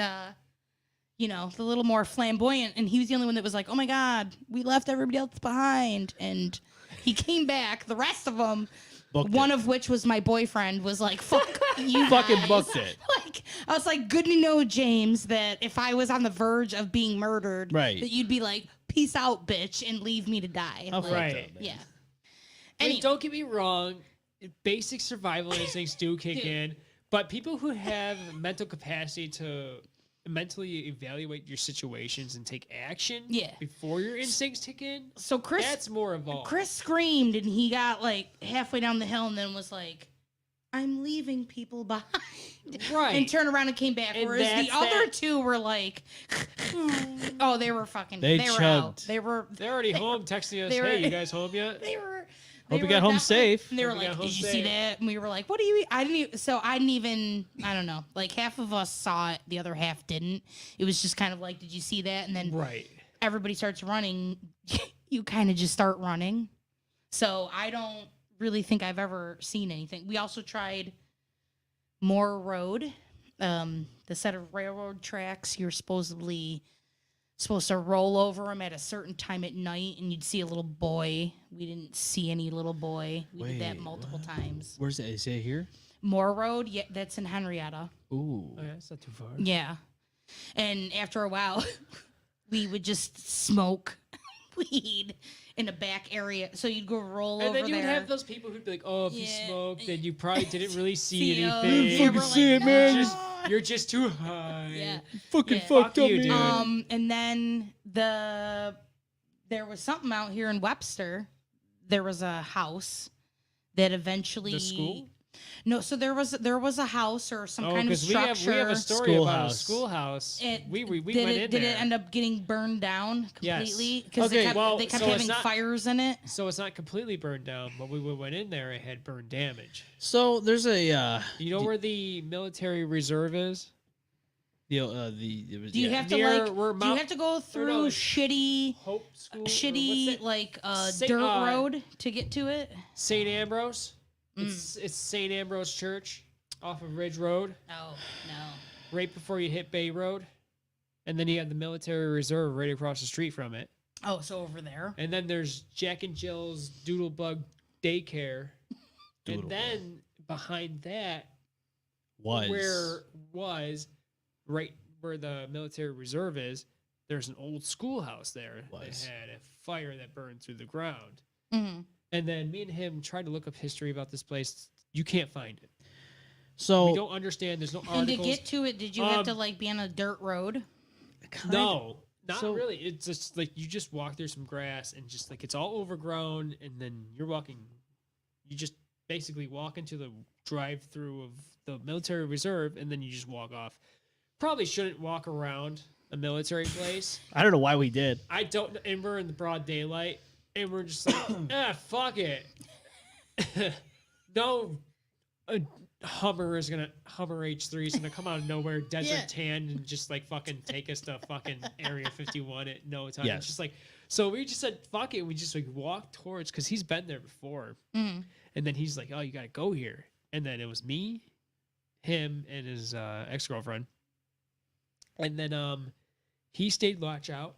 you know, the little more flamboyant. And he was the only one that was like, oh my God, we left everybody else behind. And he came back. The rest of them, Booked one it. of which was my boyfriend, was like, fuck you Fucking guys. booked it. Like, I was like, good to know, James, that if I was on the verge of being murdered, Right. that you'd be like, peace out, bitch, and leave me to die. How Like, fucked Right. up, man. yeah. I mean, Any- don't get me wrong. Basic survival instincts do kick Dude. in, but people who have mental capacity to mentally evaluate your situations and take action Yeah. before your instincts kick in, So that's more evolved. Chris screamed, and he got like halfway down the hill, and then was like, I'm leaving people behind. Right. And turned around and came back. And Whereas the that's other that- 2 were like, oh, they were fucking, They they were chugged. out. They were, They're already home texting us, they were- hey, you guys home yet? they were. Hope they you got were home definitely- safe. And they were Hope you like, got home did you see safe." that? And we were like, what do you, I didn't even, I don't know. Like half of us saw it, the other half didn't. It was just kind of like, did you see that? And then Right. everybody starts running. You kind of just start running. So I don't really think I've ever seen anything. We also tried Moore Road, the set of railroad tracks. You're supposed to roll over them at a certain time at night, and you'd see a little boy. We didn't see any little boy. We did that Wait, multiple what? times. Where's that? Is it here? Moore Road. Yeah, that's in Henrietta. Ooh. Oh, yeah, it's not too far. Yeah. And after a while, we would just smoke weed in the back area. So you'd go roll And over then you would there. have those people who'd be like, "Oh, if you Yeah. smoked, then you probably didn't really see See, anything. they were like, You're just too high." Yeah. Fucking Yeah. fucked Fuck up, you, man. dude. And then there was something out here in Webster. There was a house that eventually The school? No, so there was a house or some Oh, kind of because we have structure. a story about a Schoolhouse. schoolhouse. We did went in it, there. Did it end up getting burned down Yes. completely? Because Okay, they kept so it's having not- fires in it. So it's not completely burned down, but we went in there, it had burn damage. So there's a You know where the military reserve is? it was, Do you yeah. have to Near like? where Do you have to go through like, shitty, Hope School? or what's shitty it? like Sa- dirt road to get to it? St. Ambrose. It's St. Ambrose Church off of Ridge Road, Oh no. right before you hit Bay Road. And then you have the military reserve right across the street from it. Oh, so over there. And then there's Jack and Jill's Doodlebug Daycare. Doodlebug. And then behind that was right where the military reserve is, there's an old schoolhouse there Was. that had a fire that burned through the ground. Mhm. And then me and him tried to look up history about this place. You can't find it. We so don't understand. There's no And articles. to get to it, did you have to like be on a dirt road? No, not So- really. It's just like you just walk through some grass and just like it's all overgrown, and then you're walking. You just basically walk into the drive-through of the military reserve, and then you just walk off. Probably shouldn't walk around a military place. I don't know why we did. I don't. And we're in the broad daylight, and we're just like, fuck it. No, a Hummer H3 is gonna come out of nowhere, desert Yeah. tan, and just like fucking take us to fucking Area 51 at no time. Yes. It's just like, so we just said fuck it. And we just like walked towards, because he's been there before, and then he's like, oh, you gotta go here. And then it was me, him, and his ex-girlfriend, and then he stayed watch out.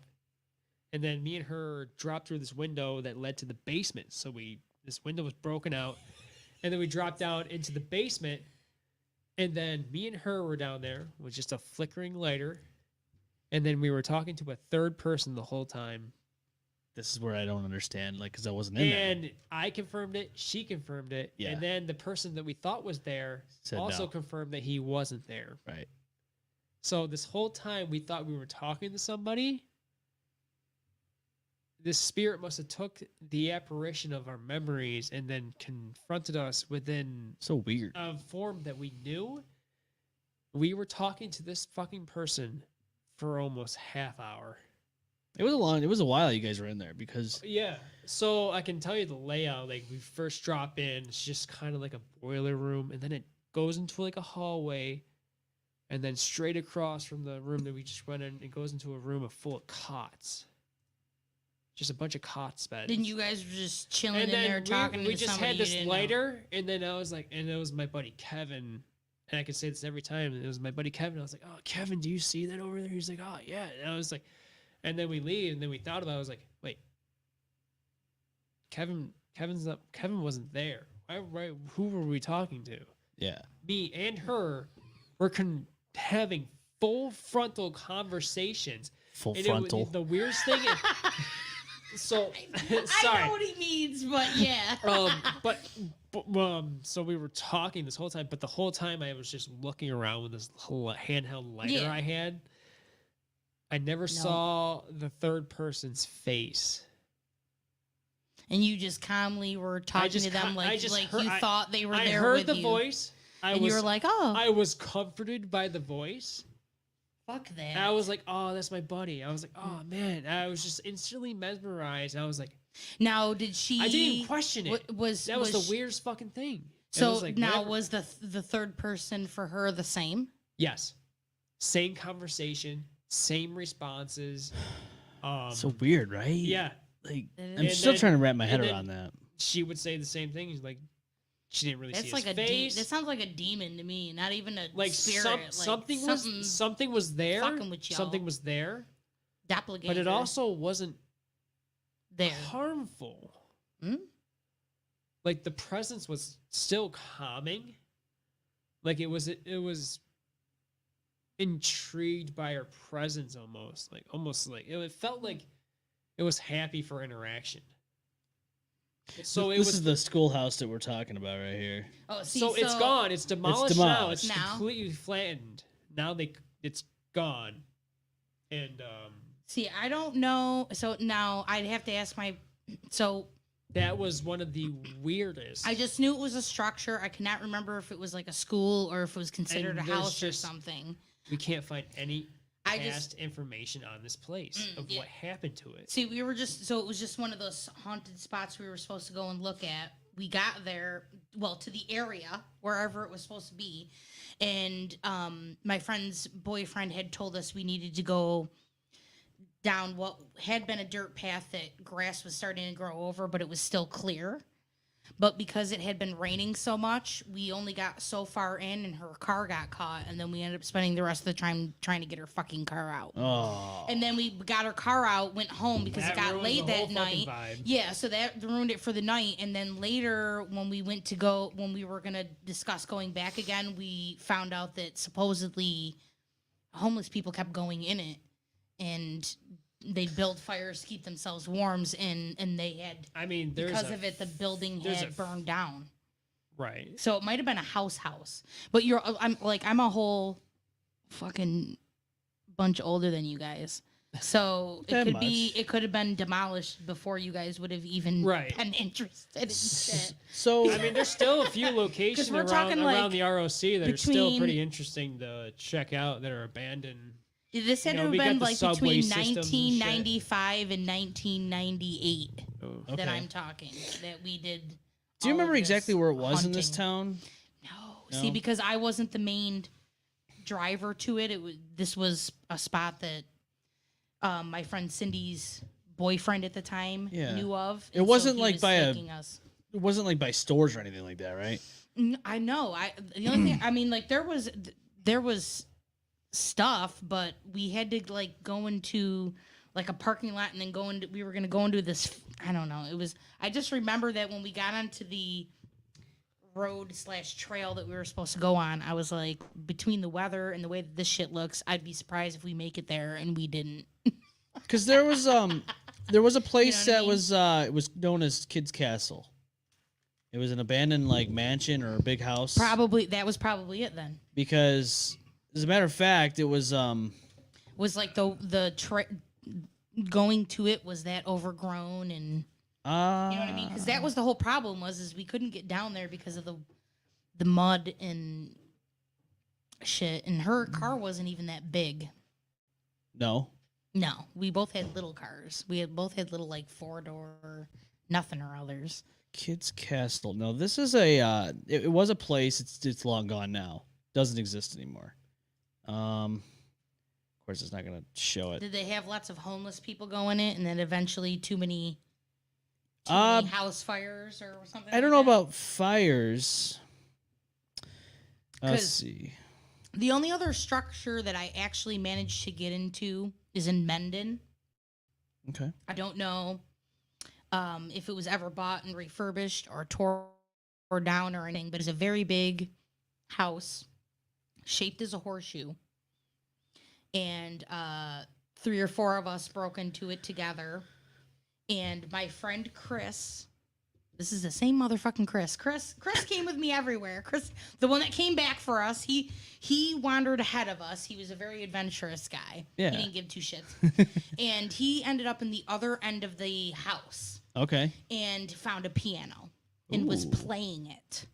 And then me and her dropped through this window that led to the basement. So this window was broken out. And then we dropped down into the basement. And then me and her were down there with just a flickering lighter. And then we were talking to a third person the whole time. This is where I don't understand, like, because I wasn't in there. And I confirmed it. She confirmed it. Yeah. And then the person that we thought was there Said also no. confirmed that he wasn't there. Right. So this whole time we thought we were talking to somebody. This spirit must have took the apparition of our memories and then confronted us within So weird. a form that we knew. We were talking to this fucking person for almost half hour. It was a while you guys were in there because Yeah. So I can tell you the layout. Like we first drop in, it's just kind of like a boiler room, and then it goes into like a hallway, and then straight across from the room that we just went in, it goes into a room full of cots. Just a bunch of cots beds. Then you guys were just chilling And in then there talking we to just somebody had you this didn't know. lighter, and then I was like, and it was my buddy Kevin, and I could say this every time. And it was my buddy Kevin. I was like, "Oh, Kevin, do you see that over there?" He's like, "Oh, yeah." And I was like, and then we leave, and then we thought about it. I was like, "Wait, Kevin wasn't there. Why? Who were we talking to?" yeah. Me and her were having full frontal conversations. Full And frontal. the weirdest thing. So I sorry. know what he means, but yeah. So we were talking this whole time, but the whole time I was just looking around with this whole handheld lighter Yeah. I had. I never saw the third person's face. And you just calmly were talking just to them ca- I like just like heard- you thought they were I there heard with the you. voice. And you were like, oh, I was comforted by the voice. fuck that. And I was like, oh, that's my buddy. I was like, oh man. And I was just instantly mesmerized. And I was like, Now, did she? I didn't even question it. That was the she- weirdest fucking thing. And I So was like, now whatever. was the third person for her the same? Yes. Same conversation, same responses. So weird, right? Yeah. Like And I'm still then- trying to wrap my head and then- around that. She would say the same thing. He's like, she didn't really That's see like his a face. that sounds like a demon to me. Not even a like spirit. Like something was there. fucking with y'all. Something was there, doppelganger. but it also wasn't there. harmful. Hmm? Like the presence was still calming, Like it was intrigued by her presence almost like it felt like it was happy for interaction. So this is the schoolhouse that we're talking about right here. Oh, see, so it's gone. It's demolished, now. It's now. completely flattened. Now it's gone. And see, I don't know. So now I'd have to ask that was one of the weirdest. I just knew it was a structure. I cannot remember if it was like a school or if it was considered And a there's house or just- something. We can't find any I past information on this place of yeah. what happened to it. See, it was just one of those haunted spots we were supposed to go and look at. We got there, to the area, wherever it was supposed to be. And my friend's boyfriend had told us we needed to go down what had been a dirt path that grass was starting to grow over, but it was still clear. But because it had been raining so much, we only got so far in and her car got caught. And then we ended up spending the rest of the time trying to get her fucking car out. Oh. And then we got her car out, went home because That it got ruined late the whole that fucking night. vibe. Yeah, so that ruined it for the night. And then later, when we went to go, when we were going to discuss going back again, we found out that supposedly homeless people kept going in it. And they'd build fires to keep themselves warm. And they had, I mean, because of it, the building had burned down. Right. So it might have been a house. But I'm a whole fucking bunch older than you guys. So it could have been demolished before you guys would have even been interested in shit. So I mean, there's still a few locations we're around talking, like, the ROC that are still between- pretty interesting to check out that are abandoned. This had You to know, have we got been the like subway between systems and shit. 1995 and 1998 that Okay. I'm talking that we did. Do you all of remember this exactly where it was in this hunting. town? No. See, because I wasn't the main driver to it. This was a spot that my friend Cindy's boyfriend at the time knew of. It and wasn't he like was by taking us. It wasn't like by stores or anything like that, right? I know. The only thing I mean, like there was stuff, but we had to like go into like a parking lot and then we were gonna go into this. I don't know. I just remember that when we got onto the road/trail that we were supposed to go on, I was like, between the weather and the way that this shit looks, I'd be surprised if we make it there, and we didn't. Because there was a place You know that what I mean? it was known as Kids Castle. It was an abandoned like mansion or a big house. That was probably it then. Because as a matter of fact, it was Was like going to it was that overgrown and you know what I mean? Because that was the whole problem is we couldn't get down there because of the mud and shit. And her car wasn't even that big. No. No, we both had little cars. We both had little like 4-door nothing or others. Kids Castle. No, this is it was a place. It's long gone now. Doesn't exist anymore. Of course, it's not gonna show it. Did they have lots of homeless people go in it, and then eventually too many house fires or something? I don't know about fires. Let's see. The only other structure that I actually managed to get into is in Mendon. Okay. I don't know if it was ever bought and refurbished or tore down or anything, but it's a very big house shaped as a horseshoe. And 3 or 4 of us broke into it together. And my friend Chris, this is the same motherfucking Chris. Chris came with me everywhere. Chris, the one that came back for us, he wandered ahead of us. He was a very adventurous guy. Yeah. He didn't give 2 shits. And he ended up in the other end of the house. Okay. And found a piano and was Ooh. playing it.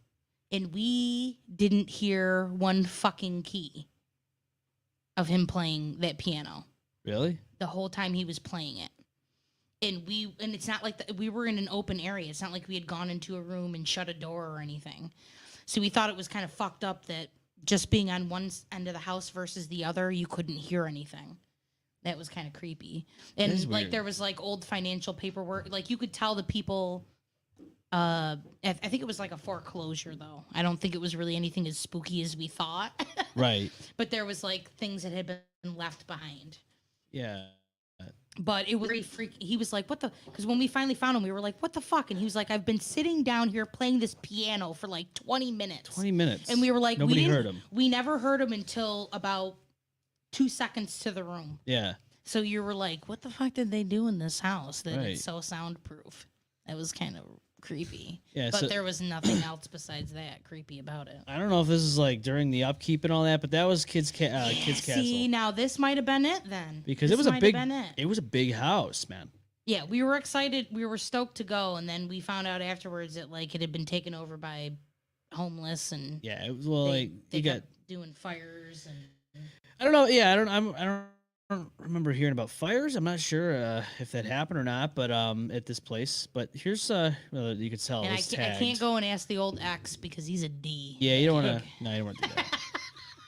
And we didn't hear one fucking key of him playing that piano Really? the whole time he was playing it. And it's not like we were in an open area. It's not like we had gone into a room and shut a door or anything. So we thought it was kind of fucked up that just being on one end of the house versus the other, you couldn't hear anything. That was kind of creepy. And is like weird. there was like old financial paperwork. Like you could tell the people. I think it was like a foreclosure though. I don't think it was really anything as spooky as we thought. Right. But there was like things that had been left behind. Yeah. But it was very freaky. He was like, what the? Because when we finally found him, we were like, what the fuck? And he was like, I've been sitting down here playing this piano for like 20 minutes. 20 minutes. And we were like, nobody heard him. We never heard him until about 2 seconds to the room. Yeah. So you were like, what the fuck did they do in this house that Right. it's so soundproof? That was kind of creepy. Yeah, But so- there was nothing else besides that creepy about it. I don't know if this is like during the upkeep and all that, but that was kids' kids' castle. See, now this might have been it then. Because This it was a might big, have been it. was a big house, man. Yeah, we were excited. We were stoked to go, and then we found out afterwards that like it had been taken over by homeless, and Yeah, it was well, they, like they you got. kept doing fires and. I don't know. Yeah, I don't remember hearing about fires. I'm not sure if that happened or not, but at this place. But here's well, you could tell And it's I tagged. can't go and ask the old ex because he's a D. Yeah, you don't want to. No, you don't want to do that.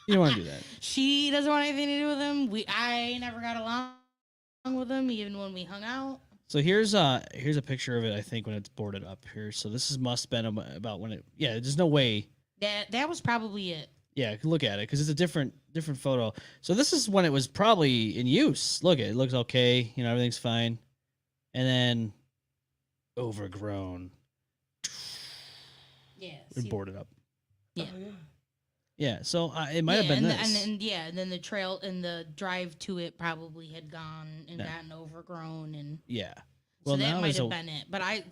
You don't want to do that. She doesn't want anything to do with him. I never got along with him, even when we hung out. So here's a picture of it. I think when it's boarded up here. So this must have been about when it. Yeah, there's no way. That was probably it. Yeah, look at it because it's a different photo. So this is when it was probably in use. Look, it looks okay. You know, everything's fine. And then overgrown Yeah. and boarded up. Yeah. Yeah, so it might have been this. And then the trail and the drive to it probably had gone and Yeah. gotten overgrown, and Yeah. so Well, that now might there's have a been it. But I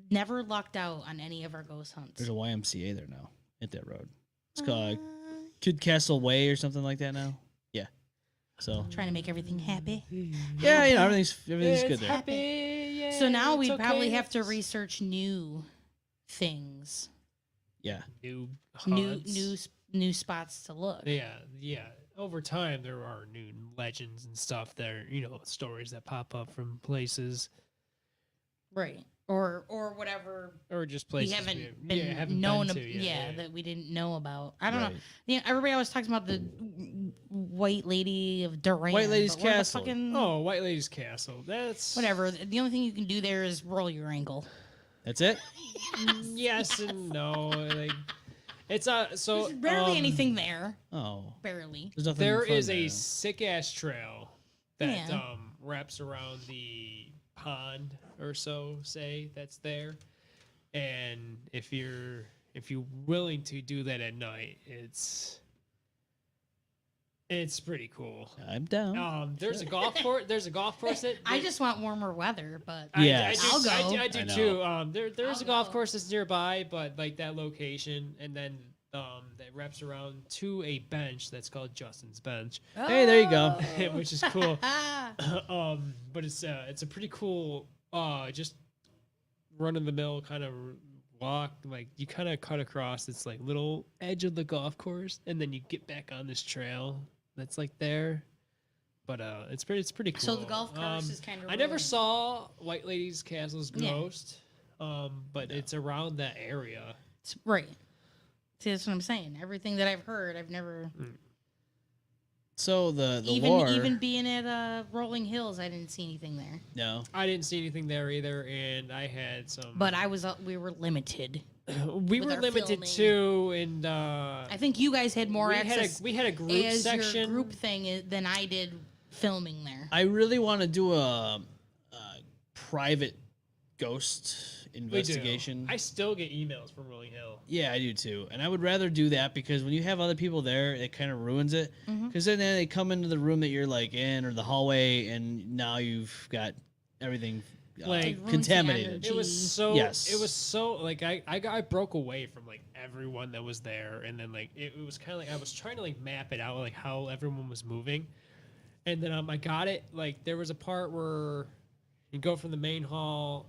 never lucked out on any of our ghost hunts. there's a YMCA there now at that road. It's called Kid Castle Way or something like that now. Yeah. So Trying to make everything happy. yeah, you know everything's good there. Happy, yeah, So now it's we'd okay. probably have to research new things, Yeah. new new haunts. new spots to look. Yeah. Over time, there are new legends and stuff. There, stories that pop up from places Right. Or whatever or just we places haven't been haven't known been of, to, yeah, that we didn't know about. I don't know. Right. Yeah, everybody always talks about the White Lady of Duran. White Lady's but where the Castle. fucking- Oh, White Lady's Castle. That's whatever. The only thing you can do there is roll your ankle. That's it. yes and no. Like it's so There's barely anything there. Oh, Barely. there's nothing. There fun is there. a sick ass trail that Yeah. wraps around the pond or so, say that's there. And if you're willing to do that at night, it's pretty cool. I'm down. There's a golf course. There's a golf course that I just want warmer weather, but Yes. I'll go. I do I know. too. There's a golf go. course that's nearby, but like that location, and then that wraps around to a bench that's called Justin's Bench, Hey, there you go. which is cool. Ah, But it's a pretty cool, just run of the mill kind of walk. Like you kind of cut across this like little edge of the golf course, and then you get back on this trail that's like there. But it's pretty cool. So the golf course is kind of. I never saw White Lady's Castle's Yeah. ghost, but it's around that area. Right. See, that's what I'm saying. Everything that I've heard, I've never. So the even lore. even being at Rolling Hills, I didn't see anything there. No. I didn't see anything there either, and I had some. But we were limited. we with were our limited filming. too, and I think you guys had more we access had a group as section. your group thing than I did filming there. I really want to do a private ghost We do. investigation. I still get emails from Rolling Hill. Yeah, I do too. And I would rather do that because when you have other people there, it kind of ruins it. Because then they come into the room that you're like in or the hallway, and now you've got everything Like, It ruins the contaminated. energy. It was so. Yes. It was so like I broke away from like everyone that was there, and then like it was kind of like I was trying to like map it out like how everyone was moving, and then I got it. Like there was a part where you go from the main hall,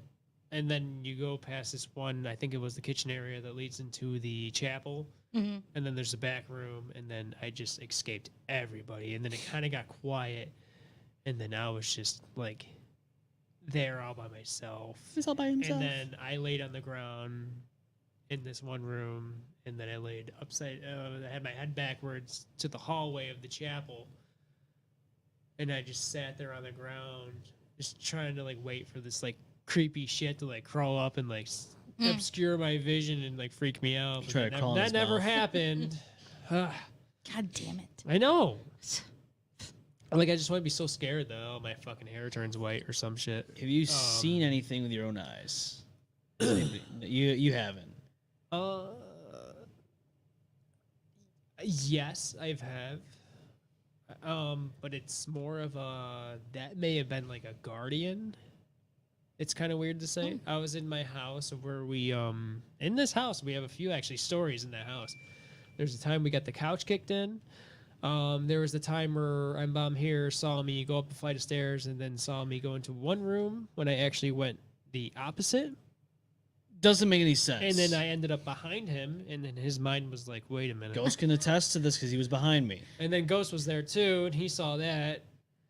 and then you go past this one. I think it was the kitchen area that leads into the chapel, Mm-hmm. and then there's a back room, and then I just escaped everybody, and then it kind of got quiet, and then I was just like there all by myself. He's all by himself. And then I laid on the ground in this one room, and then I laid upside. I had my head backwards to the hallway of the chapel, and I just sat there on the ground, just trying to like wait for this like creepy shit to like crawl up and like obscure my vision and like freak me out. But Try to that crawl in that his never mouth. happened. Ah, God damn it. I know. Like, I just want to be so scared that my fucking hair turns white or some shit. Have you seen anything with your own eyes? You haven't. Yes, I've have. But it's more of a that may have been like a guardian. It's kind of weird to say. I was in my house where we in this house we have a few actually stories in that house. There's a time we got the couch kicked in. There was the time where M-Balm here saw me go up a flight of stairs and then saw me go into one room when I actually went the opposite. Doesn't make any sense. And then I ended up behind him, and then his mind was like, wait a minute. Ghost can attest to this because he was behind me. And then Ghost was there too, and he saw that.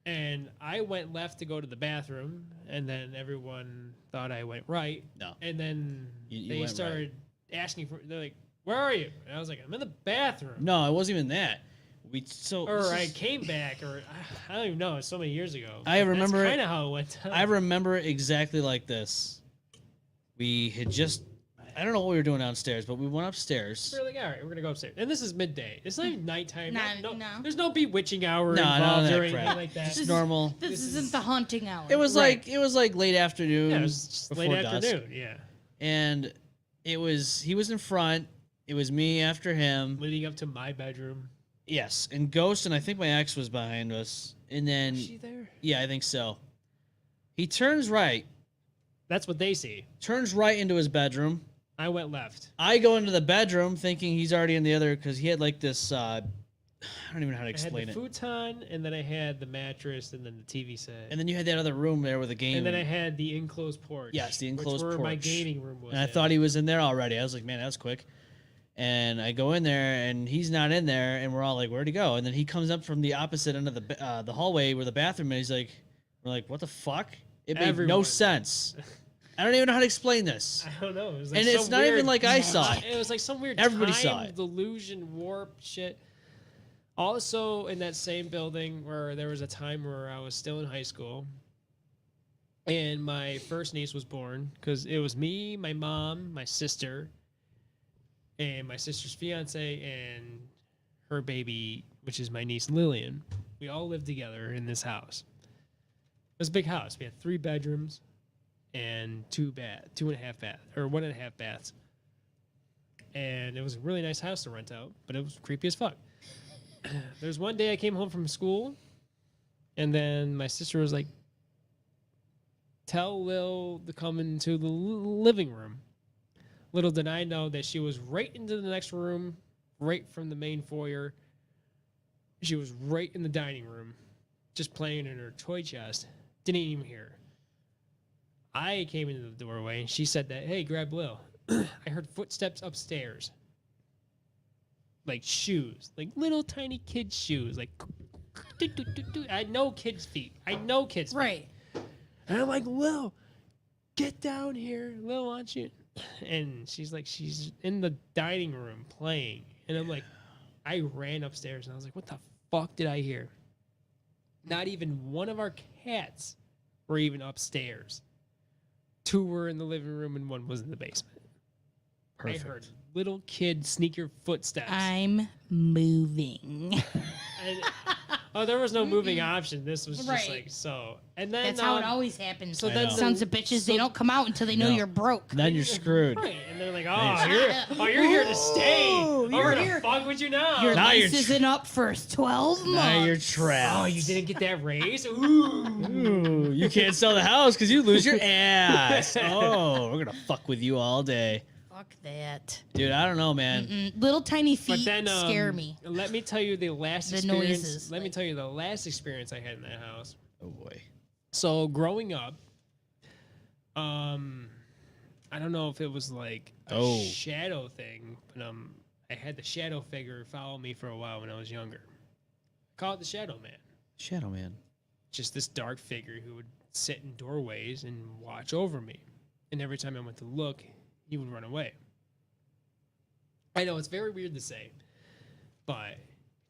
And I went left to go to the bathroom, and then everyone thought I went right. No. And then You they went started asking for, they're like, where are you? And I was like, I'm in the bathroom. No, it wasn't even that. I came back, or I don't even know. It's so many years ago. I remember That's kind of how it went down. I remember it exactly like this. We had just, I don't know what we were doing downstairs, but we went upstairs. We're like, all right, we're going to go upstairs. And this is midday. It's not even nighttime. No. There's no bewitching hour No, none involved of or that anything crap. like that. Just normal. This isn't the haunting hour. It was like late afternoon. Yeah, it was just late before dusk. afternoon. Yeah. And he was in front. It was me after him. Leading up to my bedroom. Yes, and Ghost and I think my ex was behind us. And then Was she there? yeah, I think so. He turns right. That's what they see. Turns right into his bedroom. I went left. I go into the bedroom thinking he's already in the other because he had like this. I don't even know how to explain I had the futon, and then I had the mattress, and then the TV set. And then you had that other room there with a game. And then I had the enclosed porch. Yes, the enclosed where porch. my gaming room was. And I thought he was in there already. I was like, man, that was quick. And I go in there, and he's not in there, and we're all like, where'd he go? And then he comes up from the opposite end of the hallway where the bathroom is. We're like, what the fuck? It made no Everyone. sense. I don't even know how to explain this. I don't know. It was like And it's not even like I saw it. It was like some weird Everybody time saw it. delusion warp shit. Also, in that same building where there was a time where I was still in high school, and my first niece was born because it was me, my mom, my sister, and my sister's fiance and her baby, which is my niece Lillian. We all lived together in this house. It was a big house. We had 3 bedrooms and 1.5 baths. And it was a really nice house to rent out, but it was creepy as fuck. There's one day I came home from school, and then my sister was like, tell Lil to come into the living room. Little did I know that she was right into the next room, right from the main foyer. She was right in the dining room, just playing in her toy chest. Didn't even hear her. I came into the doorway, and she said that, hey, grab Lil. I heard footsteps upstairs. Like shoes. Like little tiny kid shoes. Like, I know kids' feet. Right. And I'm like, Lil, get down here. Lil wants you. And she's in the dining room playing. And I'm like, I ran upstairs, and I was like, what the fuck did I hear? Not even one of our cats were even upstairs. 2 were in the living room, and 1 was in the basement. Perfect. I heard little kid sneaker footsteps. I'm moving. And, there was no moving option. This was just Right. like so. And then That's how it always happens. So I then know. Sons of bitches, they don't come out until they know No. you're broke. Then you're screwed. Right. And they're like, you're here to stay. We're gonna here. fuck with you now. Your Now lease you're isn't up for 12 months. Now you're trapped. Oh, you didn't get that raise? Ooh. Ooh, you can't sell the house because you lose your ass. Oh, we're gonna fuck with you all day, Fuck that. dude. I don't know, man. Little tiny But feet then scare me. Let me tell you the last The experience. noises, Let me like- tell you the last experience I had in that house. Oh boy. So growing up, I don't know if it was like a shadow thing, but I had the shadow figure follow me for a while when I was younger. Call it the Shadow Man. Shadow Man. Just this dark figure who would sit in doorways and watch over me. And every time I went to look, he would run away. I know it's very weird to say, but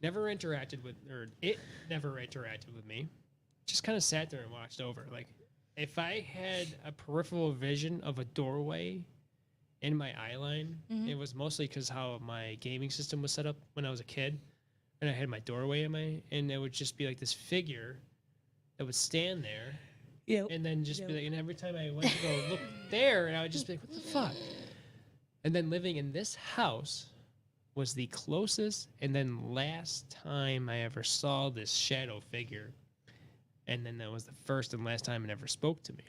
never interacted with, or it never interacted with me. Just kind of sat there and watched over. Like, if I had a peripheral vision of a doorway in my eye line, it was mostly because how my gaming system was set up when I was a kid. and I had my doorway and it would just be like this figure that would stand there. Yep. And then just be like, and every time I went to go look there, and I would just be like, what the fuck? And then living in this house was the closest and then last time I ever saw this shadow figure. And then that was the first and last time it ever spoke to me.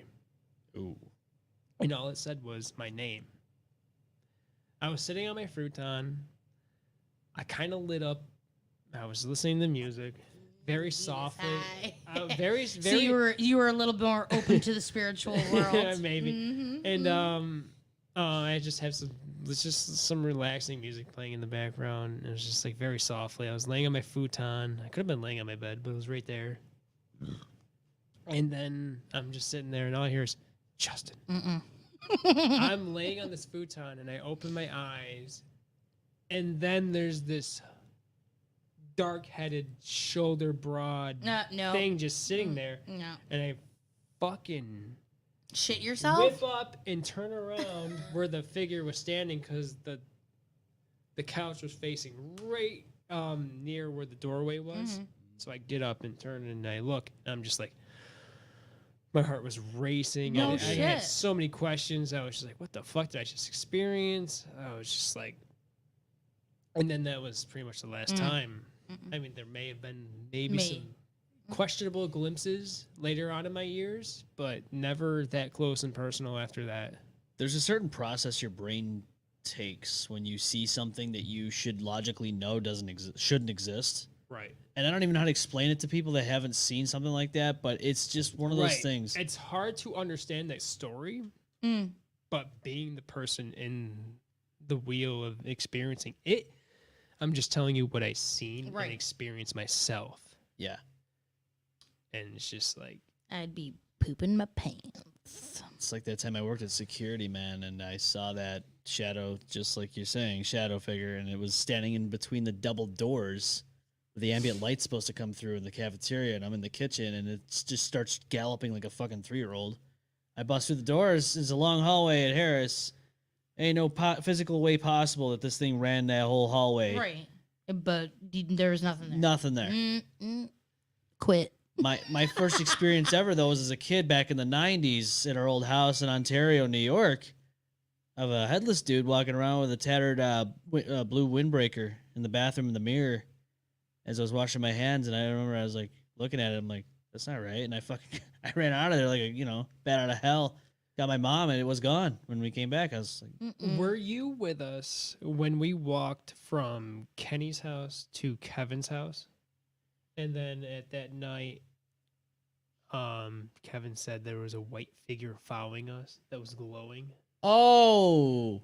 Ooh. And all it said was my name. I was sitting on my futon. I kind of lit up. I was listening to music. Very softly, very. So you were a little more open to the spiritual world, Yeah, maybe. And I just have some relaxing music playing in the background. It was just like very softly. I was laying on my futon. I could have been laying on my bed, but it was right there. And then I'm just sitting there, and all I hear is Justin. I'm laying on this futon, and I open my eyes, and then there's this dark-headed, shoulder-broad thing just sitting there. No. And I fucking shit yourself? whip up and turn around where the figure was standing because the couch was facing right near where the doorway was. So I get up and turn and I look, and I'm just like, my heart was racing. No I shit. had so many questions. I was just like, what the fuck did I just experience? I was just like, and then that was pretty much the last time. I mean, there may have been maybe some questionable glimpses later on in my years, but never that close and personal after that. There's a certain process your brain takes when you see something that you should logically know shouldn't exist. Right. And I don't even know how to explain it to people that haven't seen something like that, but it's just one of those things. It's hard to understand that story, but being the person in the wheel of experiencing it, I'm just telling you what I seen and experienced myself. Yeah. And it's just like, I'd be pooping my pants. It's like that time I worked at security, man, and I saw that shadow, just like you're saying, shadow figure, and it was standing in between the double doors. The ambient light's supposed to come through in the cafeteria, and I'm in the kitchen, and it just starts galloping like a fucking 3-year-old. I bust through the doors. It's a long hallway at Harris. Ain't no physical way possible that this thing ran that whole hallway. Right. But there was nothing there. Nothing there. Quit. My first experience ever, though, was as a kid back in the 90s at our old house in Ontario, New York, of a headless dude walking around with a tattered blue windbreaker in the bathroom in the mirror as I was washing my hands. And I remember I was like looking at it. I'm like, that's not right. And I ran out of there like a, bat out of hell. Got my mom, and it was gone when we came back. I was like, were you with us when we walked from Kenny's house to Kevin's house? And then at that night, Kevin said there was a white figure following us that was glowing. oh,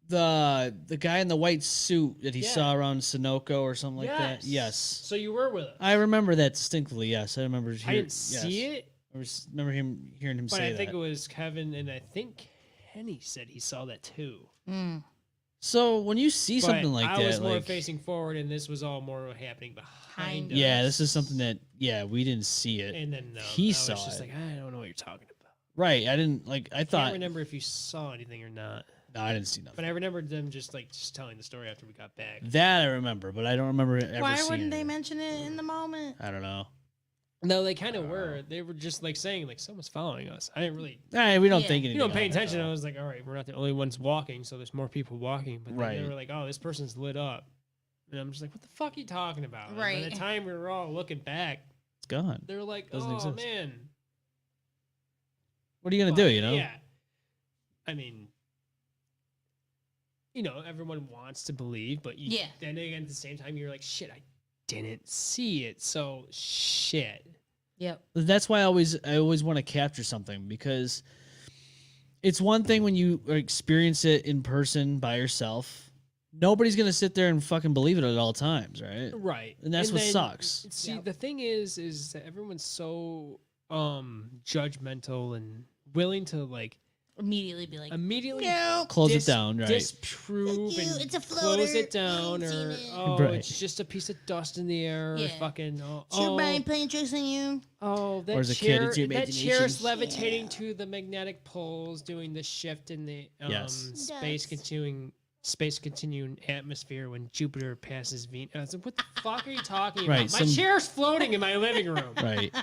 the guy in the white suit that he saw around Sunoco or something like that. Yes. So you were with us. I remember that distinctly. Yes, I remember. I didn't see it. I remember hearing him But say I think that. it was Kevin, and I think Kenny said he saw that too. So when you see But something like I that, was more like, facing forward, and this was all more happening behind us. yeah, this is something that we didn't see it. And then he I saw was just it. like, I don't know what you're talking about. Right, I didn't like. I I thought can't remember if you saw anything or not. no, I didn't see nothing. But I remember them just telling the story after we got back. That I remember, but I don't remember ever Why seeing wouldn't it. they mention it in the moment? I don't know. No, they kind of were. They were just saying someone's following us. I didn't really. We don't Yeah. think anything. You don't pay of it, attention. though. I was like, all right, we're not the only ones walking, so there's more people walking. But then they were like, oh, this person's lit up. And I'm just like, what the fuck are you talking about? And Right. by the time we were all looking back, It's gone. they were like, Doesn't oh, exist. man. What are you gonna But, do? You know? Yeah. I mean, everyone wants to believe, but then again, at the same time, you're like, shit, I didn't see it. So, shit. Yep. That's why I always want to capture something, because it's one thing when you experience it in person by yourself. Nobody's gonna sit there and fucking believe it at all times, right? Right. And that's what then, sucks. See, the thing is that everyone's so judgmental and willing to Immediately be like, immediately Close it down, right? disprove Fuck you, and it's a close floater. it down, I ain't or seen it. Right. it's just a piece of dust in the air, or Yeah. fucking Sure, Brian playing tricks on you. that Or as a kid, chair, it's your that chair's imagination. levitating to the magnetic poles, doing the shift in the Yes. space Does. continuing space continuum atmosphere when Jupiter passes Venus. I was like, what the fuck are you talking about? Right, My some- chair's floating in my living room. Right.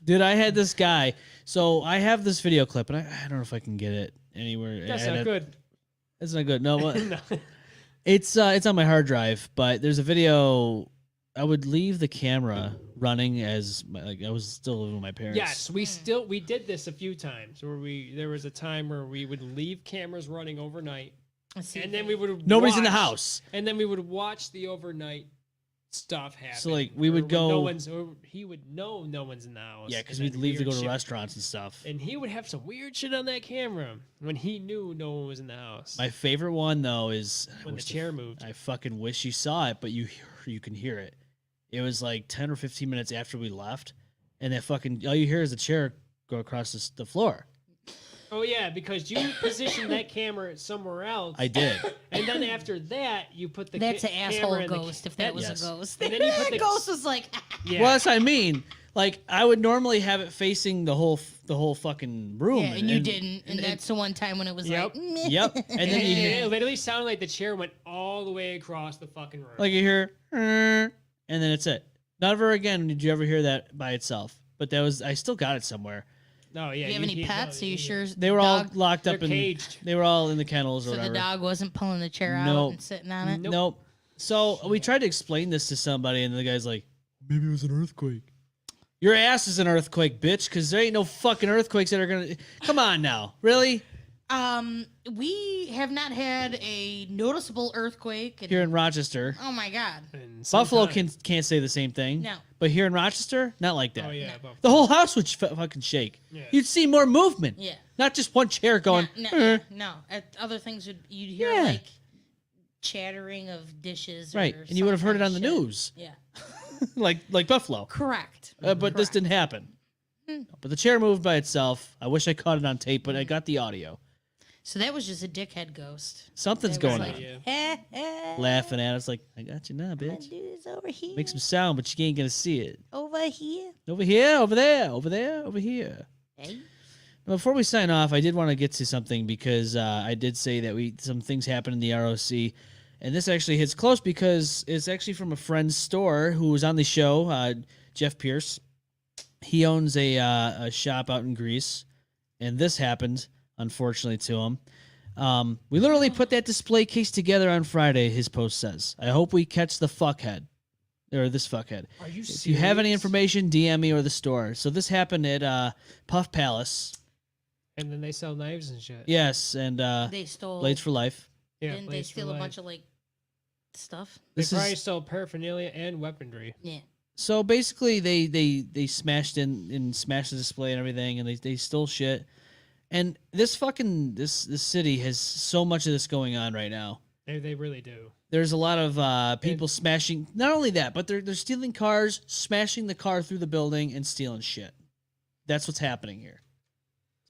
Dude, I had this guy. So I have this video clip, and I don't know if I can get it anywhere. That's I had not it- good. It's not good. No, what? No. It's on my hard drive, but there's a video. I would leave the camera running as I was still living with my parents. Yes, we did this a few times where there was a time where we would leave cameras running overnight, and then we would Nobody's in the watch- house. and then we would watch the overnight stuff happen. So, like, we or would when go- or he would know no one's in the house. Yeah, because and we'd then leave to weird go to shit. restaurants and stuff. And he would have some weird shit on that camera when he knew no one was in the house. My favorite one though is When the chair moved. I fucking wish you saw it, but you can hear it. It was like 10 or 15 minutes after we left, and that fucking all you hear is the chair go across the floor. Oh yeah, because you positioned that camera somewhere else. I did. And then after that, you put the That's an camera asshole in the ghost. If that was Yes. a ghost, And then you put the- ghost was like, Yeah. Well, that's what I mean. Like I would normally have it facing the whole fucking room. yeah, and you didn't, and that's the one time when it was Yep. like, meh. Yep. And then you It hear literally sounded like the chair went all the way across the fucking room. like you hear, and then it's it. Never again did you ever hear that by itself. But that was I still got it somewhere. No, yeah. Do you have any pets? Are you sure? They were all locked They're up in caged. They were all in the kennels or So whatever. the dog wasn't pulling the chair out Nope. and sitting on it. Nope. So we tried to explain this to somebody, and the guy's like, "Maybe it was an earthquake." Your ass is an earthquake, bitch, because there ain't no fucking earthquakes that are gonna. Come on now, really? We have not had a noticeable earthquake. Here in Rochester, Oh my god. And Buffalo sometimes- can't say the same thing. No. But here in Rochester, not like that. Oh yeah. Buffalo. The whole house would fucking shake. Yeah. You'd see more movement. Yeah. Not just one chair going. No. Other things you'd hear Yeah. like chattering of dishes. Right, or and you would have some heard it kind on of the shit. news, Yeah. like Buffalo. Correct. But this didn't happen. But the chair moved by itself. I wish I caught it on tape, but I got the audio. So that was just a dickhead ghost. Something's That was going like, on. "Eh, Laughing at us like, I got you now, my bitch. dude is over here. Make some sound, but you ain't gonna see it. Over here. Over here, over there, over there, over here. Hey. Before we sign off, I did want to get to something because I did say that some things happened in the ROC, and this actually hits close because it's actually from a friend's store who was on the show, Jeff Pierce. He owns a shop out in Greece, and this happened, unfortunately, to him. We literally put that display case together on Friday, his post says. I hope we catch the fuckhead. Or this fuckhead. Are you If you have any serious? information, DM me or the store. So this happened at Puff Palace. And then they sell knives and shit. Yes, and They stole. Blades for Life. Yeah, Didn't they Blades for steal a Life. bunch of like stuff? They This probably is sell paraphernalia and weaponry. Yeah. so basically they smashed smashed the display and everything, and they stole shit. And this city has so much of this going on right now. They really do. There's a lot of people smashing. Not only that, but they're stealing cars, smashing the car through the building, and stealing shit. That's what's happening here.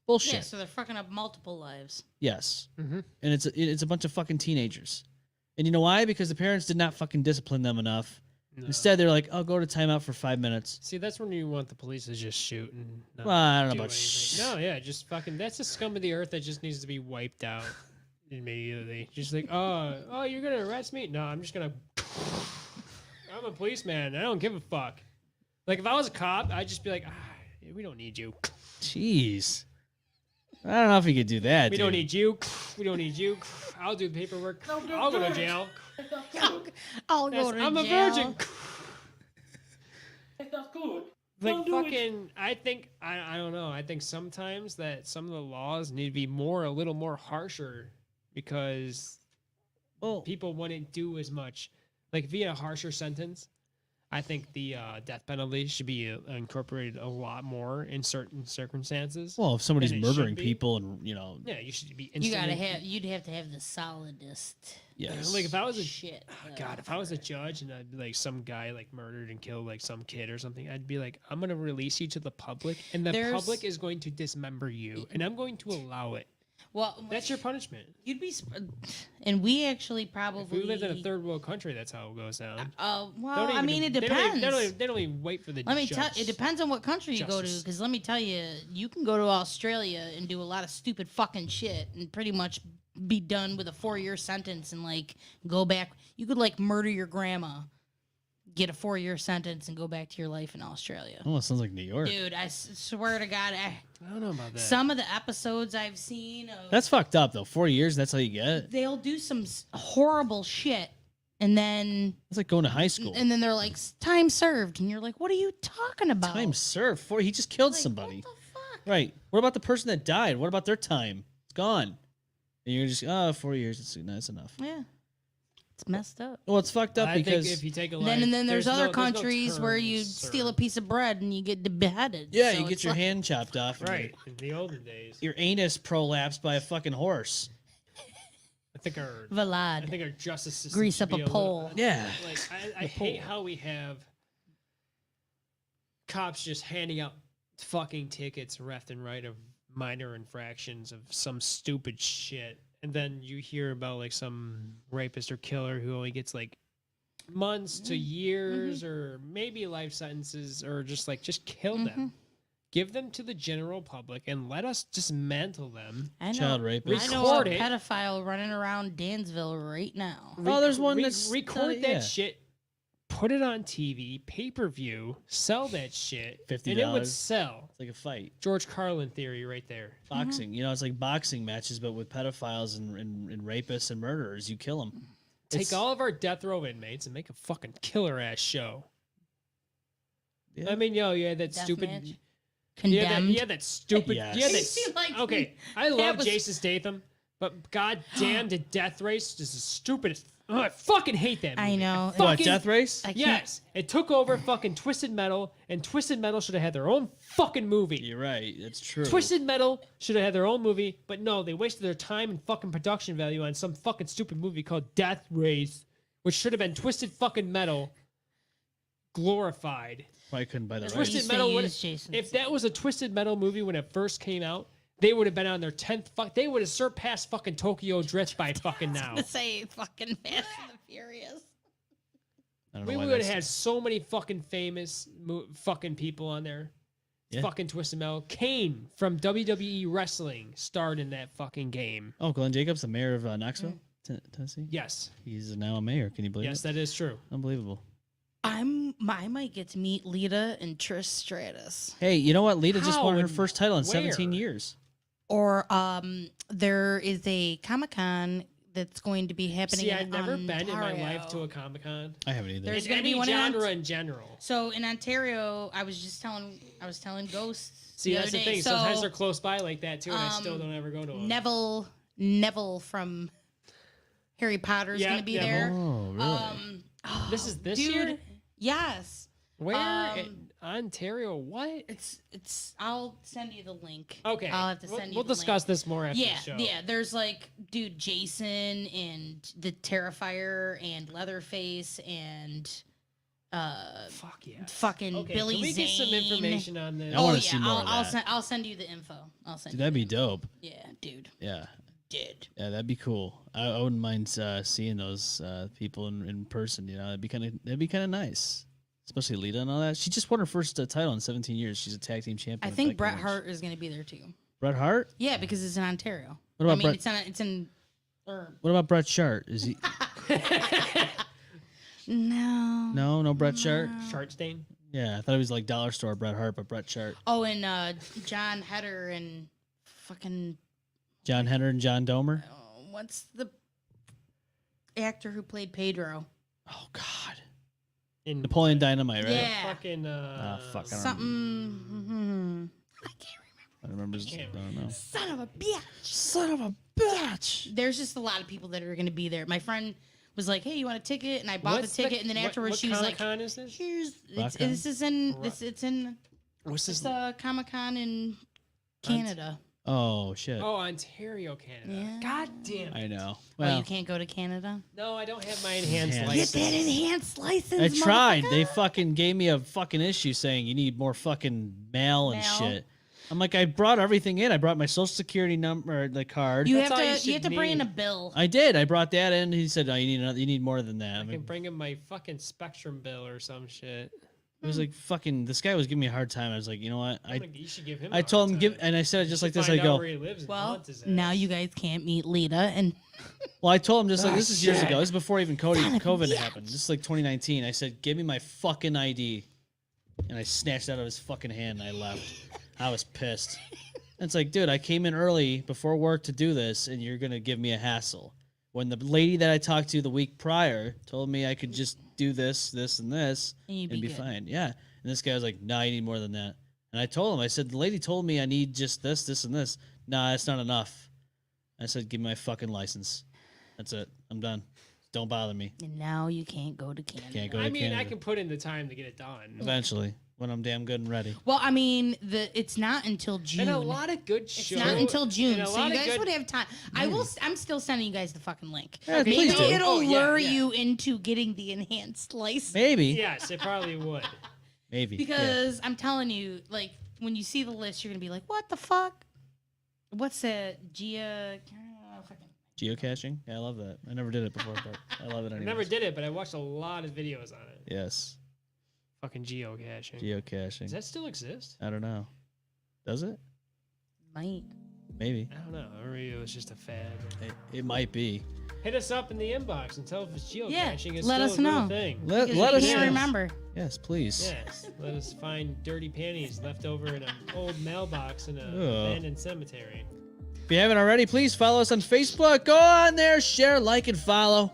Bullshit. Yeah, so they're fucking up multiple lives. Yes. Mm-hmm. And it's a bunch of fucking teenagers. And you know why? Because the parents did not fucking discipline them enough. No. Instead, they're like, "I'll go to timeout for 5 minutes." See, that's when you want the police to just shoot and not Well, I don't know do about anything. No, yeah, just fucking. That's the scum of the earth that just needs to be wiped out immediately. Just like, oh, you're gonna arrest me? No, I'm just gonna. I'm a policeman. I don't give a fuck. Like if I was a cop, I'd just be like, we don't need you. Jeez. I don't know if you could do that. We don't dude. need you. We don't need you. I'll do the paperwork. I'll go to jail. I'll go to I'm a jail. virgin. That's not good. Like Don't do it. fucking, I think I don't know. I think sometimes that some of the laws need to be a little more harsher because Well, people wouldn't do as much. Like if you had a harsher sentence, I think the death penalty should be incorporated a lot more in certain circumstances. well, if somebody's And it should murdering be. people and Yeah, you should be. You gotta instantly- you'd have to have the solidest yes. Like if I was a shit. God, if I was a judge and I'd be like some guy like murdered and killed like some kid or something, I'd be like, I'm gonna release you to the public, and the There's- public is going to dismember you, and I'm going to allow it. Well, That's your punishment. you'd be, and we actually If probably. we lived in a third world country, that's how it goes down. Well, They don't I mean, even- it depends. They don't even wait for the. Let me tell. It depends on what country you go to, Justice. because let me tell you, you can go to Australia and do a lot of stupid fucking shit and pretty much be done with a 4-year sentence and like go back. You could like murder your grandma, get a 4-year sentence, and go back to your life in Australia. Oh, it sounds like New York. Dude, I swear to God, I don't know about that. some of the episodes I've seen, That's fucked up though. 4 years, that's how you get. they'll do some horrible shit, and then It's like going to high school. they're like, time served, and you're like, what are you talking about? Time served. He just killed Like, somebody. What the fuck? Right. What about the person that died? What about their time? It's gone. And you're just 4 years. That's enough. Yeah, it's messed up. Well, it's fucked up I because think if you take a life, And then there's other no countries where term you served. steal a piece of bread and you get beheaded. yeah, So you get it's your like- hand chopped off. And Right. In the olden days, Your anus prolapsed by a fucking horse. I think our Vlad. justice system Grease should up be a little- pole. Yeah. Like I hate how we have cops just handing out fucking tickets left and right of minor infractions of some stupid shit, and then you hear about like some rapist or killer who only gets like months to years or maybe life sentences, or just kill them. Give them to the general public and let us dismantle them. I know, Child rapist. I know Record a it. pedophile running around Dansville right now. Oh, there's one that's record yeah. that shit, put it on TV, pay-per-view, sell that shit, $50. and it would sell. It's like a fight. George Carlin theory right there. Boxing. You know, it's like boxing matches, but with pedophiles and rapists and murderers. You kill them. Take all of our death row inmates and make a fucking killer ass show. Yeah. I mean, yeah, that Death stupid. match. Condemned. That stupid. Yes. Yeah, You see, like, okay. I that love was- Jason Statham, but goddamn, the Death Race is the stupidest. Oh, I fucking hate that movie. I know. What, Fucking- Death Race? I can't- Yes, it took over fucking Twisted Metal, and Twisted Metal should have had their own fucking movie. You're right. That's true. Twisted Metal should have had their own movie, but no, they wasted their time and fucking production value on some fucking stupid movie called Death Race, which should have been Twisted fucking Metal glorified. Probably couldn't buy the That's rights. what you Twisted say Metal would, is, Jason. if that was a Twisted Metal movie when it first came out, they would have been on their 10th they would have surpassed fucking Tokyo Drift by fucking now. to say fucking Fast and the Furious. I don't know We why would have that's- had so many fucking famous fucking people on there. Yeah. Fucking Twisted Metal. Kane from WWE Wrestling starred in that fucking game. Oh, Glenn Jacobs, the mayor of Knoxville, Tennessee. Yes. He's now a mayor. Can you believe Yes, it? that is true. Unbelievable. I might get to meet Lita and Trish Stratus. Hey, you know what? Lita just How won her and first title in where? 17 years. Or there is a Comic-Con that's going to be happening See, in I've never been in my Ontario. life to a Comic-Con. I haven't either. There's In gonna be any one in genre in general. So in Ontario, I was telling Ghosts See, the that's other the day. thing. So, Sometimes they're close by like that too, and I still don't ever go to them. Neville from Harry Potter's Yeah, going to be yeah. there. Oh, really? This is this Dude, year? yes. Where in Ontario? What? It's. I'll send you the link. Okay. I'll have to send you. We'll the discuss link. this more after Yeah, the show. yeah. There's like, dude, Jason and the Terrifier and Leatherface and Fuck yeah. fucking Okay, Billy can we get some Zane. information on this? I wanna yeah, see more of that. I'll send you the info. I'll send. Dude, you that'd the be info. dope. Yeah, dude. Yeah. Did. Yeah, that'd be cool. I wouldn't mind seeing those people in person. You know, that'd be kind of nice. Especially Lita and all that. She just won her first title in 17 years. She's a tag team champion. I in think Becky Bret Lynch. Hart is going to be there too. Bret Hart? Yeah, because it's in Ontario. What about I mean, Bret? it's in. What about Bret Hart? Is he? No. No Bret Hart. Chart stain? Yeah, I thought it was like Dollar Store Bret Hart, but Bret Hart. Oh, and John Heder and fucking John Henner and John Domer. what's the actor who played Pedro? Oh God. In Napoleon Dynamite, right? Yeah. fucking Fuck. I don't Something. remember. I can't remember. I don't remember. I don't know. Son of a bitch. Son of a bitch. There's just a lot of people that are going to be there. My friend was like, "Hey, you want a ticket?" And I bought What's the ticket, and then afterwards what she was like, Comic-Con is this? "Here's Rock-Con? this is in this it's in What's it's this? Comic-Con in Canada." Oh shit. Oh, Ontario, Canada. Yeah. God damn it. I know. Oh, Well, you can't go to Canada. No, I don't have my enhanced Get license. Get that enhanced license. I tried. motherfucker. They fucking gave me a fucking issue saying you need more fucking mail and Mail. shit. I'm like, I brought everything in. I brought my social security number, the card. You That's have all you to should you have to bring in a need. bill. I did. I brought that in. He said, "Oh, you need another. You need more than that." I I'm can like, bring him my fucking Spectrum bill or some shit. It was like fucking. This guy was giving me a hard time. I was like, you know what? You should give him. I told him and I said it just like this. I go. Well, now you guys can't meet Lita, and Well, I told him just like this is years ago. This is before even COVID happened. This is like 2019. I said, give me my fucking ID, and I snatched it out of his fucking hand and I left. I was pissed. And it's like, dude, I came in early before work to do this, and you're gonna give me a hassle. When the lady that I talked to the week prior told me I could just do this, this, and this, and be fine. Yeah. And this guy was like, nah, you need more than that. And I told him, I said, the lady told me I need just this, this, and this. Nah, that's not enough. I said, give me my fucking license. That's it. I'm done. Don't bother me. And now you can't go to Canada. Can't go to Canada. I can put in the time to get it done. Eventually, when I'm damn good and ready. Well, I mean, it's not until June. And a lot of good shows. It's not until June, so you guys would have time. I'm still sending you guys the fucking link. Yeah, please do. It'll lure you into getting the enhanced license. Maybe. Yes, it probably would. Maybe. Because I'm telling you, like, when you see the list, you're gonna be like, "What the fuck? What's that? Geocaching? Yeah, I love that. I never did it before, but I love it I anyway. never did it, but I watched a lot of videos on it. Yes. Fucking geocaching. Geocaching. Does that still exist? I don't know. Does it? Might. Maybe. I don't know. Or maybe it was just a fad. It might be. Hit us up in the inbox and tell if it's geocaching. Yeah, It's let still us a know. real thing. Let We us can't know. remember. Yes, please. Yes. Let us find dirty panties left over in an old mailbox in an Ugh. abandoned cemetery. If you haven't already, please follow us on Facebook. Go on there, share, like, and follow.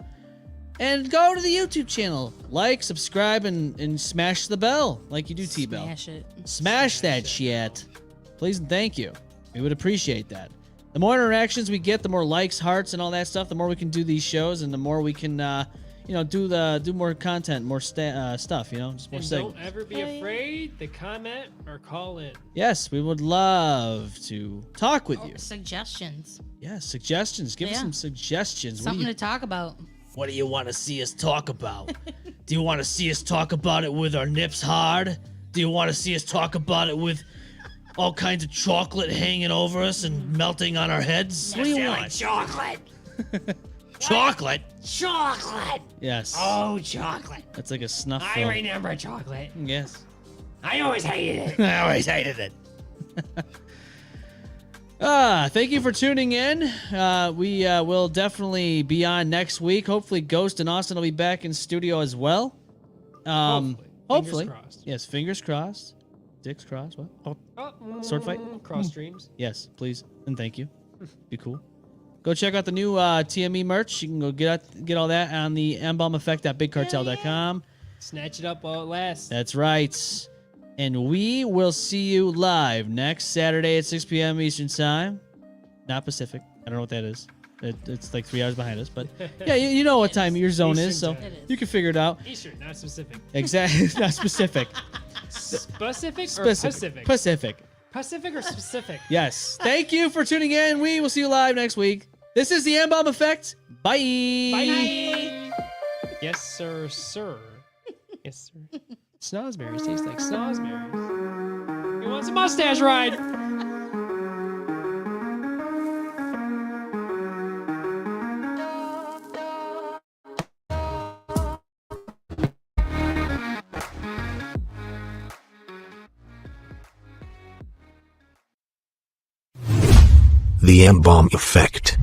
And go to the YouTube channel. Like, subscribe, and smash the bell like you do T-Bell. Smash it. Smash that shit. Please and thank you. We would appreciate that. The more interactions we get, the more likes, hearts, and all that stuff, the more we can do these shows, and the more we can, do more content, more stuff, just more And segments. don't ever be afraid to comment or call in. Yes, we would love to talk with you. Suggestions. Yeah, suggestions. Give us some suggestions. Something to talk about. What do you want to see us talk about? Do you want to see us talk about it with our nips hard? Do you want to see us talk about it with all kinds of chocolate hanging over us and melting on our heads? What do you want? Chocolate. Chocolate? Chocolate. Yes. Oh, chocolate. That's like a snuff I film. remember chocolate. Yes. I always hated it. I always hated it. Thank you for tuning in. We will definitely be on next week. Hopefully, Ghost and Austin will be back in studio as well. Hopefully. Fingers crossed. Yes, fingers crossed. Dicks crossed. What? Oh, sword fight? Cross streams. Yes, please and thank you. Be cool. Go check out the new TME merch. You can go get all that on the M-Balm Effect at BigCartel.com. Snatch it up while it lasts. That's right. And we will see you live next Saturday at 6 p.m. Eastern Time. Not Pacific. I don't know what that is. It's like 3 hours behind us. But yeah, you know what time your zone is, so you can figure it out. Eastern, not specific. Exactly. Not specific. Specific or Specific. Pacific? Pacific. Pacific or specific? Yes. Thank you for tuning in. We will see you live next week. This is the M-Balm Effect. Bye. Bye. Yes, sir, sir. Yes, sir. Snozzberries taste like snozzberries. He wants a mustache ride. The M-Balm Effect.